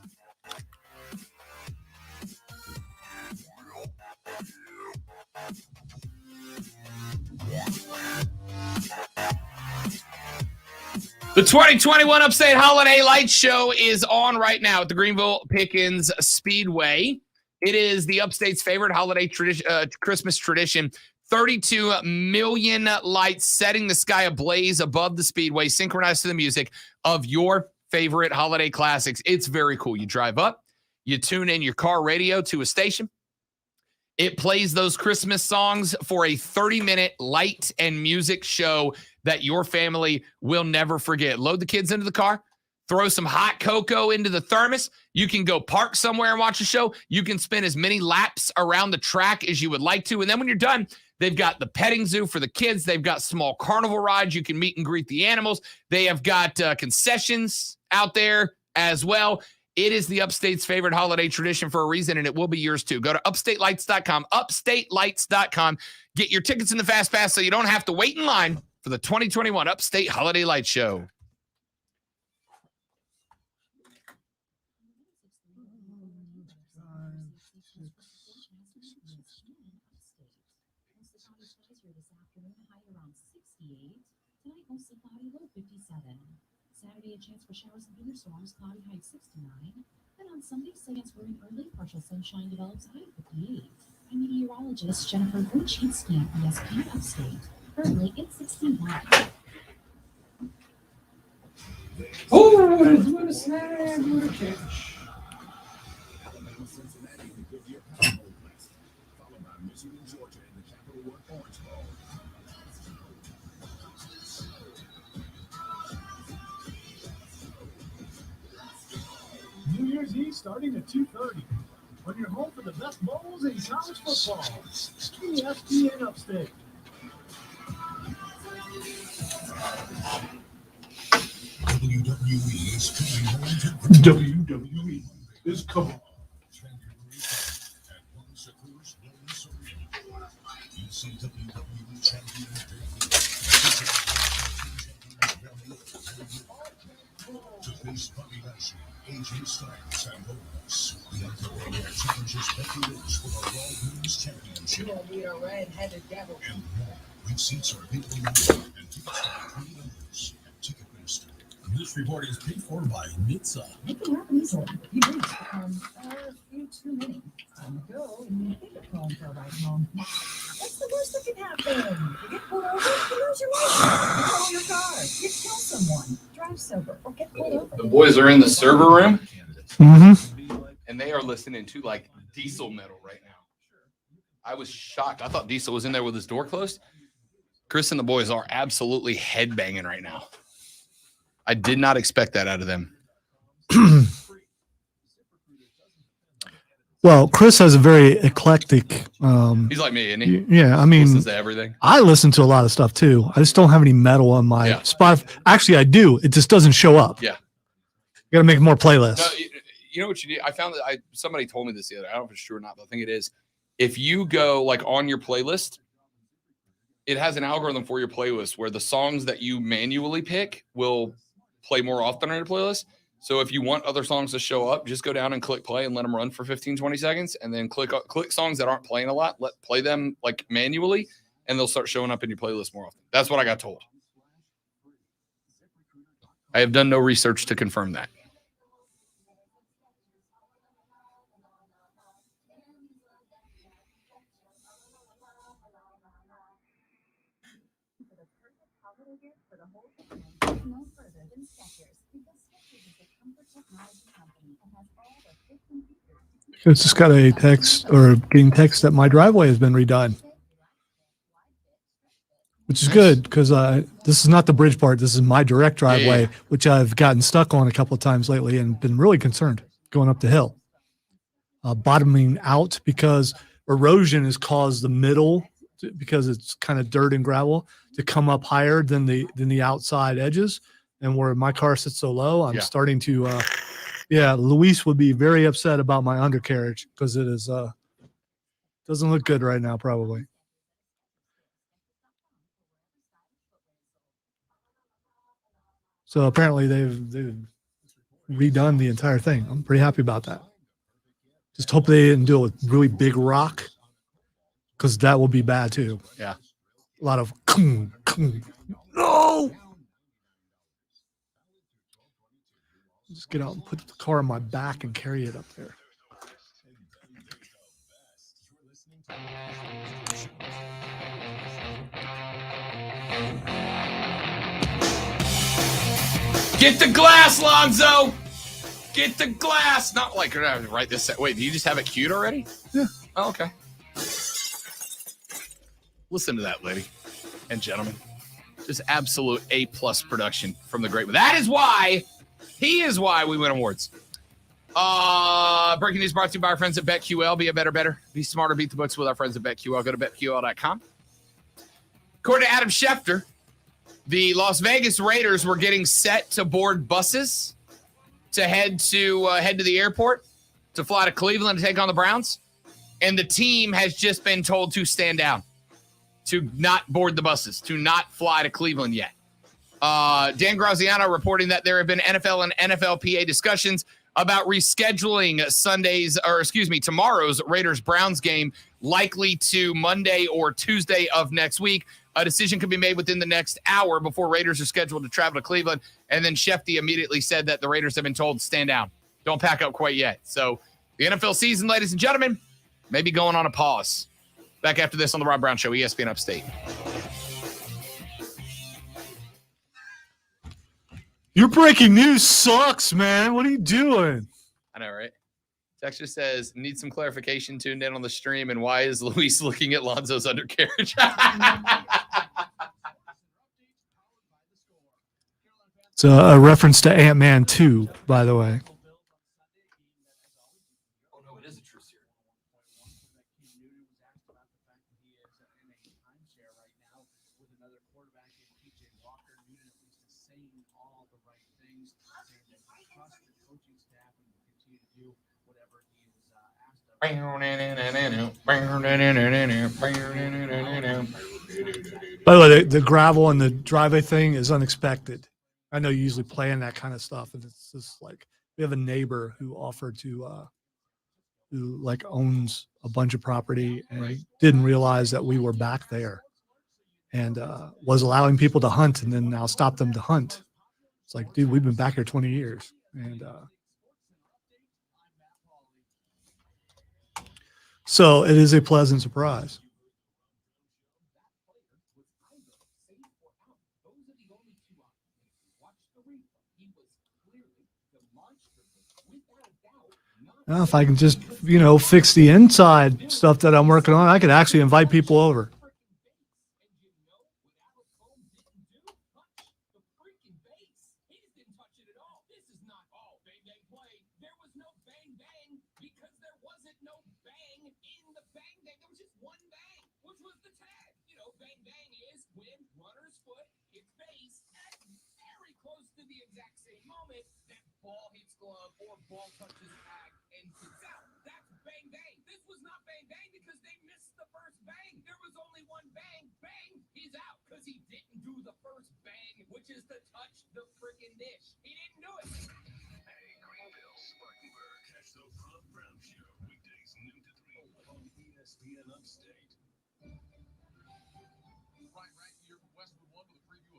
Speaker 1: The 2021 Upstate Holiday Lights Show is on right now at the Greenville Pickens Speedway. It is the Upstate's favorite holiday Christmas tradition. 32 million lights setting the sky ablaze above the speedway, synchronized to the music of your favorite holiday classics. It's very cool. You drive up, you tune in your car radio to a station. It plays those Christmas songs for a 30-minute light and music show that your family will never forget. Load the kids into the car, throw some hot cocoa into the thermos. You can go park somewhere and watch a show. You can spin as many laps around the track as you would like to. And then when you're done, They've got the petting zoo for the kids. They've got small carnival rides. You can meet and greet the animals. They have got concessions out there as well. It is the Upstate's favorite holiday tradition for a reason, and it will be yours too. Go to upstatelights.com, upstatelights.com. Get your tickets in the Fast Pass so you don't have to wait in line for the 2021 Upstate Holiday Light Show.
Speaker 5: Saturday, a chance for showers and thunderstorms, cloudy high 69. Then on Sunday, chance for an early partial sunshine develops high 58. I'm meteorologist Jennifer Wojcicki at ESPN Upstate. Currently, it's 61.
Speaker 3: Oh, what a snag, what a catch.
Speaker 12: New Year's Eve starting at 2:30. On your home for the best bowls in college football. ESPN Upstate.
Speaker 7: WWE is coming home to
Speaker 12: WWE is coming.
Speaker 7: WWE champion to face Bobby Lashley, AJ Styles, and Owens. The Underworld challenges Becky Lynch for the Raw Women's Championship. And more. Big seats are available now, and tickets are $20 at Ticketmaster. This report is paid for by Nitsa.
Speaker 8: Make it happen easily. You drinks become a few too many. Time to go and you think of home for a ride home. What's the worst that can happen? You get pulled over, you lose your license, you total your car, you kill someone, drive sober, or get pulled over.
Speaker 1: The boys are in the server room, and they are listening to like diesel metal right now. I was shocked. I thought Diesel was in there with his door closed. Chris and the boys are absolutely headbanging right now. I did not expect that out of them.
Speaker 2: Well, Chris has a very eclectic.
Speaker 1: He's like me, isn't he?
Speaker 2: Yeah, I mean,
Speaker 1: listens to everything.
Speaker 2: I listen to a lot of stuff too. I just don't have any metal on my Spotify. Actually, I do. It just doesn't show up.
Speaker 1: Yeah,
Speaker 2: you got to make more playlists.
Speaker 1: No, you know what you do? I found that somebody told me this the other day. I don't know if it's true or not, but I think it is. If you go like on your playlist, it has an algorithm for your playlist where the songs that you manually pick will play more often on your playlist. So if you want other songs to show up, just go down and click play and let them run for 15, 20 seconds. And then click songs that aren't playing a lot, play them like manually, and they'll start showing up in your playlist more often. That's what I got told. I have done no research to confirm that.
Speaker 2: It's just got a text or getting text that my driveway has been redone, which is good because this is not the bridge part. This is my direct driveway, which I've gotten stuck on a couple of times lately and been really concerned going up the hill. Bottoming out because erosion has caused the middle, because it's kind of dirt and gravel, to come up higher than the outside edges. And where my car sits so low, I'm starting to Luis would be very upset about my undercarriage because it is doesn't look good right now, probably. So apparently they've redone the entire thing. I'm pretty happy about that. Just hope they didn't do it with really big rock, because that will be bad too.
Speaker 1: Yeah.
Speaker 2: A lot of no. Just get out and put the car on my back and carry it up there.
Speaker 1: Get the glass, Lonzo. Get the glass. Not like we're gonna have to write this. Wait, do you just have it queued already?
Speaker 2: Yeah.
Speaker 1: Oh, okay. Listen to that, lady and gentlemen. Just absolute A+ production from the great one. That is why. He is why we win awards. Breaking news brought to you by our friends at BetQL. Be a better. Be smarter. Beat the books with our friends at BetQL. Go to BetQL.com. According to Adam Schefter, the Las Vegas Raiders were getting set to board buses to head to the airport to fly to Cleveland to take on the Browns. And the team has just been told to stand down, to not board the buses, to not fly to Cleveland yet. Dan Graziano reporting that there have been NFL and NFLPA discussions about rescheduling tomorrow's Raiders-Browns game, likely to Monday or Tuesday of next week. A decision could be made within the next hour before Raiders are scheduled to travel to Cleveland. And then Shefty immediately said that the Raiders have been told to stand down. Don't pack up quite yet. So the NFL season, ladies and gentlemen, may be going on a pause. Back after this on the Rob Brown Show, ESPN Upstate.
Speaker 2: Your breaking news sucks, man. What are you doing?
Speaker 1: I know, right? Texture says, need some clarification tuned in on the stream, and why is Luis looking at Lonzo's undercarriage?
Speaker 2: It's a reference to Ant-Man 2, by the way.
Speaker 1: Oh, no, it is a true series.
Speaker 2: By the way, the gravel and the driveway thing is unexpected. I know you usually plan that kind of stuff, and it's just like we have a neighbor who offered to, who like owns a bunch of property and didn't realize that we were back there, and was allowing people to hunt, and then now stop them to hunt. It's like, dude, we've been back here 20 years, and so it is a pleasant surprise. Now, if I can just, fix the inside stuff that I'm working on, I could actually invite people over.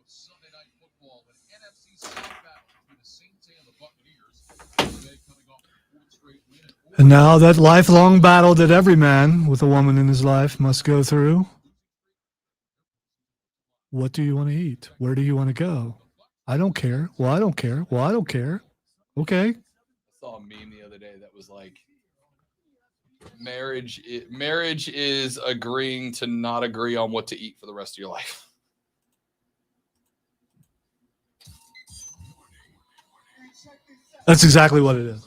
Speaker 11: Sunday night football, an NFC South battle between the Saints and the Buccaneers. Today coming off a fourth straight win.
Speaker 2: And now that lifelong battle that every man with a woman in his life must go through. What do you want to eat? Where do you want to go? I don't care. Well, I don't care. Well, I don't care. Okay.
Speaker 1: I saw a meme the other day that was like, marriage is agreeing to not agree on what to eat for the rest of your life.
Speaker 2: That's exactly what it is.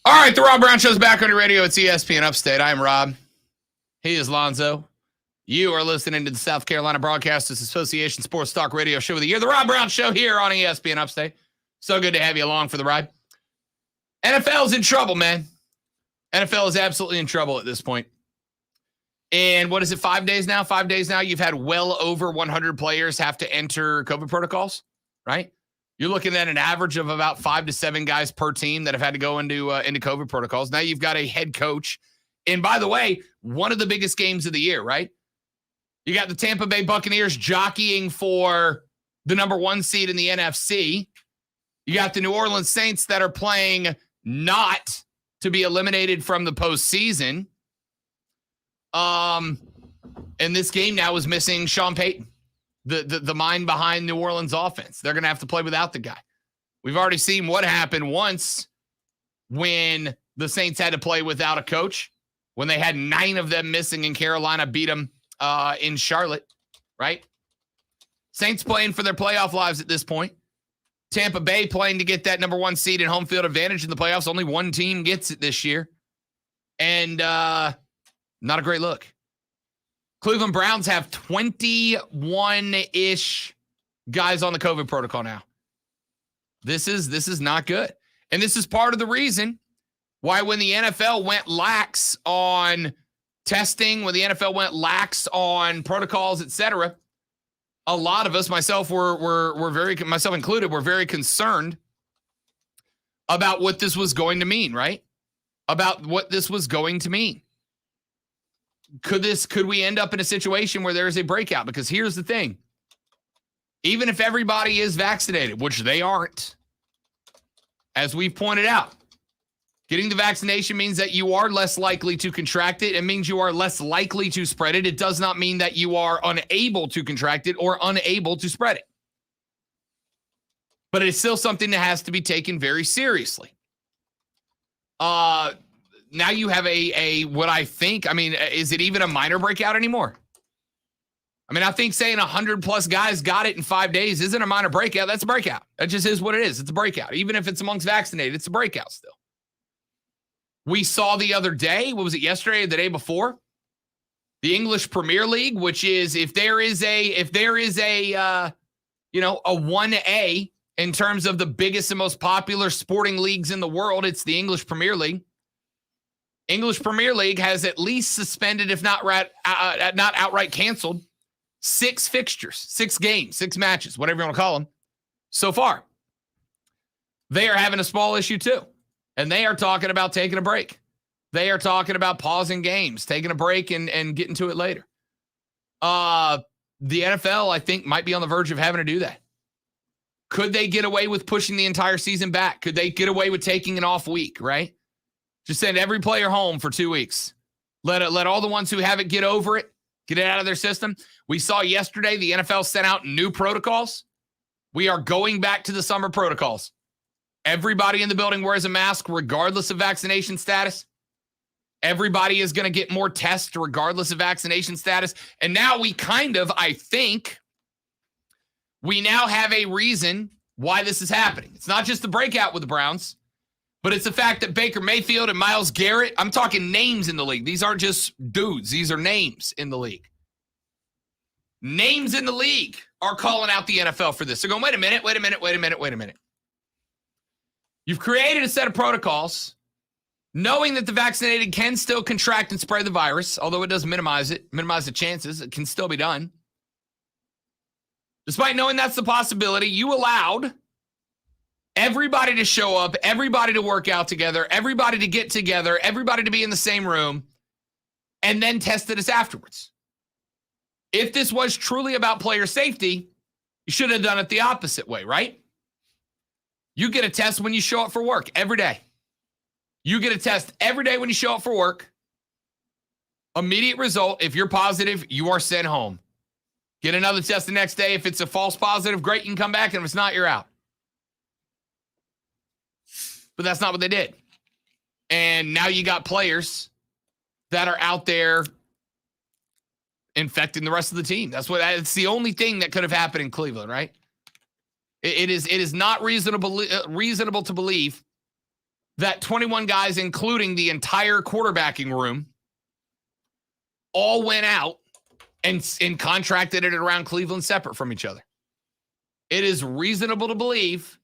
Speaker 1: All right, the Rob Brown Show's back on your radio. It's ESPN Upstate. I'm Rob. He is Lonzo. You are listening to the South Carolina Broadcasters Association Sports Talk Radio Show of the Year, the Rob Brown Show here on ESPN Upstate. So good to have you along for the ride. NFL's in trouble, man. NFL is absolutely in trouble at this point. And what is it, 5 days now? 5 days now, you've had well over 100 players have to enter COVID protocols, right? You're looking at an average of about 5 to 7 guys per team that have had to go into COVID protocols. Now you've got a head coach. And by the way, one of the biggest games of the year, right? You got the Tampa Bay Buccaneers jockeying for the number 1 seed in the NFC. You got the New Orleans Saints that are playing not to be eliminated from the postseason. And this game now is missing Sean Payton. the mind behind New Orleans offense. They're going to have to play without the guy. We've already seen what happened once when the Saints had to play without a coach, when they had 9 of them missing and Carolina beat them in Charlotte, right? Saints playing for their playoff lives at this point. Tampa Bay playing to get that number 1 seed and home field advantage in the playoffs. Only one team gets it this year. And not a great look. Cleveland Browns have 21-ish guys on the COVID protocol now. This is not good. And this is part of the reason why when the NFL went lax on testing, when the NFL went lax on protocols, etc., a lot of us, myself included, were very concerned about what this was going to mean, right? About what this was going to mean. Could we end up in a situation where there is a breakout? Because here's the thing. Even if everybody is vaccinated, which they aren't, as we've pointed out, getting the vaccination means that you are less likely to contract it. It means you are less likely to spread it. It does not mean that you are unable to contract it or unable to spread it. But it's still something that has to be taken very seriously. Now you have what I think, is it even a minor breakout anymore? I think saying 100+ guys got it in 5 days isn't a minor breakout. That's a breakout. That just is what it is. It's a breakout. Even if it's amongst vaccinated, it's a breakout still. We saw the other day, what was it, yesterday or the day before? The English Premier League, which is if there is a 1A in terms of the biggest and most popular sporting leagues in the world, it's the English Premier League. English Premier League has at least suspended, if not outright canceled, 6 fixtures, 6 games, 6 matches, whatever you want to call them, so far. They are having a small issue too. And they are talking about taking a break. They are talking about pausing games, taking a break and getting to it later. The NFL, I think, might be on the verge of having to do that. Could they get away with pushing the entire season back? Could they get away with taking an off week, right? Just send every player home for 2 weeks. Let all the ones who have it get over it, get it out of their system. We saw yesterday the NFL sent out new protocols. We are going back to the summer protocols. Everybody in the building wears a mask regardless of vaccination status. Everybody is going to get more tests regardless of vaccination status. And now we I think, we now have a reason why this is happening. It's not just the breakout with the Browns, but it's the fact that Baker Mayfield and Myles Garrett, I'm talking names in the league. These aren't just dudes. These are names in the league. Names in the league are calling out the NFL for this. They're going, wait a minute. You've created a set of protocols, knowing that the vaccinated can still contract and spread the virus, although it does minimize the chances. It can still be done. Despite knowing that's the possibility, you allowed everybody to show up, everybody to work out together, everybody to get together, everybody to be in the same room, and then tested us afterwards. If this was truly about player safety, you should have done it the opposite way, right? You get a test when you show up for work every day. You get a test every day when you show up for work. Immediate result, if you're positive, you are sent home. Get another test the next day. If it's a false positive, great, you can come back. And if it's not, you're out. But that's not what they did. And now you got players that are out there infecting the rest of the team. It's the only thing that could have happened in Cleveland, right? It is not reasonable to believe that 21 guys, including the entire quarterbacking room, all went out and contracted it around Cleveland separate from each other. It is reasonable to believe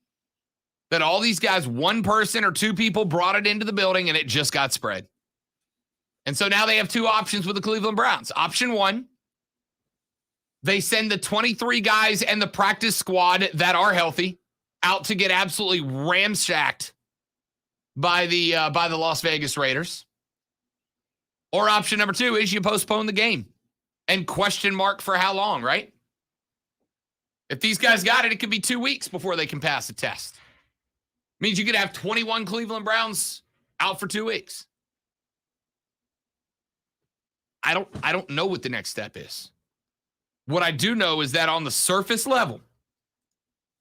Speaker 1: that all these guys, one person or 2 people, brought it into the building and it just got spread. And so now they have 2 options with the Cleveland Browns. Option 1, they send the 23 guys and the practice squad that are healthy out to get absolutely ramshacked by the Las Vegas Raiders. Or option number 2 is you postpone the game and question mark for how long, right? If these guys got it, it could be 2 weeks before they can pass the test. Means you could have 21 Cleveland Browns out for 2 weeks. I don't know what the next step is. What I do know is that on the surface level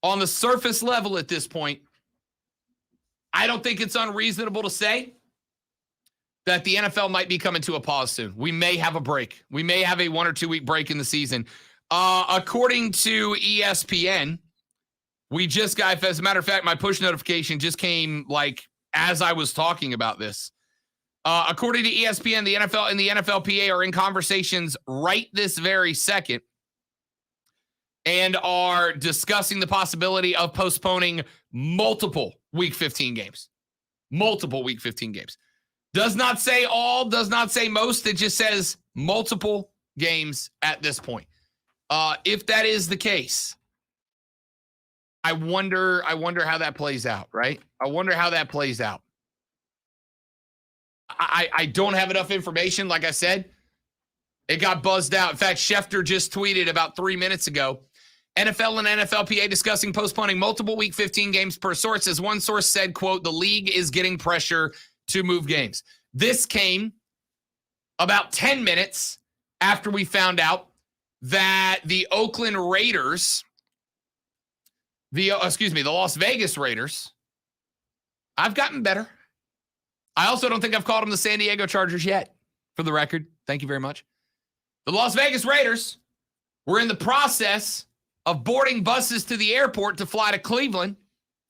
Speaker 1: at this point, I don't think it's unreasonable to say that the NFL might be coming to a pause soon. We may have a break. We may have a 1 or 2 week break in the season. According to ESPN, we just got, as a matter of fact, my push notification just came like as I was talking about this. According to ESPN, the NFL and the NFLPA are in conversations right this very second and are discussing the possibility of postponing multiple Week 15 games. Multiple Week 15 games. Does not say all, does not say most. It just says multiple games at this point. If that is the case, I wonder how that plays out, right? I wonder how that plays out. I don't have enough information. Like I said, it got buzzed out. In fact, Schefter just tweeted about 3 minutes ago, NFL and NFLPA discussing postponing multiple Week 15 games per source. As one source said, quote, the league is getting pressure to move games. This came about 10 minutes after we found out that the Oakland Raiders, the Las Vegas Raiders, I've gotten better. I also don't think I've called them the San Diego Chargers yet, for the record. Thank you very much. The Las Vegas Raiders were in the process of boarding buses to the airport to fly to Cleveland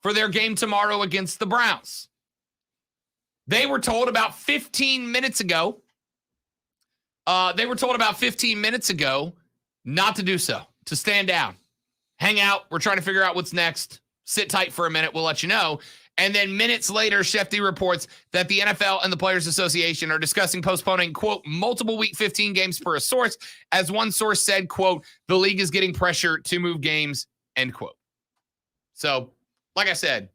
Speaker 1: for their game tomorrow against the Browns. They were told about 15 minutes ago, not to do so, to stand down, hang out. We're trying to figure out what's next. Sit tight for a minute. We'll let you know. And then minutes later, Shefty reports that the NFL and the Players Association are discussing postponing, quote, multiple Week 15 games per a source. As one source said, quote, the league is getting pressure to move games, end quote. So, like I said,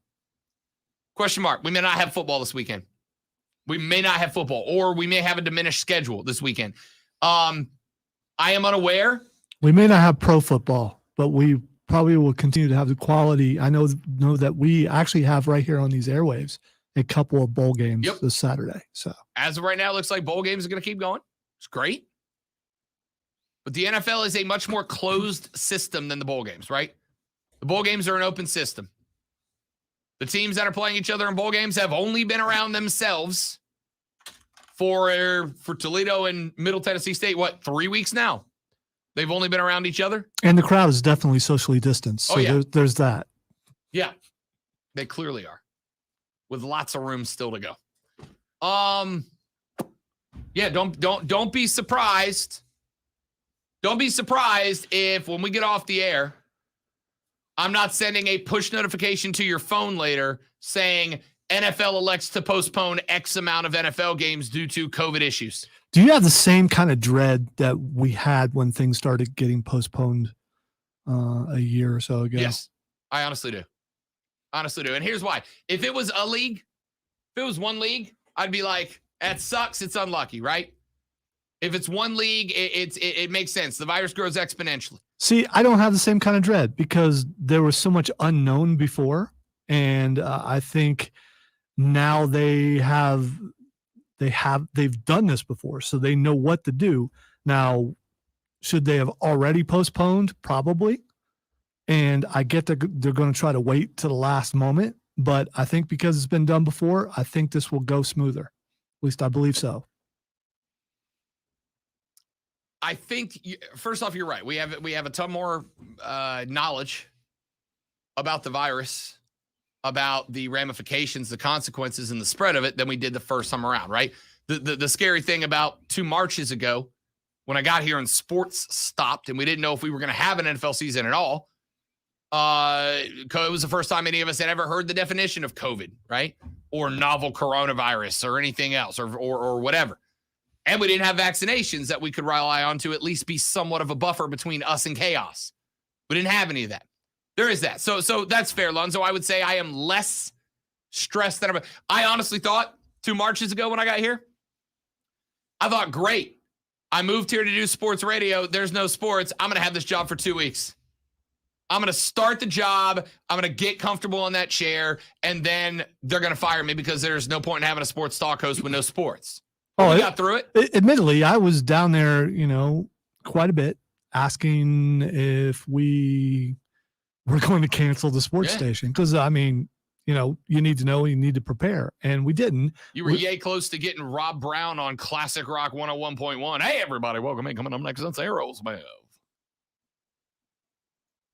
Speaker 1: question mark. We may not have football this weekend. We may not have football, or we may have a diminished schedule this weekend. I am unaware.
Speaker 2: We may not have pro football, but we probably will continue to have the quality. I know that we actually have right here on these airwaves a couple of bowl games this Saturday. So
Speaker 1: as of right now, it looks like bowl games are going to keep going. It's great. But the NFL is a much more closed system than the bowl games, right? The bowl games are an open system. The teams that are playing each other in bowl games have only been around themselves for Toledo and Middle Tennessee State, 3 weeks now? They've only been around each other.
Speaker 2: And the crowd is definitely socially distanced. So there's that.
Speaker 1: Yeah, they clearly are, with lots of room still to go. Yeah, don't be surprised. Don't be surprised if when we get off the air, I'm not sending a push notification to your phone later saying NFL elects to postpone X amount of NFL games due to COVID issues.
Speaker 2: Do you have the same kind of dread that we had when things started getting postponed a year or so ago?
Speaker 1: Yes, I honestly do. And here's why. If it was a league, if it was one league, I'd be like, that sucks. It's unlucky, right? If it's one league, it makes sense. The virus grows exponentially.
Speaker 2: See, I don't have the same kind of dread because there was so much unknown before. And I think now they've done this before, so they know what to do. Now, should they have already postponed? Probably. And I get they're going to try to wait to the last moment, but I think because it's been done before, I think this will go smoother. At least I believe so.
Speaker 1: I think, first off, you're right. We have a ton more knowledge about the virus, about the ramifications, the consequences, and the spread of it than we did the first time around, right? The scary thing about 2 Marches ago, when I got here and sports stopped and we didn't know if we were going to have an NFL season at all, it was the first time any of us had ever heard the definition of COVID, right? Or novel coronavirus or anything else or whatever. And we didn't have vaccinations that we could rely on to at least be somewhat of a buffer between us and chaos. We didn't have any of that. There is that. So that's fair, Lonzo. I would say I am less stressed than I honestly thought 2 Marches ago when I got here. I thought, great. I moved here to do sports radio. There's no sports. I'm going to have this job for 2 weeks. I'm going to start the job. I'm going to get comfortable in that chair. And then they're going to fire me because there's no point in having a sports talk host with no sports. We got through it.
Speaker 2: Admittedly, I was down there, quite a bit asking if we were going to cancel the sports station. Because, I mean, you know, you need to know, you need to prepare. And we didn't.
Speaker 1: You were yay close to getting Rob Brown on Classic Rock 101.1. Hey, everybody, welcome in. Coming up next on Arrows, man.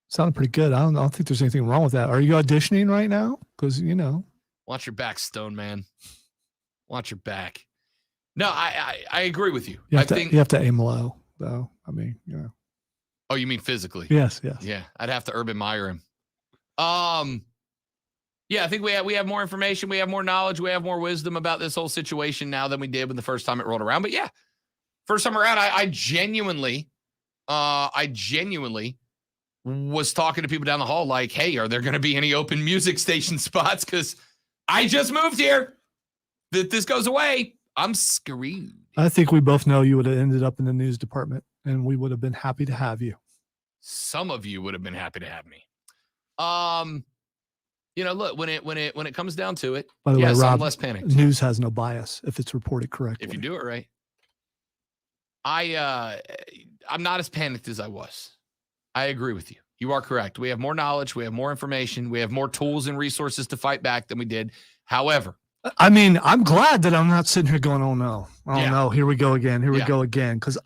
Speaker 2: Sounded pretty good. I don't think there's anything wrong with that. Are you auditioning right now? Because, you know.
Speaker 1: Watch your back, Stone Man. Watch your back. No, I agree with you.
Speaker 2: You have to aim low, though. I mean, you know.
Speaker 1: Oh, you mean physically?
Speaker 2: Yes.
Speaker 1: Yeah, I'd have to Urban Meyer him. Yeah, I think we have more information. We have more knowledge. We have more wisdom about this whole situation now than we did when the first time it rolled around. But yeah, first time around, I genuinely was talking to people down the hall like, hey, are there going to be any open music station spots? Because I just moved here. That this goes away, I'm screwed.
Speaker 2: I think we both know you would have ended up in the news department, and we would have been happy to have you.
Speaker 1: Some of you would have been happy to have me. You know, look, when it comes down to it,
Speaker 2: by the way, Rob,
Speaker 1: I'm less panicked.
Speaker 2: News has no bias if it's reported correctly.
Speaker 1: If you do it right. I'm not as panicked as I was. I agree with you. You are correct. We have more knowledge. We have more information. We have more tools and resources to fight back than we did. However,
Speaker 2: I mean, I'm glad that I'm not sitting here going, oh no, here we go again. Here we go again. Because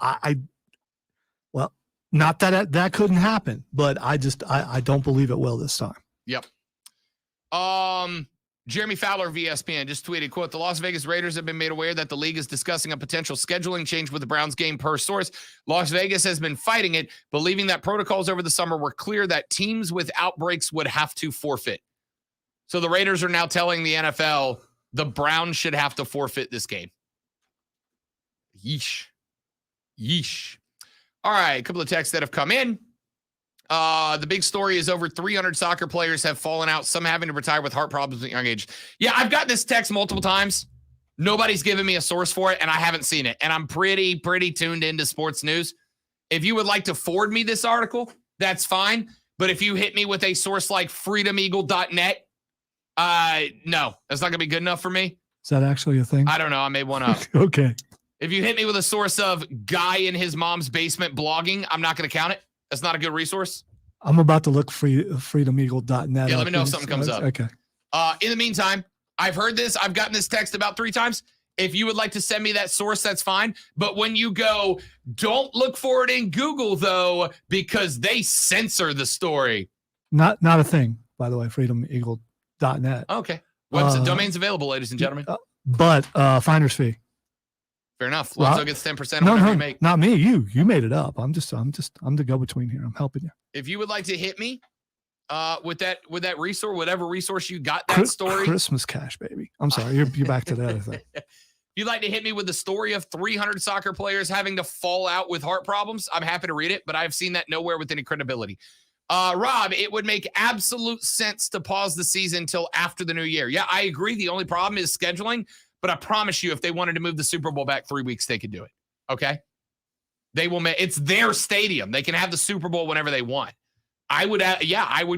Speaker 2: well, not that couldn't happen, but I don't believe it will this time.
Speaker 1: Yep. Jeremy Fowler of ESPN just tweeted, quote, the Las Vegas Raiders have been made aware that the league is discussing a potential scheduling change with the Browns game per source. Las Vegas has been fighting it, believing that protocols over the summer were clear that teams with outbreaks would have to forfeit. So the Raiders are now telling the NFL the Browns should have to forfeit this game. Yeesh. All right, a couple of texts that have come in. The big story is over 300 soccer players have fallen out, some having to retire with heart problems at a young age. Yeah, I've got this text multiple times. Nobody's given me a source for it, and I haven't seen it. And I'm pretty tuned into sports news. If you would like to forward me this article, that's fine. But if you hit me with a source like freedomeagle.net, no, that's not going to be good enough for me.
Speaker 2: Is that actually a thing?
Speaker 1: I don't know. I made one up.
Speaker 2: Okay.
Speaker 1: If you hit me with a source of guy in his mom's basement blogging, I'm not going to count it. That's not a good resource.
Speaker 2: I'm about to look freedomeagle.net.
Speaker 1: Yeah, let me know if something comes up.
Speaker 2: Okay.
Speaker 1: In the meantime, I've heard this. I've gotten this text about 3 times. If you would like to send me that source, that's fine. But when you go, don't look for it in Google, though, because they censor the story.
Speaker 2: Not a thing, by the way, freedomeagle.net.
Speaker 1: Okay. Website domain's available, ladies and gentlemen.
Speaker 2: But finder's fee.
Speaker 1: Fair enough. Lonzo gets 10% of whatever you make.
Speaker 2: Not me. You made it up. I'm the go-between here. I'm helping you.
Speaker 1: If you would like to hit me with that resource, whatever resource you got that story.
Speaker 2: Christmas cash, baby. I'm sorry. You're back to the other thing.
Speaker 1: If you'd like to hit me with the story of 300 soccer players having to fall out with heart problems, I'm happy to read it, but I've seen that nowhere with any credibility. Rob, it would make absolute sense to pause the season till after the new year. Yeah, I agree. The only problem is scheduling. But I promise you, if they wanted to move the Super Bowl back 3 weeks, they could do it. Okay? They will it's their stadium. They can have the Super Bowl whenever they want. I would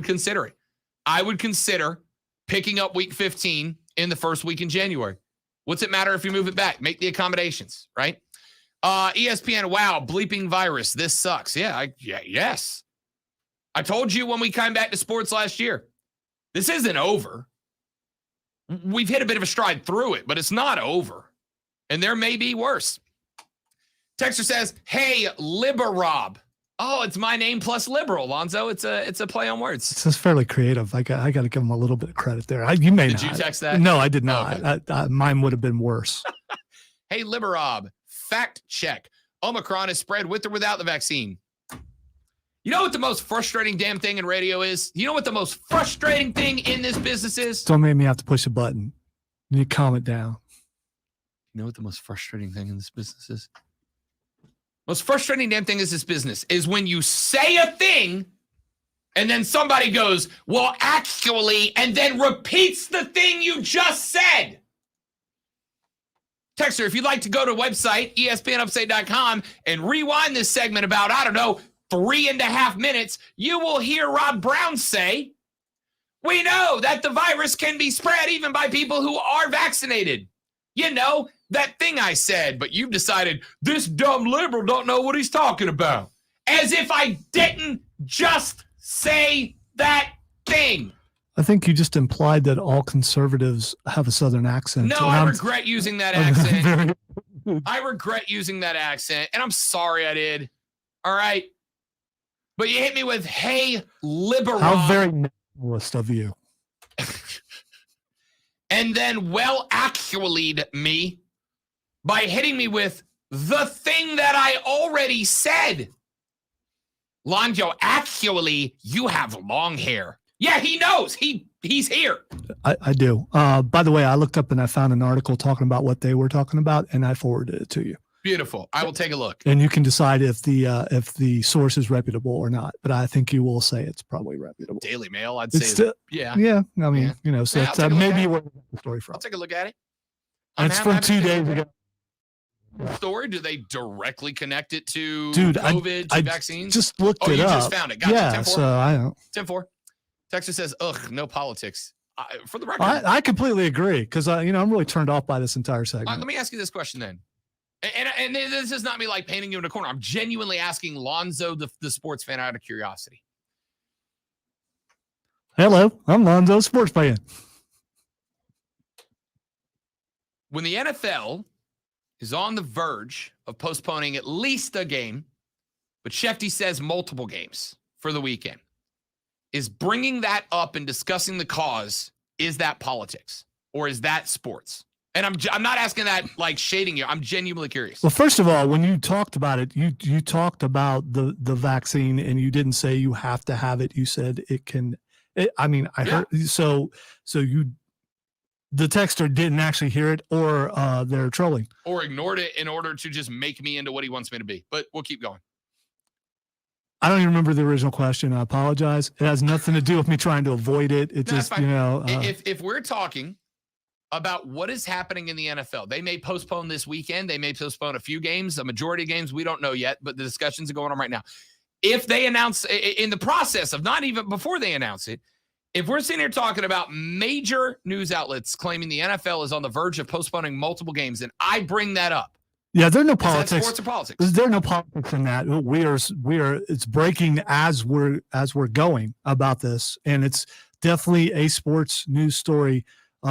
Speaker 1: consider it. I would consider picking up week 15 in the first week in January. What's it matter if you move it back? Make the accommodations, right? ESPN, wow, bleeping virus. This sucks. Yes. I told you when we came back to sports last year, this isn't over. We've hit a bit of a stride through it, but it's not over. And there may be worse. Texter says, hey, Liberob. Oh, it's my name plus liberal, Lonzo. It's a play on words.
Speaker 2: This is fairly creative. I got to give him a little bit of credit there. You may not.
Speaker 1: Did you text that?
Speaker 2: No, I did not. Okay. Mine would have been worse.
Speaker 1: Hey, Liberob, fact check. Omicron is spread with or without the vaccine. You know what the most frustrating damn thing in radio is? You know what the most frustrating thing in this business is?
Speaker 2: Don't make me have to push a button. You need to calm it down.
Speaker 1: You know what the most frustrating thing in this business is? Most frustrating damn thing is this business is when you say a thing and then somebody goes, well, actually, and then repeats the thing you just said. Texter, if you'd like to go to website, espnupstate.com, and rewind this segment about, 3.5 minutes, you will hear Rob Brown say, we know that the virus can be spread even by people who are vaccinated. You know, that thing I said, but you've decided this dumb liberal don't know what he's talking about. As if I didn't just say that thing.
Speaker 2: I think you just implied that all conservatives have a Southern accent.
Speaker 1: No, I regret using that accent. I regret using that accent, and I'm sorry I did. All right. But you hit me with, hey, liberal.
Speaker 2: How very nationalist of you.
Speaker 1: And then actually'd me by hitting me with the thing that I already said. Lonzo, actually, you have long hair. Yeah, he knows. He's here.
Speaker 2: I do. By the way, I looked up and I found an article talking about what they were talking about, and I forwarded it to you.
Speaker 1: Beautiful. I will take a look.
Speaker 2: And you can decide if the source is reputable or not. But I think you will say it's probably reputable.
Speaker 1: Daily Mail, I'd
Speaker 2: It's
Speaker 1: say.
Speaker 2: still,
Speaker 1: yeah.
Speaker 2: Yeah. I mean, so
Speaker 1: Yeah,
Speaker 2: it's,
Speaker 1: I'll take a look
Speaker 2: maybe
Speaker 1: at
Speaker 2: where we get the story from.
Speaker 1: I'll take a look at it.
Speaker 2: And it's from 2 days ago.
Speaker 1: Story? Do they directly connect it to
Speaker 2: Dude,
Speaker 1: COVID,
Speaker 2: I
Speaker 1: vaccines?
Speaker 2: just looked it
Speaker 1: you
Speaker 2: up.
Speaker 1: just found it. Gotcha.
Speaker 2: Yeah,
Speaker 1: 10-4.
Speaker 2: so I don't.
Speaker 1: 10-4. Texas says, ugh, no politics. For the record.
Speaker 2: I completely agree because I'm really turned off by this entire segment.
Speaker 1: Let me ask you this question then. And this is not me like painting you in a corner. I'm genuinely asking Lonzo, the sports fan, out of curiosity.
Speaker 2: Hello, I'm Lonzo, sports fan.
Speaker 1: When the NFL is on the verge of postponing at least a game, but Shefty says multiple games for the weekend, is bringing that up and discussing the cause, is that politics or is that sports? And I'm not asking that like shading you. I'm genuinely curious.
Speaker 2: Well, first of all, when you talked about it, you talked about the vaccine and you didn't say you have to have it. You said it can. I heard so you. The texter didn't actually hear it, or they're trolling,
Speaker 1: or ignored it in order to just make me into what he wants me to be. But we'll keep going.
Speaker 2: I don't even remember the original question. I apologize. It has nothing to do with me trying to avoid it. It just,
Speaker 1: if we're talking about what is happening in the NFL, they may postpone this weekend. They may postpone a few games, a majority of games. We don't know yet, but the discussions are going on right now. If they announce in the process of not even before they announce it, if we're sitting here talking about major news outlets claiming the NFL is on the verge of postponing multiple games, and I bring that up.
Speaker 2: Yeah, there's no politics.
Speaker 1: Is that sports or politics?
Speaker 2: There's no politics in that. We are. It's breaking as we're going about this, and it's definitely a sports news story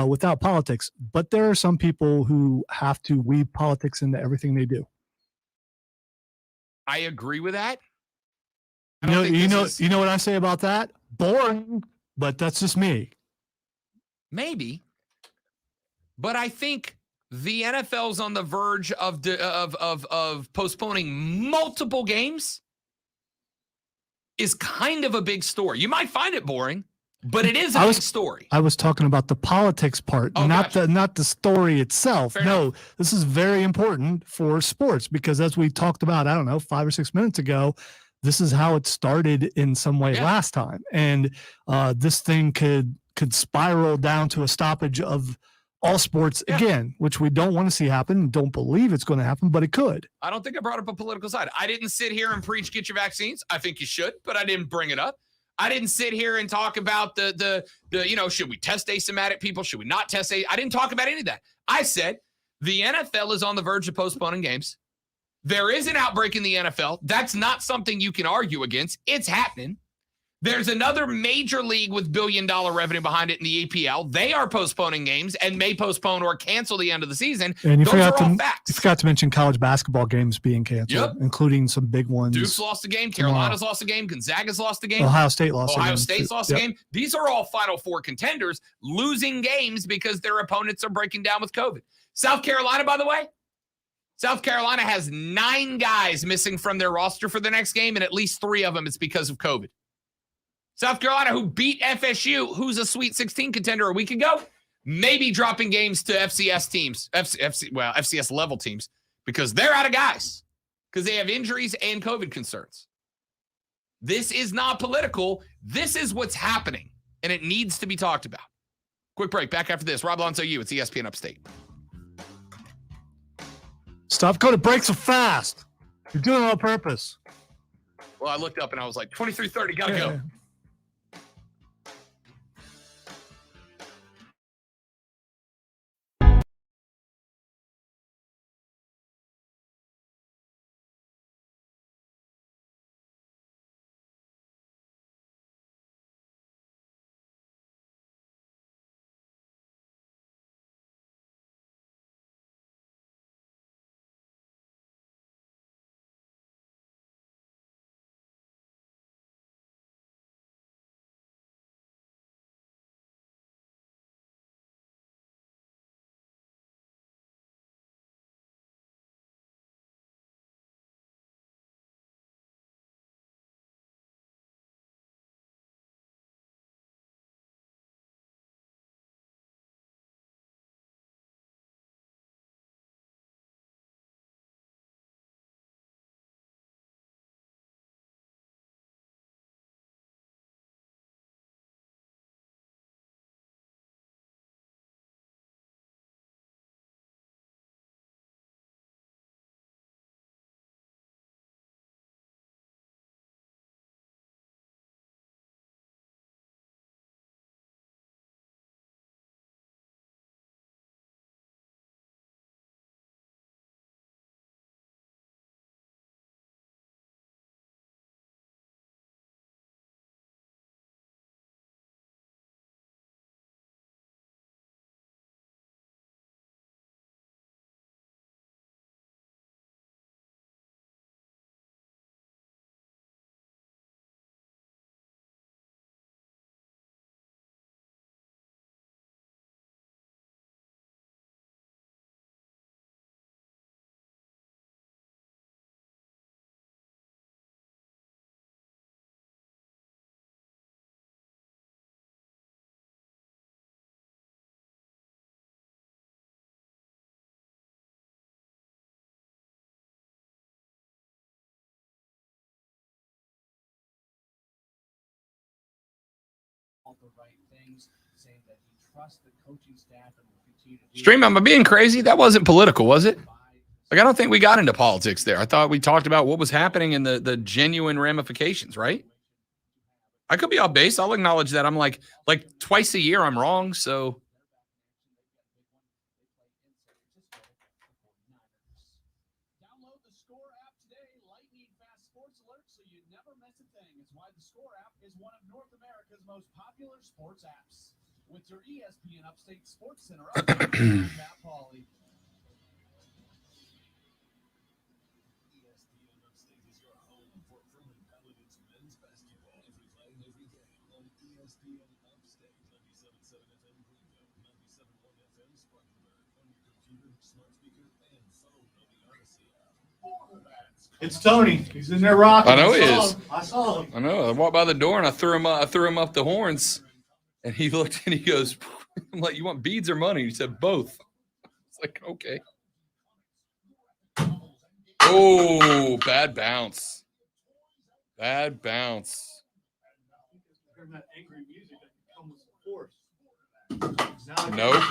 Speaker 2: without politics. But there are some people who have to weave politics into everything they do.
Speaker 1: I agree with that.
Speaker 2: You know what I say about that? Boring, but that's just me.
Speaker 1: Maybe, but I think the NFL's on the verge of postponing multiple games is kind of a big story. You might find it boring, but it is a big story.
Speaker 2: I was talking about the politics part, not the story itself.
Speaker 1: Fair enough.
Speaker 2: This is very important for sports because as we talked about, 5 or 6 minutes ago, this is how it started in some way last time. And this thing could spiral down to a stoppage of all sports again, which we don't want to see happen. Don't believe it's going to happen, but it could.
Speaker 1: I don't think I brought up a political side. I didn't sit here and preach get your vaccines. I think you should, but I didn't bring it up. I didn't sit here and talk about the should we test asymptomatic people? Should we not test? I didn't talk about any of that. I said the NFL is on the verge of postponing games. There is an outbreak in the NFL. That's not something you can argue against. It's happening. There's another major league with billion-dollar revenue behind it in the EPL. They are postponing games and may postpone or cancel the end of the season.
Speaker 2: And
Speaker 1: Those are all facts.
Speaker 2: You forgot to mention college basketball games being canceled, including some big ones.
Speaker 1: Duke's lost a game. Carolina's lost a game. Gonzaga's lost a game.
Speaker 2: Ohio State lost a game.
Speaker 1: Ohio State's lost a game. These are all Final Four contenders losing games because their opponents are breaking down with COVID. South Carolina, by the way, South Carolina has 9 guys missing from their roster for the next game, and at least 3 of them it's because of COVID. South Carolina, who beat FSU, who's a Sweet 16 contender a week ago, maybe dropping games to FCS teams, FCS level teams, because they're out of guys, because they have injuries and COVID concerns. This is not political. This is what's happening, and it needs to be talked about. Quick break. Back after this. Rob Lonzo, it's ESPN Upstate.
Speaker 2: Stop going to break so fast. You're doing it on purpose.
Speaker 1: Well, I looked up and I was like, 23:30, gotta go.
Speaker 3: right things, saying that he trusts the coaching staff and will continue to do.
Speaker 1: Stream, am I being crazy? That wasn't political, was it? Like, I don't think we got into politics there. I thought we talked about what was happening and the genuine ramifications, right? I could be off base. I'll acknowledge that. I'm like twice a year I'm wrong, so.
Speaker 11: Download the Score app today. Lightning fast sports alerts so you never miss a thing. It's why the Score app is one of North America's most popular sports apps. With your ESPN Upstate Sports Center update, I'm Matt Pauley.
Speaker 7: ESPN Upstate is your home for Furman Paladins men's basketball. Every play and every game on ESPN Upstate. 97.7 FM Greenville, 97.1 FM Spartanburg. On your computer, smart speaker, and phone on the Odyssey app.
Speaker 2: It's Tony. He's in there rocking.
Speaker 1: I know he is.
Speaker 2: I saw him.
Speaker 1: I know. I walked by the door and I threw him up the horns. And he looked and he goes, I'm like, you want beads or money? He said, both. It's like, okay. Oh, bad bounce. Bad bounce.
Speaker 2: Heard that angry music that comes with force.
Speaker 1: Nope.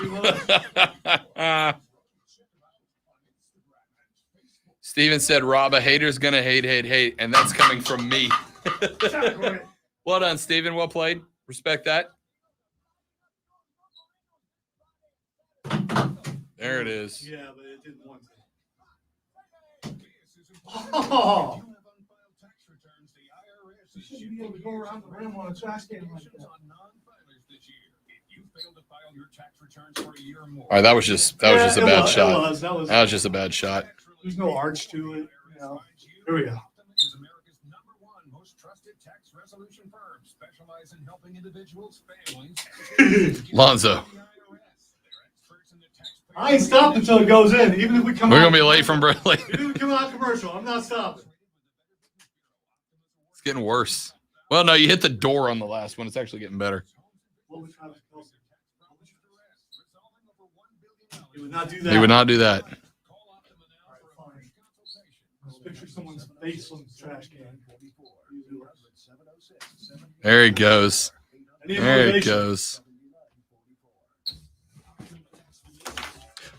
Speaker 1: Steven said, Rob, a hater's going to hate. And that's coming from me. Well done, Steven. Well played. Respect that. There it is.
Speaker 2: Yeah, but it didn't want to. Oh! You shouldn't be able to go around the rim on a trash can like that.
Speaker 1: All right, that was just a bad shot.
Speaker 2: That was
Speaker 1: just a bad shot.
Speaker 2: There's no arch to it. You know. Here we go.
Speaker 1: Lonzo.
Speaker 2: I ain't stopped until it goes in. Even if we come
Speaker 1: We're
Speaker 2: out.
Speaker 1: going to be late from Bradley.
Speaker 2: Even if we come out commercial, I'm not stopping.
Speaker 1: It's getting worse. Well, no, you hit the door on the last one. It's actually getting better.
Speaker 2: He would not do that.
Speaker 1: He would not do that.
Speaker 2: Let's picture someone's face on the trash can.
Speaker 1: There he goes. There he goes.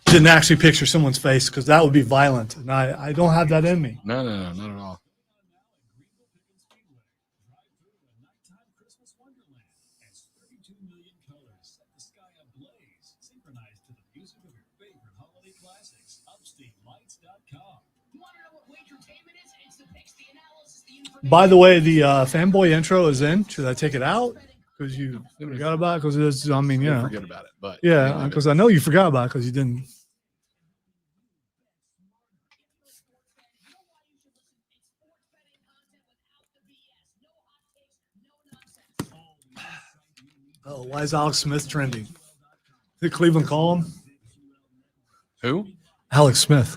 Speaker 2: Didn't actually picture someone's face because that would be violent, and I don't have that in me.
Speaker 1: No, not at all.
Speaker 2: By the way, the fanboy intro is in. Should I take it out? Because you forgot about it? Because it's, I mean, you know.
Speaker 1: Forget about it. But
Speaker 2: yeah, because I know you forgot about it because you didn't. Oh, why is Alex Smith trending? Did Cleveland call him?
Speaker 1: Who?
Speaker 2: Alex Smith.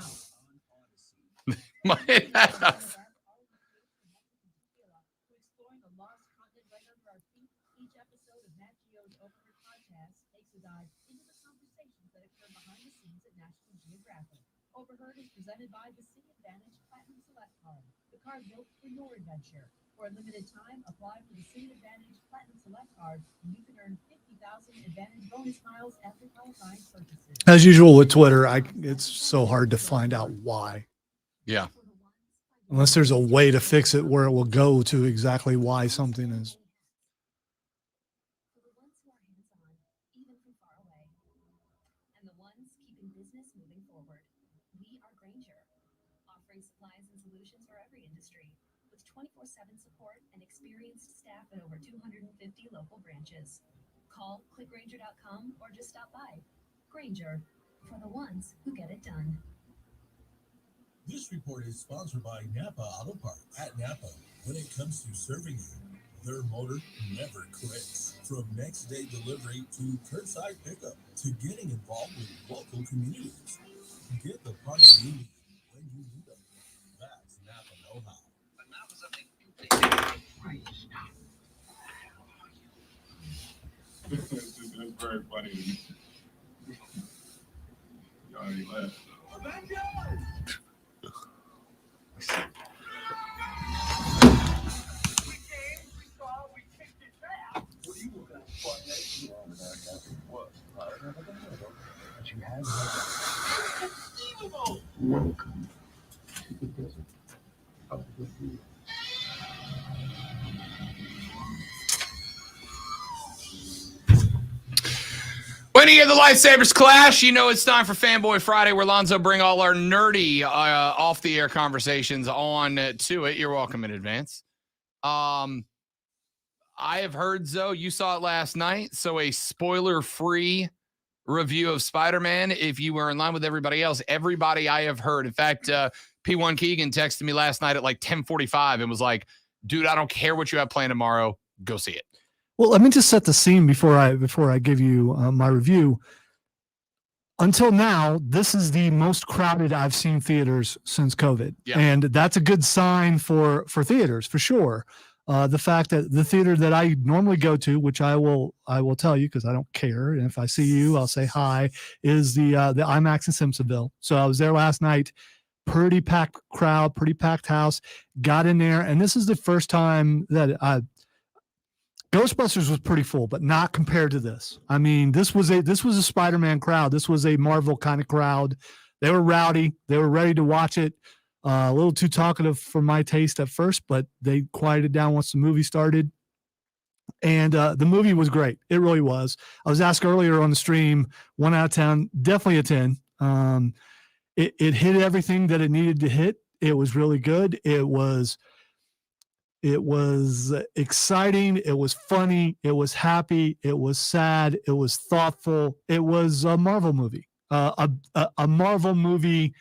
Speaker 5: Overheard is presented by the Sea Advantage Platinum Select Card, the card built for your adventure. For a limited time, apply for the Sea Advantage Platinum Select Card, and you can earn 50,000 Advantage bonus miles after qualifying purchases.
Speaker 2: As usual with Twitter, it's so hard to find out why.
Speaker 1: Yeah.
Speaker 2: Unless there's a way to fix it where it will go to exactly why something is.
Speaker 5: Supplies and solutions for every industry, with 24/7 support and experienced staff at over 250 local branches. Call clickgranger.com or just stop by. Granger, for the ones who get it done.
Speaker 7: This report is sponsored by Napa Auto Parts. At Napa, when it comes to serving you, their motor never quits. From next day delivery to curbside pickup to getting involved with local communities. Get the parts you need when you need them. That's Napa know-how. But Napa's up to right now.
Speaker 15: That's very funny to me. You already left.
Speaker 10: But you have
Speaker 7: Welcome to the desert of the field.
Speaker 1: When you hear the lightsabers clash, you know it's time for Fanboy Friday, where Lonzo bring all our nerdy off-the-air conversations on to it. You're welcome in advance. I have heard, Zoe, you saw it last night, so a spoiler-free review of Spider-Man. If you were in line with everybody else, everybody I have heard. In fact, P1 Keegan texted me last night at like 10:45 and was like, dude, I don't care what you have planned tomorrow. Go see it.
Speaker 2: Well, let me just set the scene before I give you my review. Until now, this is the most crowded I've seen theaters since COVID, and that's a good sign for theaters for sure. The fact that the theater that I normally go to, which I will tell you because I don't care, and if I see you, I'll say hi, is the IMAX in Simpsonville. So I was there last night. Pretty packed crowd, pretty packed house. Got in there, and this is the first time that Ghostbusters was pretty full, but not compared to this. I mean, this was a Spider-Man crowd. This was a Marvel kind of crowd. They were rowdy. They were ready to watch it. A little too talkative for my taste at first, but they quieted down once the movie started. And the movie was great. It really was. I was asked earlier on the stream, 1 out of 10, definitely a 10. It hit everything that it needed to hit. It was really good. It was exciting. It was funny. It was happy. It was sad. It was thoughtful. It was a Marvel movie, a Marvel movie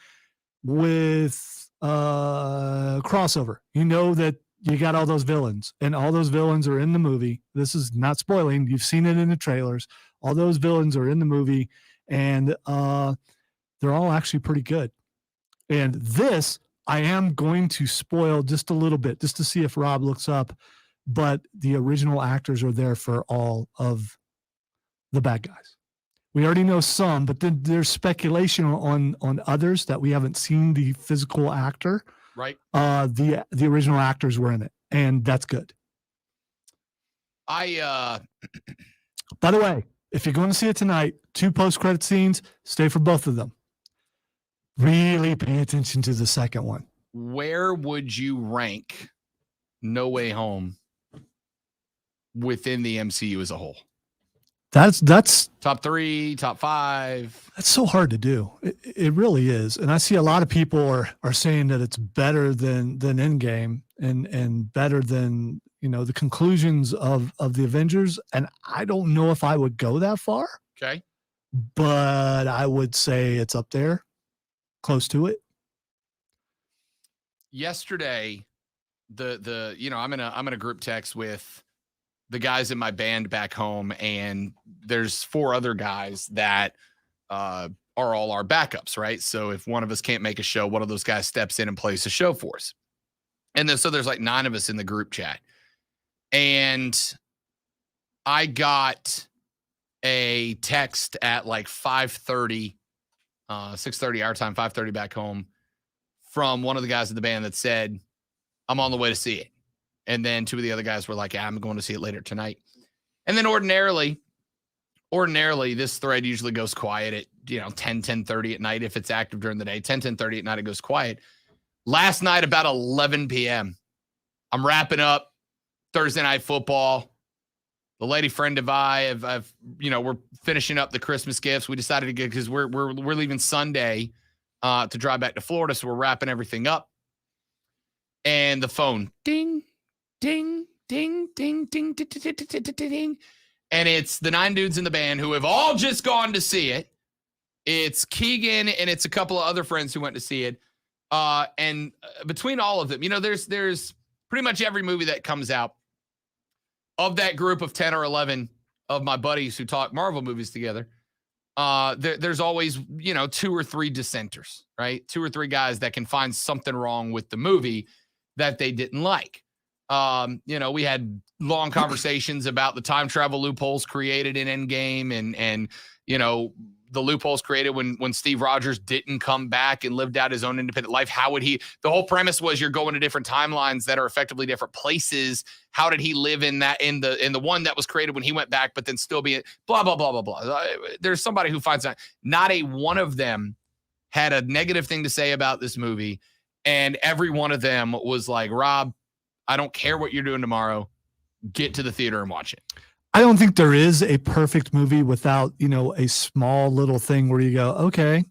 Speaker 2: with crossover. You know that you got all those villains, and all those villains are in the movie. This is not spoiling. You've seen it in the trailers. All those villains are in the movie, and they're all actually pretty good. And this, I am going to spoil just a little bit, just to see if Rob looks up, but the original actors are there for all of the bad guys. We already know some, but then there's speculation on others that we haven't seen the physical actor.
Speaker 1: Right.
Speaker 2: The original actors were in it, and that's good.
Speaker 1: By
Speaker 2: the way, if you're going to see it tonight, 2 post-credit scenes, stay for both of them. Really pay attention to the second one.
Speaker 1: Where would you rank No Way Home within the MCU as a whole?
Speaker 2: That's
Speaker 1: top 3, top 5.
Speaker 2: That's so hard to do. It really is. And I see a lot of people are saying that it's better than Endgame and better than, the conclusions of the Avengers. And I don't know if I would go that far.
Speaker 1: Okay.
Speaker 2: But I would say it's up there, close to it.
Speaker 1: Yesterday, I'm in a group text with the guys in my band back home, and there's 4 other guys that are all our backups, right? So if one of us can't make a show, one of those guys steps in and plays the show for us. And then so there's like 9 of us in the group chat. And I got a text at like 5:30, 6:30 our time, 5:30 back home, from one of the guys in the band that said, I'm on the way to see it. And then 2 of the other guys were like, I'm going to see it later tonight. And then ordinarily, this thread usually goes quiet at, 10:30 at night. If it's active during the day, 10:30 at night, it goes quiet. Last night, about 11 p.m., I'm wrapping up Thursday Night Football. The lady friend of I we're finishing up the Christmas gifts. We decided to get, because we're leaving Sunday to drive back to Florida. So we're wrapping everything up. And the phone, ding, ding, ding, ding, ding, ding, ding, ding, ding, ding. And it's the 9 dudes in the band who have all just gone to see it. It's Keegan and it's a couple of other friends who went to see it. And between all of them, there's pretty much every movie that comes out of that group of 10 or 11 of my buddies who talk Marvel movies together. There's always, 2 or 3 dissenters, right? 2 or 3 guys that can find something wrong with the movie that they didn't like. We had long conversations about the time travel loopholes created in Endgame and the loopholes created when Steve Rogers didn't come back and lived out his own independent life. How would he? The whole premise was you're going to different timelines that are effectively different places. How did he live in the one that was created when he went back, but then still be blah blah blah blah blah? There's somebody who finds out. Not a one of them had a negative thing to say about this movie, and every one of them was like, Rob, I don't care what you're doing tomorrow. Get to the theater and watch it.
Speaker 2: I don't think there is a perfect movie without, a small little thing where you go, okay,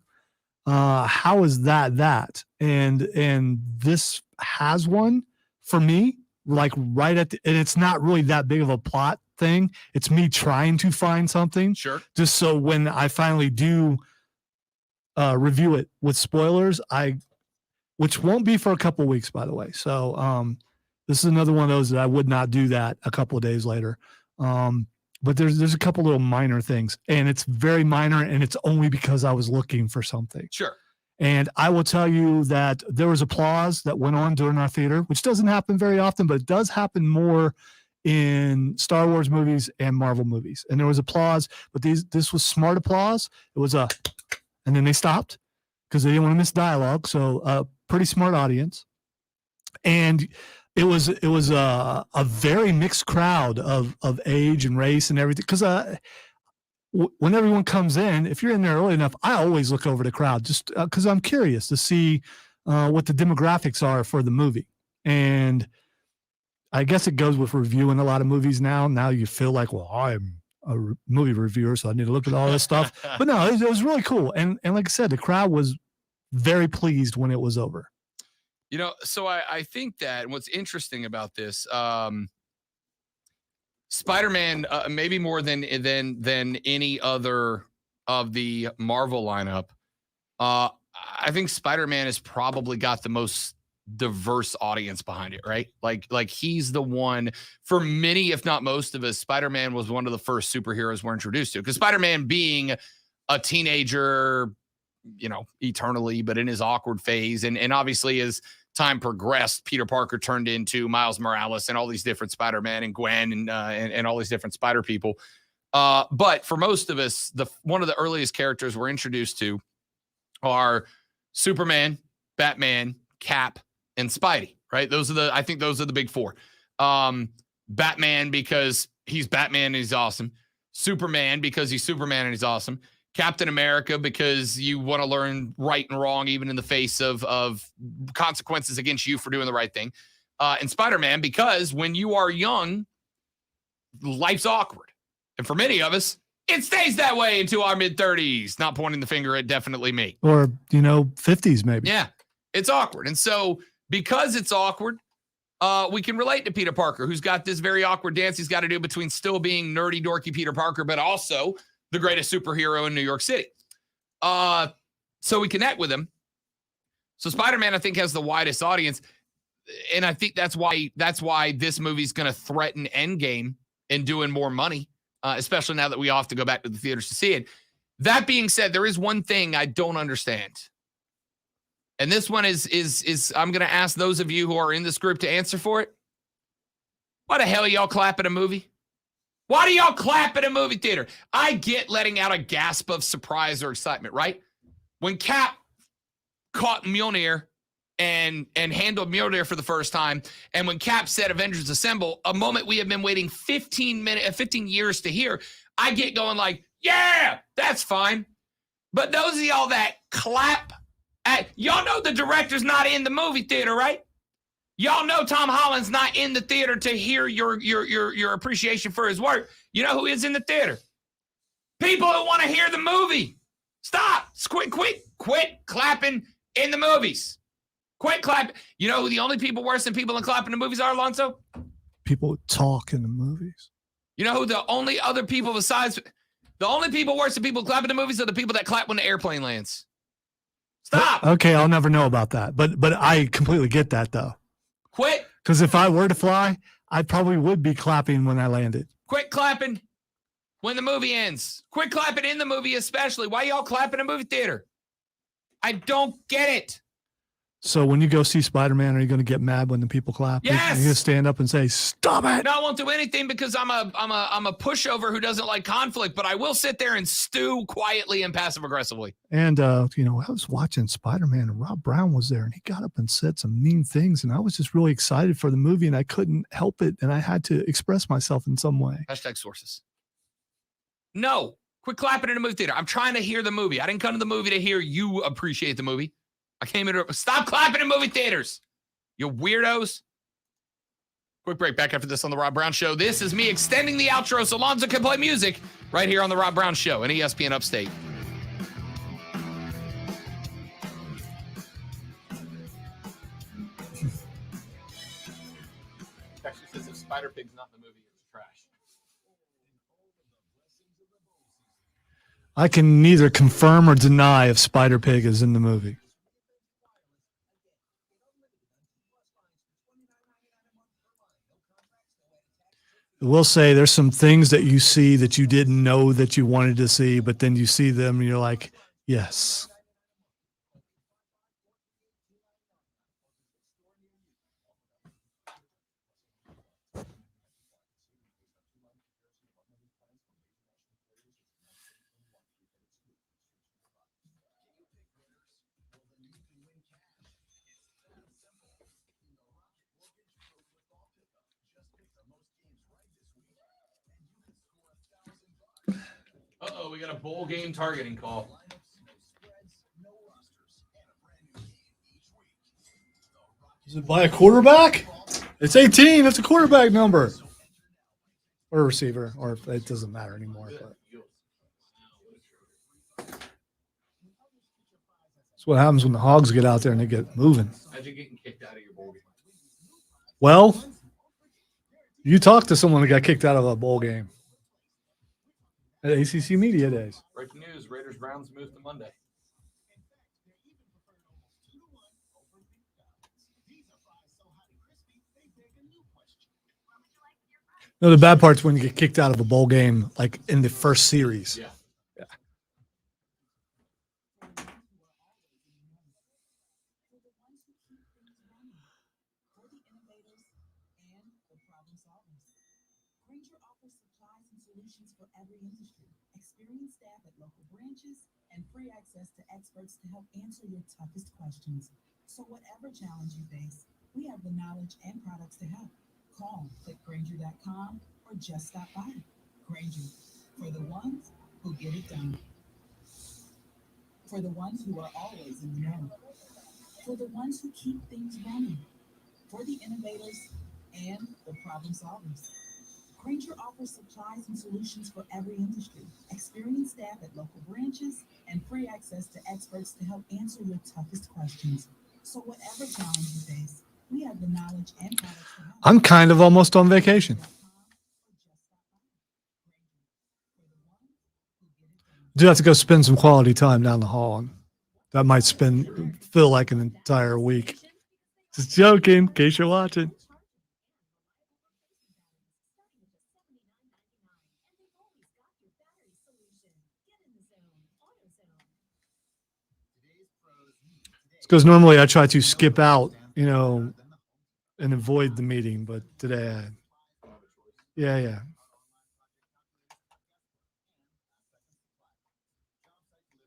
Speaker 2: how is that? And this has one for me, like right at and it's not really that big of a plot thing. It's me trying to find something.
Speaker 1: Sure.
Speaker 2: Just so when I finally do review it with spoilers, which won't be for a couple of weeks, by the way. So this is another one of those that I would not do that a couple of days later. But there's a couple little minor things, and it's very minor, and it's only because I was looking for something.
Speaker 1: Sure.
Speaker 2: And I will tell you that there was applause that went on during our theater, which doesn't happen very often, but it does happen more in Star Wars movies and Marvel movies. And there was applause, but this was smart applause. It was and then they stopped because they didn't want to miss dialogue. So a pretty smart audience. And it was a very mixed crowd of age and race and everything. Because when everyone comes in, if you're in there early enough, I always look over the crowd just because I'm curious to see what the demographics are for the movie. And I guess it goes with reviewing a lot of movies now. Now you feel like, well, I'm a movie reviewer, so I need to look at all this stuff. But no, it was really cool. And like I said, the crowd was very pleased when it was over.
Speaker 1: So I think that what's interesting about this, Spider-Man, maybe more than any other of the Marvel lineup, I think Spider-Man has probably got the most diverse audience behind it, right? Like he's the one for many, if not most of us. Spider-Man was one of the first superheroes we're introduced to, because Spider-Man being a teenager, eternally, but in his awkward phase, and obviously as time progressed, Peter Parker turned into Miles Morales and all these different Spider-Man and Gwen and all these different Spider people. But for most of us, one of the earliest characters we're introduced to are Superman, Batman, Cap, and Spidey, right? I think those are the big four. Batman because he's Batman and he's awesome. Superman because he's Superman and he's awesome. Captain America because you want to learn right and wrong, even in the face of consequences against you for doing the right thing. And Spider-Man because when you are young, life's awkward. And for many of us, it stays that way into our mid-30s. Not pointing the finger at definitely me.
Speaker 2: Or, 50s maybe.
Speaker 1: Yeah, it's awkward. And so because it's awkward, we can relate to Peter Parker, who's got this very awkward dance he's got to do between still being nerdy, dorky Peter Parker, but also the greatest superhero in New York City. So we connect with him. So Spider-Man, I think, has the widest audience. And I think that's why this movie's going to threaten Endgame and doing more money, especially now that we all have to go back to the theaters to see it. That being said, there is one thing I don't understand. And this one is I'm going to ask those of you who are in this group to answer for it. Why the hell y'all clap at a movie? Why do y'all clap at a movie theater? I get letting out a gasp of surprise or excitement, right? When Cap caught Mjolnir and handled Mjolnir for the first time, and when Cap said Avengers Assemble, a moment we have been waiting 15 years to hear, I get going like, yeah, that's fine. But those of y'all that clap y'all know the director's not in the movie theater, right? Y'all know Tom Holland's not in the theater to hear your appreciation for his work. You know who is in the theater? People who want to hear the movie. Stop. Quit clapping in the movies. Quit clapping. You know who the only people worse than people in clapping in the movies are, Alonso?
Speaker 2: People talk in the movies.
Speaker 1: You know who the only other people besides the only people worse than people clapping in the movies are the people that clap when the airplane lands. Stop.
Speaker 2: Okay, I'll never know about that. But I completely get that, though.
Speaker 1: Quit.
Speaker 2: Because if I were to fly, I probably would be clapping when I landed.
Speaker 1: Quit clapping when the movie ends. Quit clapping in the movie especially. Why y'all clapping in a movie theater? I don't get it.
Speaker 2: So when you go see Spider-Man, are you going to get mad when the people clap?
Speaker 1: Yes!
Speaker 2: Are you going to stand up and say, "Stop it"?
Speaker 1: No, I won't do anything because I'm a pushover who doesn't like conflict, but I will sit there and stew quietly and passive aggressively.
Speaker 2: And I was watching Spider-Man and Rob Brown was there and he got up and said some mean things and I was just really excited for the movie and I couldn't help it and I had to express myself in some way.
Speaker 1: Hashtag sources. No, quit clapping in a movie theater. I'm trying to hear the movie. I didn't come to the movie to hear you appreciate the movie. I came here to stop clapping in movie theaters, you weirdos. Quick break. Back after this on the Rob Brown Show. This is me extending the outro so Alonzo can play music right here on the Rob Brown Show and ESPN Upstate. Texas says if Spider Pig's not in the movie, it's trash.
Speaker 2: I can neither confirm or deny if Spider-Pig is in the movie. I will say there's some things that you see that you didn't know that you wanted to see, but then you see them and you're like, yes.
Speaker 1: Uh-oh, we got a bowl game targeting call.
Speaker 2: Is it by a quarterback? It's 18. That's a quarterback number. Or a receiver, or it doesn't matter anymore. But. That's what happens when the Hogs get out there and they get moving.
Speaker 1: Imagine getting kicked out of your bowl game.
Speaker 2: Well, you talked to someone that got kicked out of a bowl game at ACC Media Days.
Speaker 1: Breaking news, Raiders-Browns moved to Monday.
Speaker 2: No, the bad part's when you get kicked out of a bowl game, like in the first series.
Speaker 1: Yeah.
Speaker 5: Granger offers supplies and solutions for every industry, experienced staff at local branches, and free access to experts to help answer your toughest questions. So whatever challenge you face, we have the knowledge and products to help. Call, click Granger.com, or just stop by. Granger, for the ones who get it done. For the ones who are always in the know. For the ones who keep things running. For the innovators and the problem solvers. Granger offers supplies and solutions for every industry, experienced staff at local branches, and free access to experts to help answer your toughest questions. So whatever challenge you face, we have the knowledge and products to help.
Speaker 2: I'm kind of almost on vacation. Do have to go spend some quality time down the hall. That might feel like an entire week. Just joking, in case you're watching. Because normally I try to skip out, and avoid the meeting, but today yeah.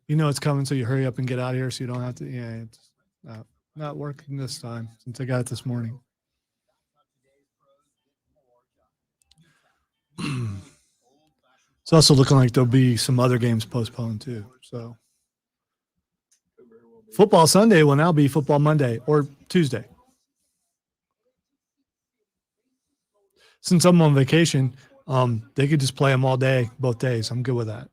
Speaker 2: It's coming, so you hurry up and get out of here so you don't have to. Yeah, it's not working this time since I got it this morning. It's also looking like there'll be some other games postponed too. So football Sunday will now be football Monday or Tuesday. Since I'm on vacation, they could just play them all day, both days. I'm good with that.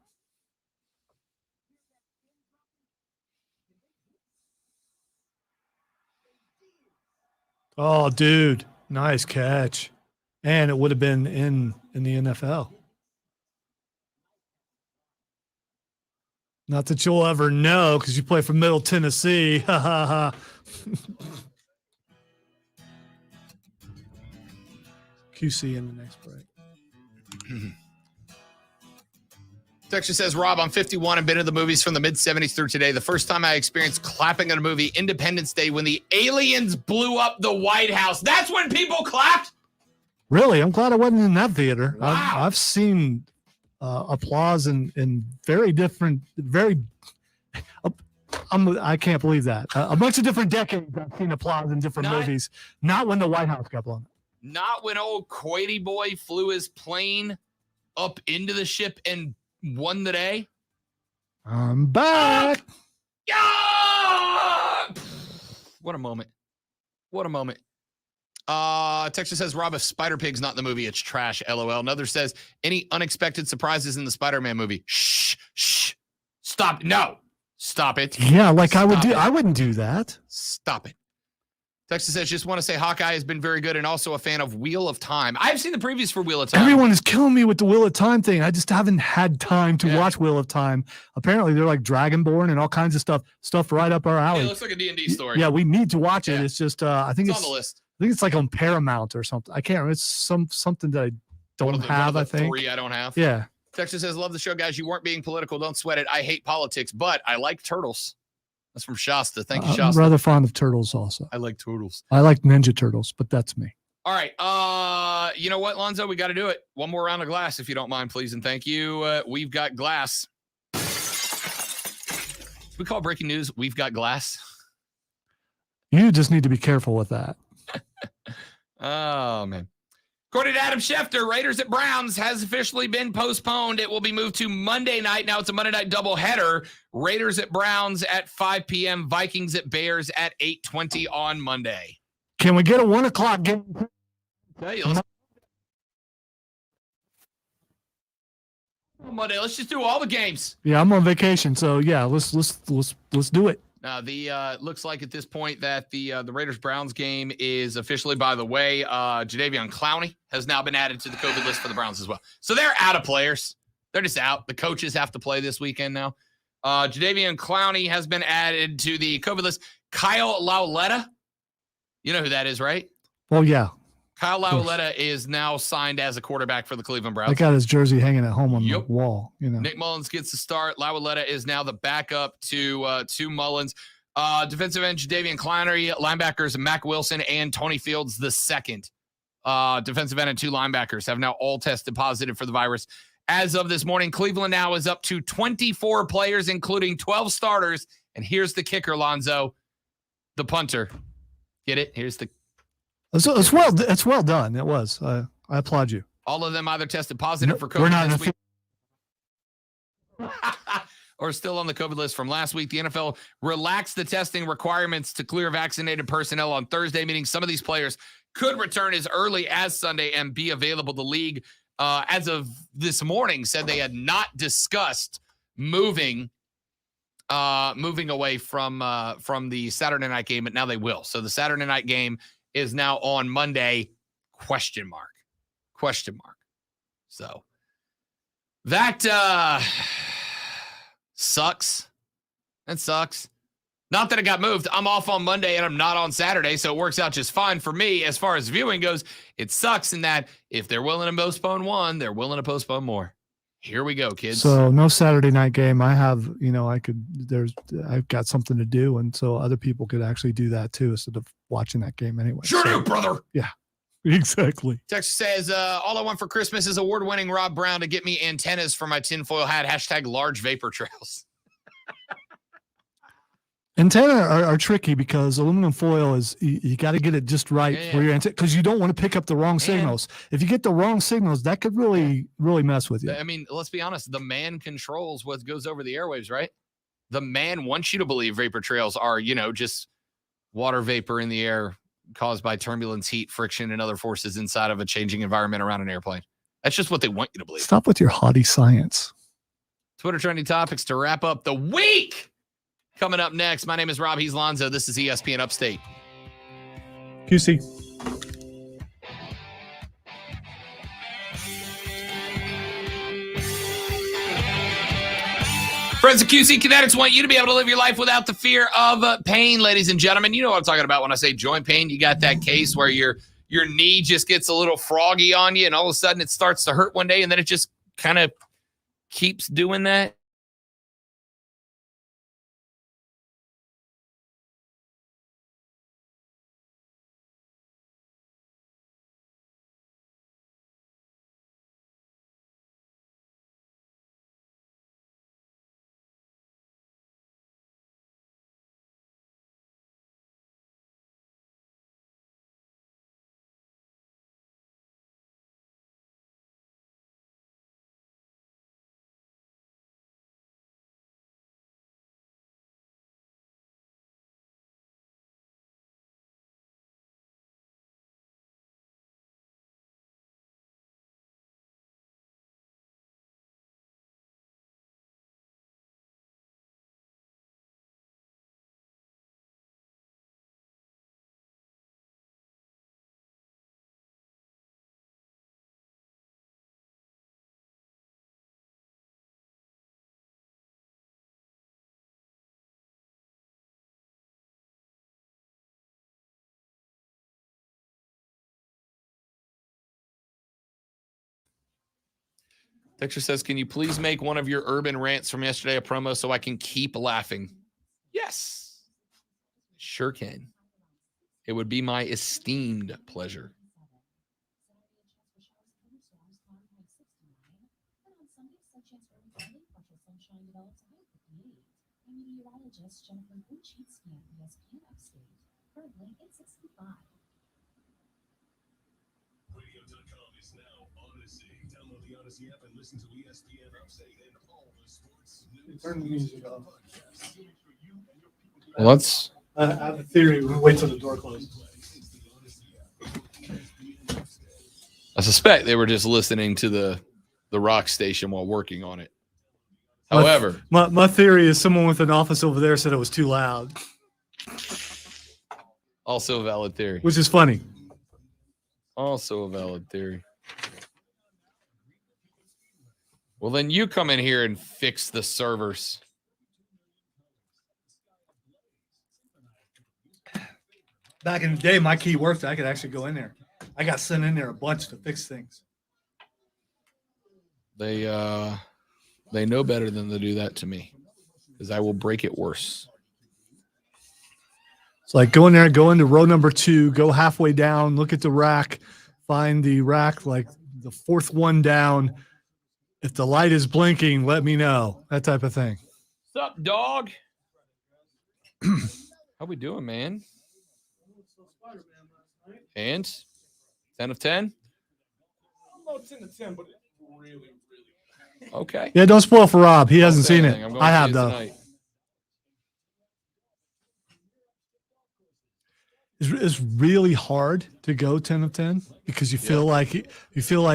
Speaker 2: Oh, dude, nice catch. And it would have been in the NFL. Not that you'll ever know because you play for Middle Tennessee. Ha ha ha. QC in the next break.
Speaker 1: Texture says, Rob, I'm 51 and been to the movies from the mid-70s through today. The first time I experienced clapping at a movie, Independence Day, when the aliens blew up the White House. That's when people clapped?
Speaker 2: Really? I'm glad I wasn't in that theater.
Speaker 1: Wow.
Speaker 2: I've seen applause in very different, I can't believe that. A bunch of different decades I've seen applause in different movies. Not when the White House got blown up.
Speaker 1: Not when old Coity boy flew his plane up into the ship and won the day.
Speaker 2: I'm back.
Speaker 1: Yeah! What a moment. What a moment. Texas says, Rob, if Spider-Pig's not in the movie, it's trash, LOL. Another says, any unexpected surprises in the Spider-Man movie? Shh. Stop. No. Stop it.
Speaker 2: Yeah, like I wouldn't do that.
Speaker 1: Stop it. Texas says, just want to say Hawkeye has been very good and also a fan of Wheel of Time. I've seen the previews for Wheel of Time.
Speaker 2: Everyone is killing me with the Wheel of Time thing. I just haven't had time to watch Wheel of Time. Apparently, they're like Dragonborn and all kinds of stuff right up our alley.
Speaker 1: It looks like a D&D story.
Speaker 2: Yeah, we need to watch it. It's just, I think
Speaker 1: it's on the list.
Speaker 2: I think it's like on Paramount or something. I can't remember. It's something that I don't have, I think.
Speaker 1: 3 I don't have.
Speaker 2: Yeah.
Speaker 1: Texas says, love the show, guys. You weren't being political. Don't sweat it. I hate politics, but I like turtles. That's from Shasta. Thank you,
Speaker 2: I'm
Speaker 1: Shasta.
Speaker 2: rather fond of turtles also.
Speaker 1: I like turtles.
Speaker 2: I like Ninja Turtles, but that's me.
Speaker 1: All right. You know what, Lonzo? We got to do it. One more round of glass, if you don't mind, please. And thank you. We've got glass. We call breaking news, we've got glass.
Speaker 2: You just need to be careful with that.
Speaker 1: Oh, man. According to Adam Schefter, Raiders at Browns has officially been postponed. It will be moved to Monday night. Now it's a Monday night doubleheader. Raiders at Browns at 5 p.m. Vikings at Bears at 8:20 on Monday.
Speaker 2: Can we get a 1 o'clock game?
Speaker 1: Monday. Let's just do all the games.
Speaker 2: Yeah, I'm on vacation, so yeah, let's do it.
Speaker 1: Now looks like at this point that the Raiders Browns game is officially by the way. Jadeveon Clowney has now been added to the COVID list for the Browns as well. So they're out of players. They're just out. The coaches have to play this weekend now. Jadeveon Clowney has been added to the COVID list. Kyle Lauletta, you know who that is, right?
Speaker 2: Well, yeah.
Speaker 1: Kyle Lauletta is now signed as a quarterback for the Cleveland Browns.
Speaker 2: I got his jersey hanging at home on the wall. You know,
Speaker 1: Nick Mullins gets the start. Lauletta is now the backup to Mullins. Defensive end Jadeveon Clowney, linebackers Mac Wilson and Tony Fields the second. Defensive end and 2 linebackers have now all tested positive for the virus. As of this morning, Cleveland now is up to 24 players, including 12 starters. And here's the kicker, Lonzo, the punter. Get it? Here's the.
Speaker 2: It's well done. It was. I applaud you.
Speaker 1: All of them either tested positive for COVID
Speaker 2: we're not
Speaker 1: this week or still on the COVID list from last week. The NFL relaxed the testing requirements to clear vaccinated personnel on Thursday, meaning some of these players could return as early as Sunday and be available. The league, as of this morning, said they had not discussed moving away from the Saturday night game, but now they will. So the Saturday night game is now on Monday, question mark. So that sucks. That sucks. Not that it got moved. I'm off on Monday and I'm not on Saturday, so it works out just fine for me. As far as viewing goes, it sucks in that if they're willing to postpone one, they're willing to postpone more. Here we go, kids.
Speaker 2: So no Saturday night game. I have, I've got something to do. And so other people could actually do that too, instead of watching that game anyway.
Speaker 1: Sure do, brother.
Speaker 2: Yeah, exactly.
Speaker 1: Text says, all I want for Christmas is award-winning Rob Brown to get me antennas for my tinfoil hat. # large vapor trails.
Speaker 2: Antenna are tricky because aluminum foil is, you got to get it just right for your antenna, because you don't want to pick up the wrong signals. If you get the wrong signals, that could really mess with you.
Speaker 1: I mean, let's be honest. The man controls what goes over the airwaves, right? The man wants you to believe vapor trails are, just water vapor in the air caused by turbulence, heat, friction, and other forces inside of a changing environment around an airplane. That's just what they want you to believe.
Speaker 2: Stop with your haughty science.
Speaker 1: Twitter trending topics to wrap up the week. Coming up next, my name is Rob. He's Lonzo. This is ESPN Upstate.
Speaker 2: QC.
Speaker 1: Friends of QC Kinetics want you to be able to live your life without the fear of pain, ladies and gentlemen. You know what I'm talking about when I say joint pain. You got that case where your knee just gets a little froggy on you, and all of a sudden it starts to hurt one day, and then it just kind of keeps doing that, Texture says, can you please make one of your urban rants from yesterday a promo so I can keep laughing? Yes. Sure can. It would be my esteemed pleasure.
Speaker 7: Radio.com is now Odyssey. Download the Odyssey app and listen to ESPN Upstate and all the sports news.
Speaker 2: Turn the music off.
Speaker 1: Well, that's.
Speaker 2: I have a theory. We'll wait till the door closes.
Speaker 1: I suspect they were just listening to the rock station while working on it. However,
Speaker 2: my theory is someone with an office over there said it was too loud,
Speaker 1: also a valid theory.
Speaker 2: which is funny.
Speaker 1: Also a valid theory. Well, then you come in here and fix the servers.
Speaker 2: Back in the day, my key worked. I could actually go in there. I got sent in there a bunch to fix things.
Speaker 1: They know better than to do that to me, because I will break it worse.
Speaker 2: It's like go in there, go into row number 2, go halfway down, look at the rack, find the rack like the 4th one down. If the light is blinking, let me know. That type of thing.
Speaker 1: What's up, dog? How we doing, man? And 10 of 10?
Speaker 15: I'm not 10 to 10, but it's really, really bad.
Speaker 1: Okay.
Speaker 2: Yeah, don't spoil for Rob. He hasn't seen it.
Speaker 1: I'm going
Speaker 2: I
Speaker 1: to
Speaker 2: have
Speaker 1: see it
Speaker 2: though.
Speaker 1: tonight.
Speaker 2: It's really hard to go 10 of 10 because you feel like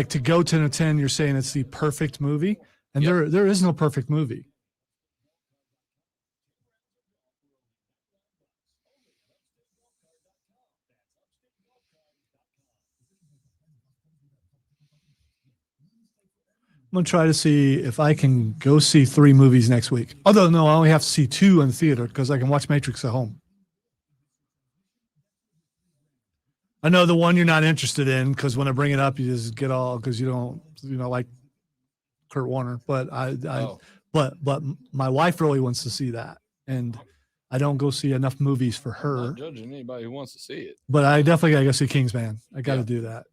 Speaker 2: to go 10 of 10, you're saying it's the perfect movie, and there is no perfect movie. I'm going to try to see if I can go see 3 movies next week. Although, no, I only have to see 2 in the theater because I can watch Matrix at home. I know the one you're not interested in because when I bring it up, you just get all because you don't like Kurt Warner. But but my wife really wants to see that, and I don't go see enough movies for her.
Speaker 1: I'm not judging anybody who wants to see it.
Speaker 2: But I definitely got to go see Kingsman. I got to do that.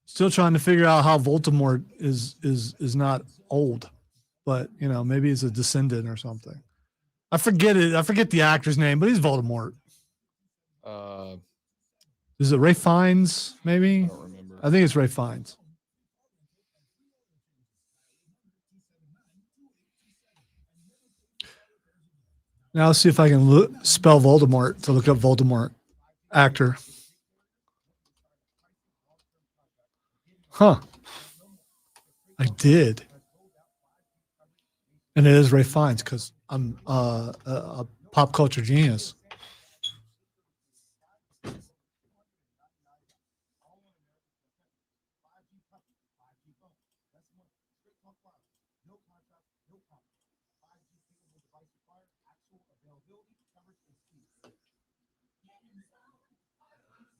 Speaker 2: Still trying to figure out how Voldemort is not old, but maybe he's a descendant or something. I forget it. I forget the actor's name, but he's Voldemort. Is it Ray Fiennes? Maybe. I don't remember. I think it's Ray Fiennes. Now let's see if I can spell Voldemort to look up Voldemort actor. Huh. I did. And it is Ray Fiennes because I'm a pop culture genius. I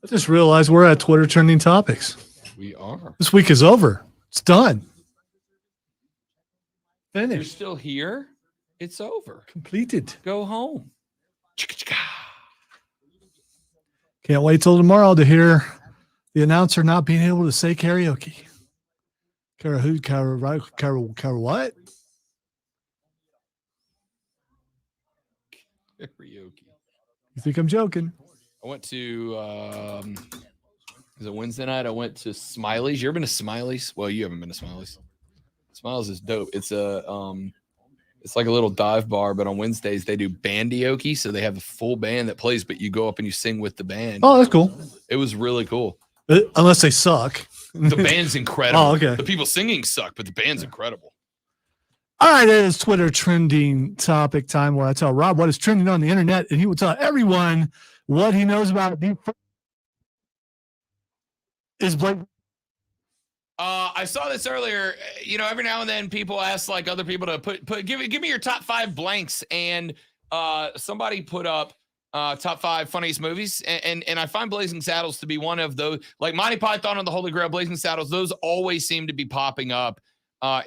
Speaker 2: just realized we're at Twitter trending topics.
Speaker 1: We are.
Speaker 2: This week is over. It's done.
Speaker 1: You're
Speaker 2: Finished.
Speaker 1: still here? It's over.
Speaker 2: Completed.
Speaker 1: Go home.
Speaker 2: Can't wait till tomorrow to hear the announcer not being able to say karaoke. Kara who? Kara what?
Speaker 1: Karaoke.
Speaker 2: You think I'm joking?
Speaker 1: I went to is it Wednesday night? I went to Smiley's. You ever been to Smiley's? Well, you haven't been to Smiley's. Smiley's is dope. It's it's like a little dive bar, but on Wednesdays they do bandioke, so they have a full band that plays, but you go up and you sing with the band.
Speaker 2: Oh, that's cool.
Speaker 1: It was really cool.
Speaker 2: Unless they suck.
Speaker 1: The band's incredible.
Speaker 2: Oh, okay.
Speaker 1: The people singing suck, but the band's incredible.
Speaker 2: All right, it is Twitter trending topic time where I tell Rob what is trending on the internet, and he will tell everyone what he knows about it. Is Blake?
Speaker 1: I saw this earlier. You know, every now and then people ask like other people to give me your top 5 blanks, and somebody put up top 5 funniest movies, and I find Blazing Saddles to be one of those. Like Monty Python and the Holy Grail, Blazing Saddles, those always seem to be popping up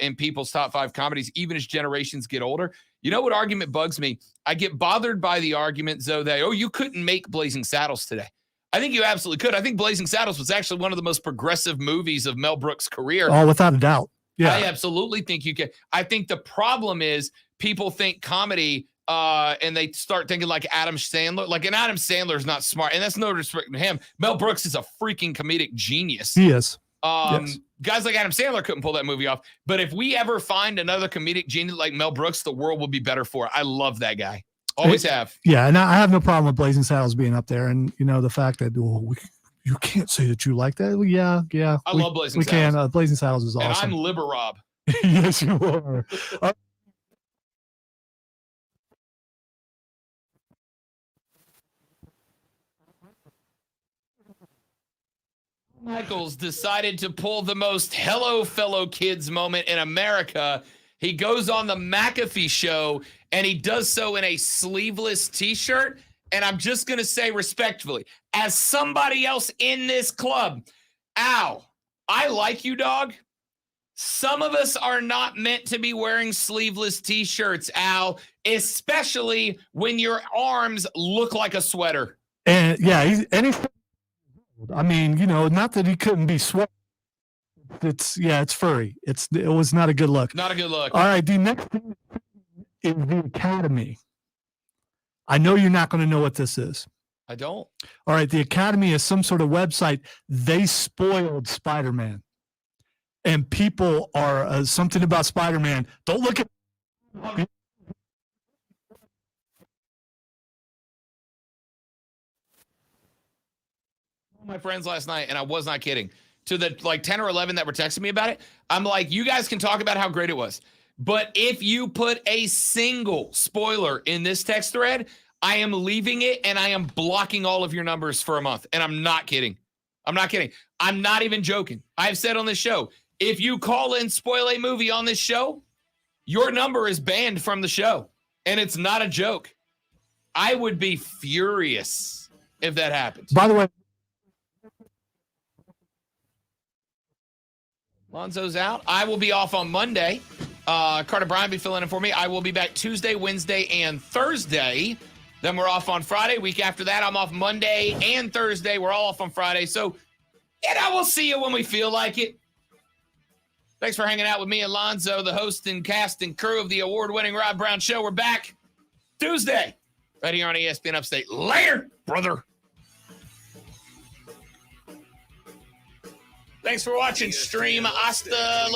Speaker 1: in people's top 5 comedies, even as generations get older. You know what argument bugs me? I get bothered by the argument, though, that, oh, you couldn't make Blazing Saddles today. I think you absolutely could. I think Blazing Saddles was actually one of the most progressive movies of Mel Brooks' career.
Speaker 2: Oh, without a doubt. Yeah.
Speaker 1: I absolutely think you can. I think the problem is people think comedy and they start thinking like Adam Sandler. Like, and Adam Sandler is not smart, and that's no disrespect to him. Mel Brooks is a freaking comedic genius.
Speaker 2: He is. Yes.
Speaker 1: Guys like Adam Sandler couldn't pull that movie off. But if we ever find another comedic genius like Mel Brooks, the world will be better for it. I love that guy. Always have.
Speaker 2: Yeah, and I have no problem with Blazing Saddles being up there. And, you know, the fact that you can't say that you like that. Well, yeah.
Speaker 1: I love Blazing
Speaker 2: Saddles. We
Speaker 1: Saddles.
Speaker 2: Blazing Saddles is awesome.
Speaker 1: And I'm Liber Rob.
Speaker 2: Yes, you are.
Speaker 1: Michaels decided to pull the most hello fellow kids moment in America. He goes on the McAfee show and he does so in a sleeveless t-shirt. And I'm just going to say respectfully, as somebody else in this club, Al, I like you, dog. Some of us are not meant to be wearing sleeveless t-shirts, Al, especially when your arms look like a sweater.
Speaker 2: And yeah, I mean, you know, not that he couldn't be sweaty. It's furry. It was not a good look.
Speaker 1: Not a good look.
Speaker 2: All right, the next thing is the Academy. I know you're not going to know what this is.
Speaker 1: I don't.
Speaker 2: All right, the Academy is some sort of website. They spoiled Spider-Man. And people are something about Spider-Man. Don't look at
Speaker 1: my friends last night, and I was not kidding. To the like 10 or 11 that were texting me about it, I'm like, you guys can talk about how great it was. But if you put a single spoiler in this text thread, I am leaving it and I am blocking all of your numbers for a month. And I'm not kidding. I'm not kidding. I'm not even joking. I've said on this show, if you call in spoil a movie on this show, your number is banned from the show. And it's not a joke. I would be furious if that happened.
Speaker 2: By the way,
Speaker 1: Lonzo's out. I will be off on Monday. Carter Bryan will be filling in for me. I will be back Tuesday, Wednesday, and Thursday. Then we're off on Friday. Week after that, I'm off Monday and Thursday. We're all off on Friday. So, we'll see you when we feel like it. Thanks for hanging out with me and Lonzo, the host and cast and crew of the award-winning Rob Brown Show. We're back Tuesday right here on ESPN Upstate. Later, brother. Thanks for watching. Stream hasta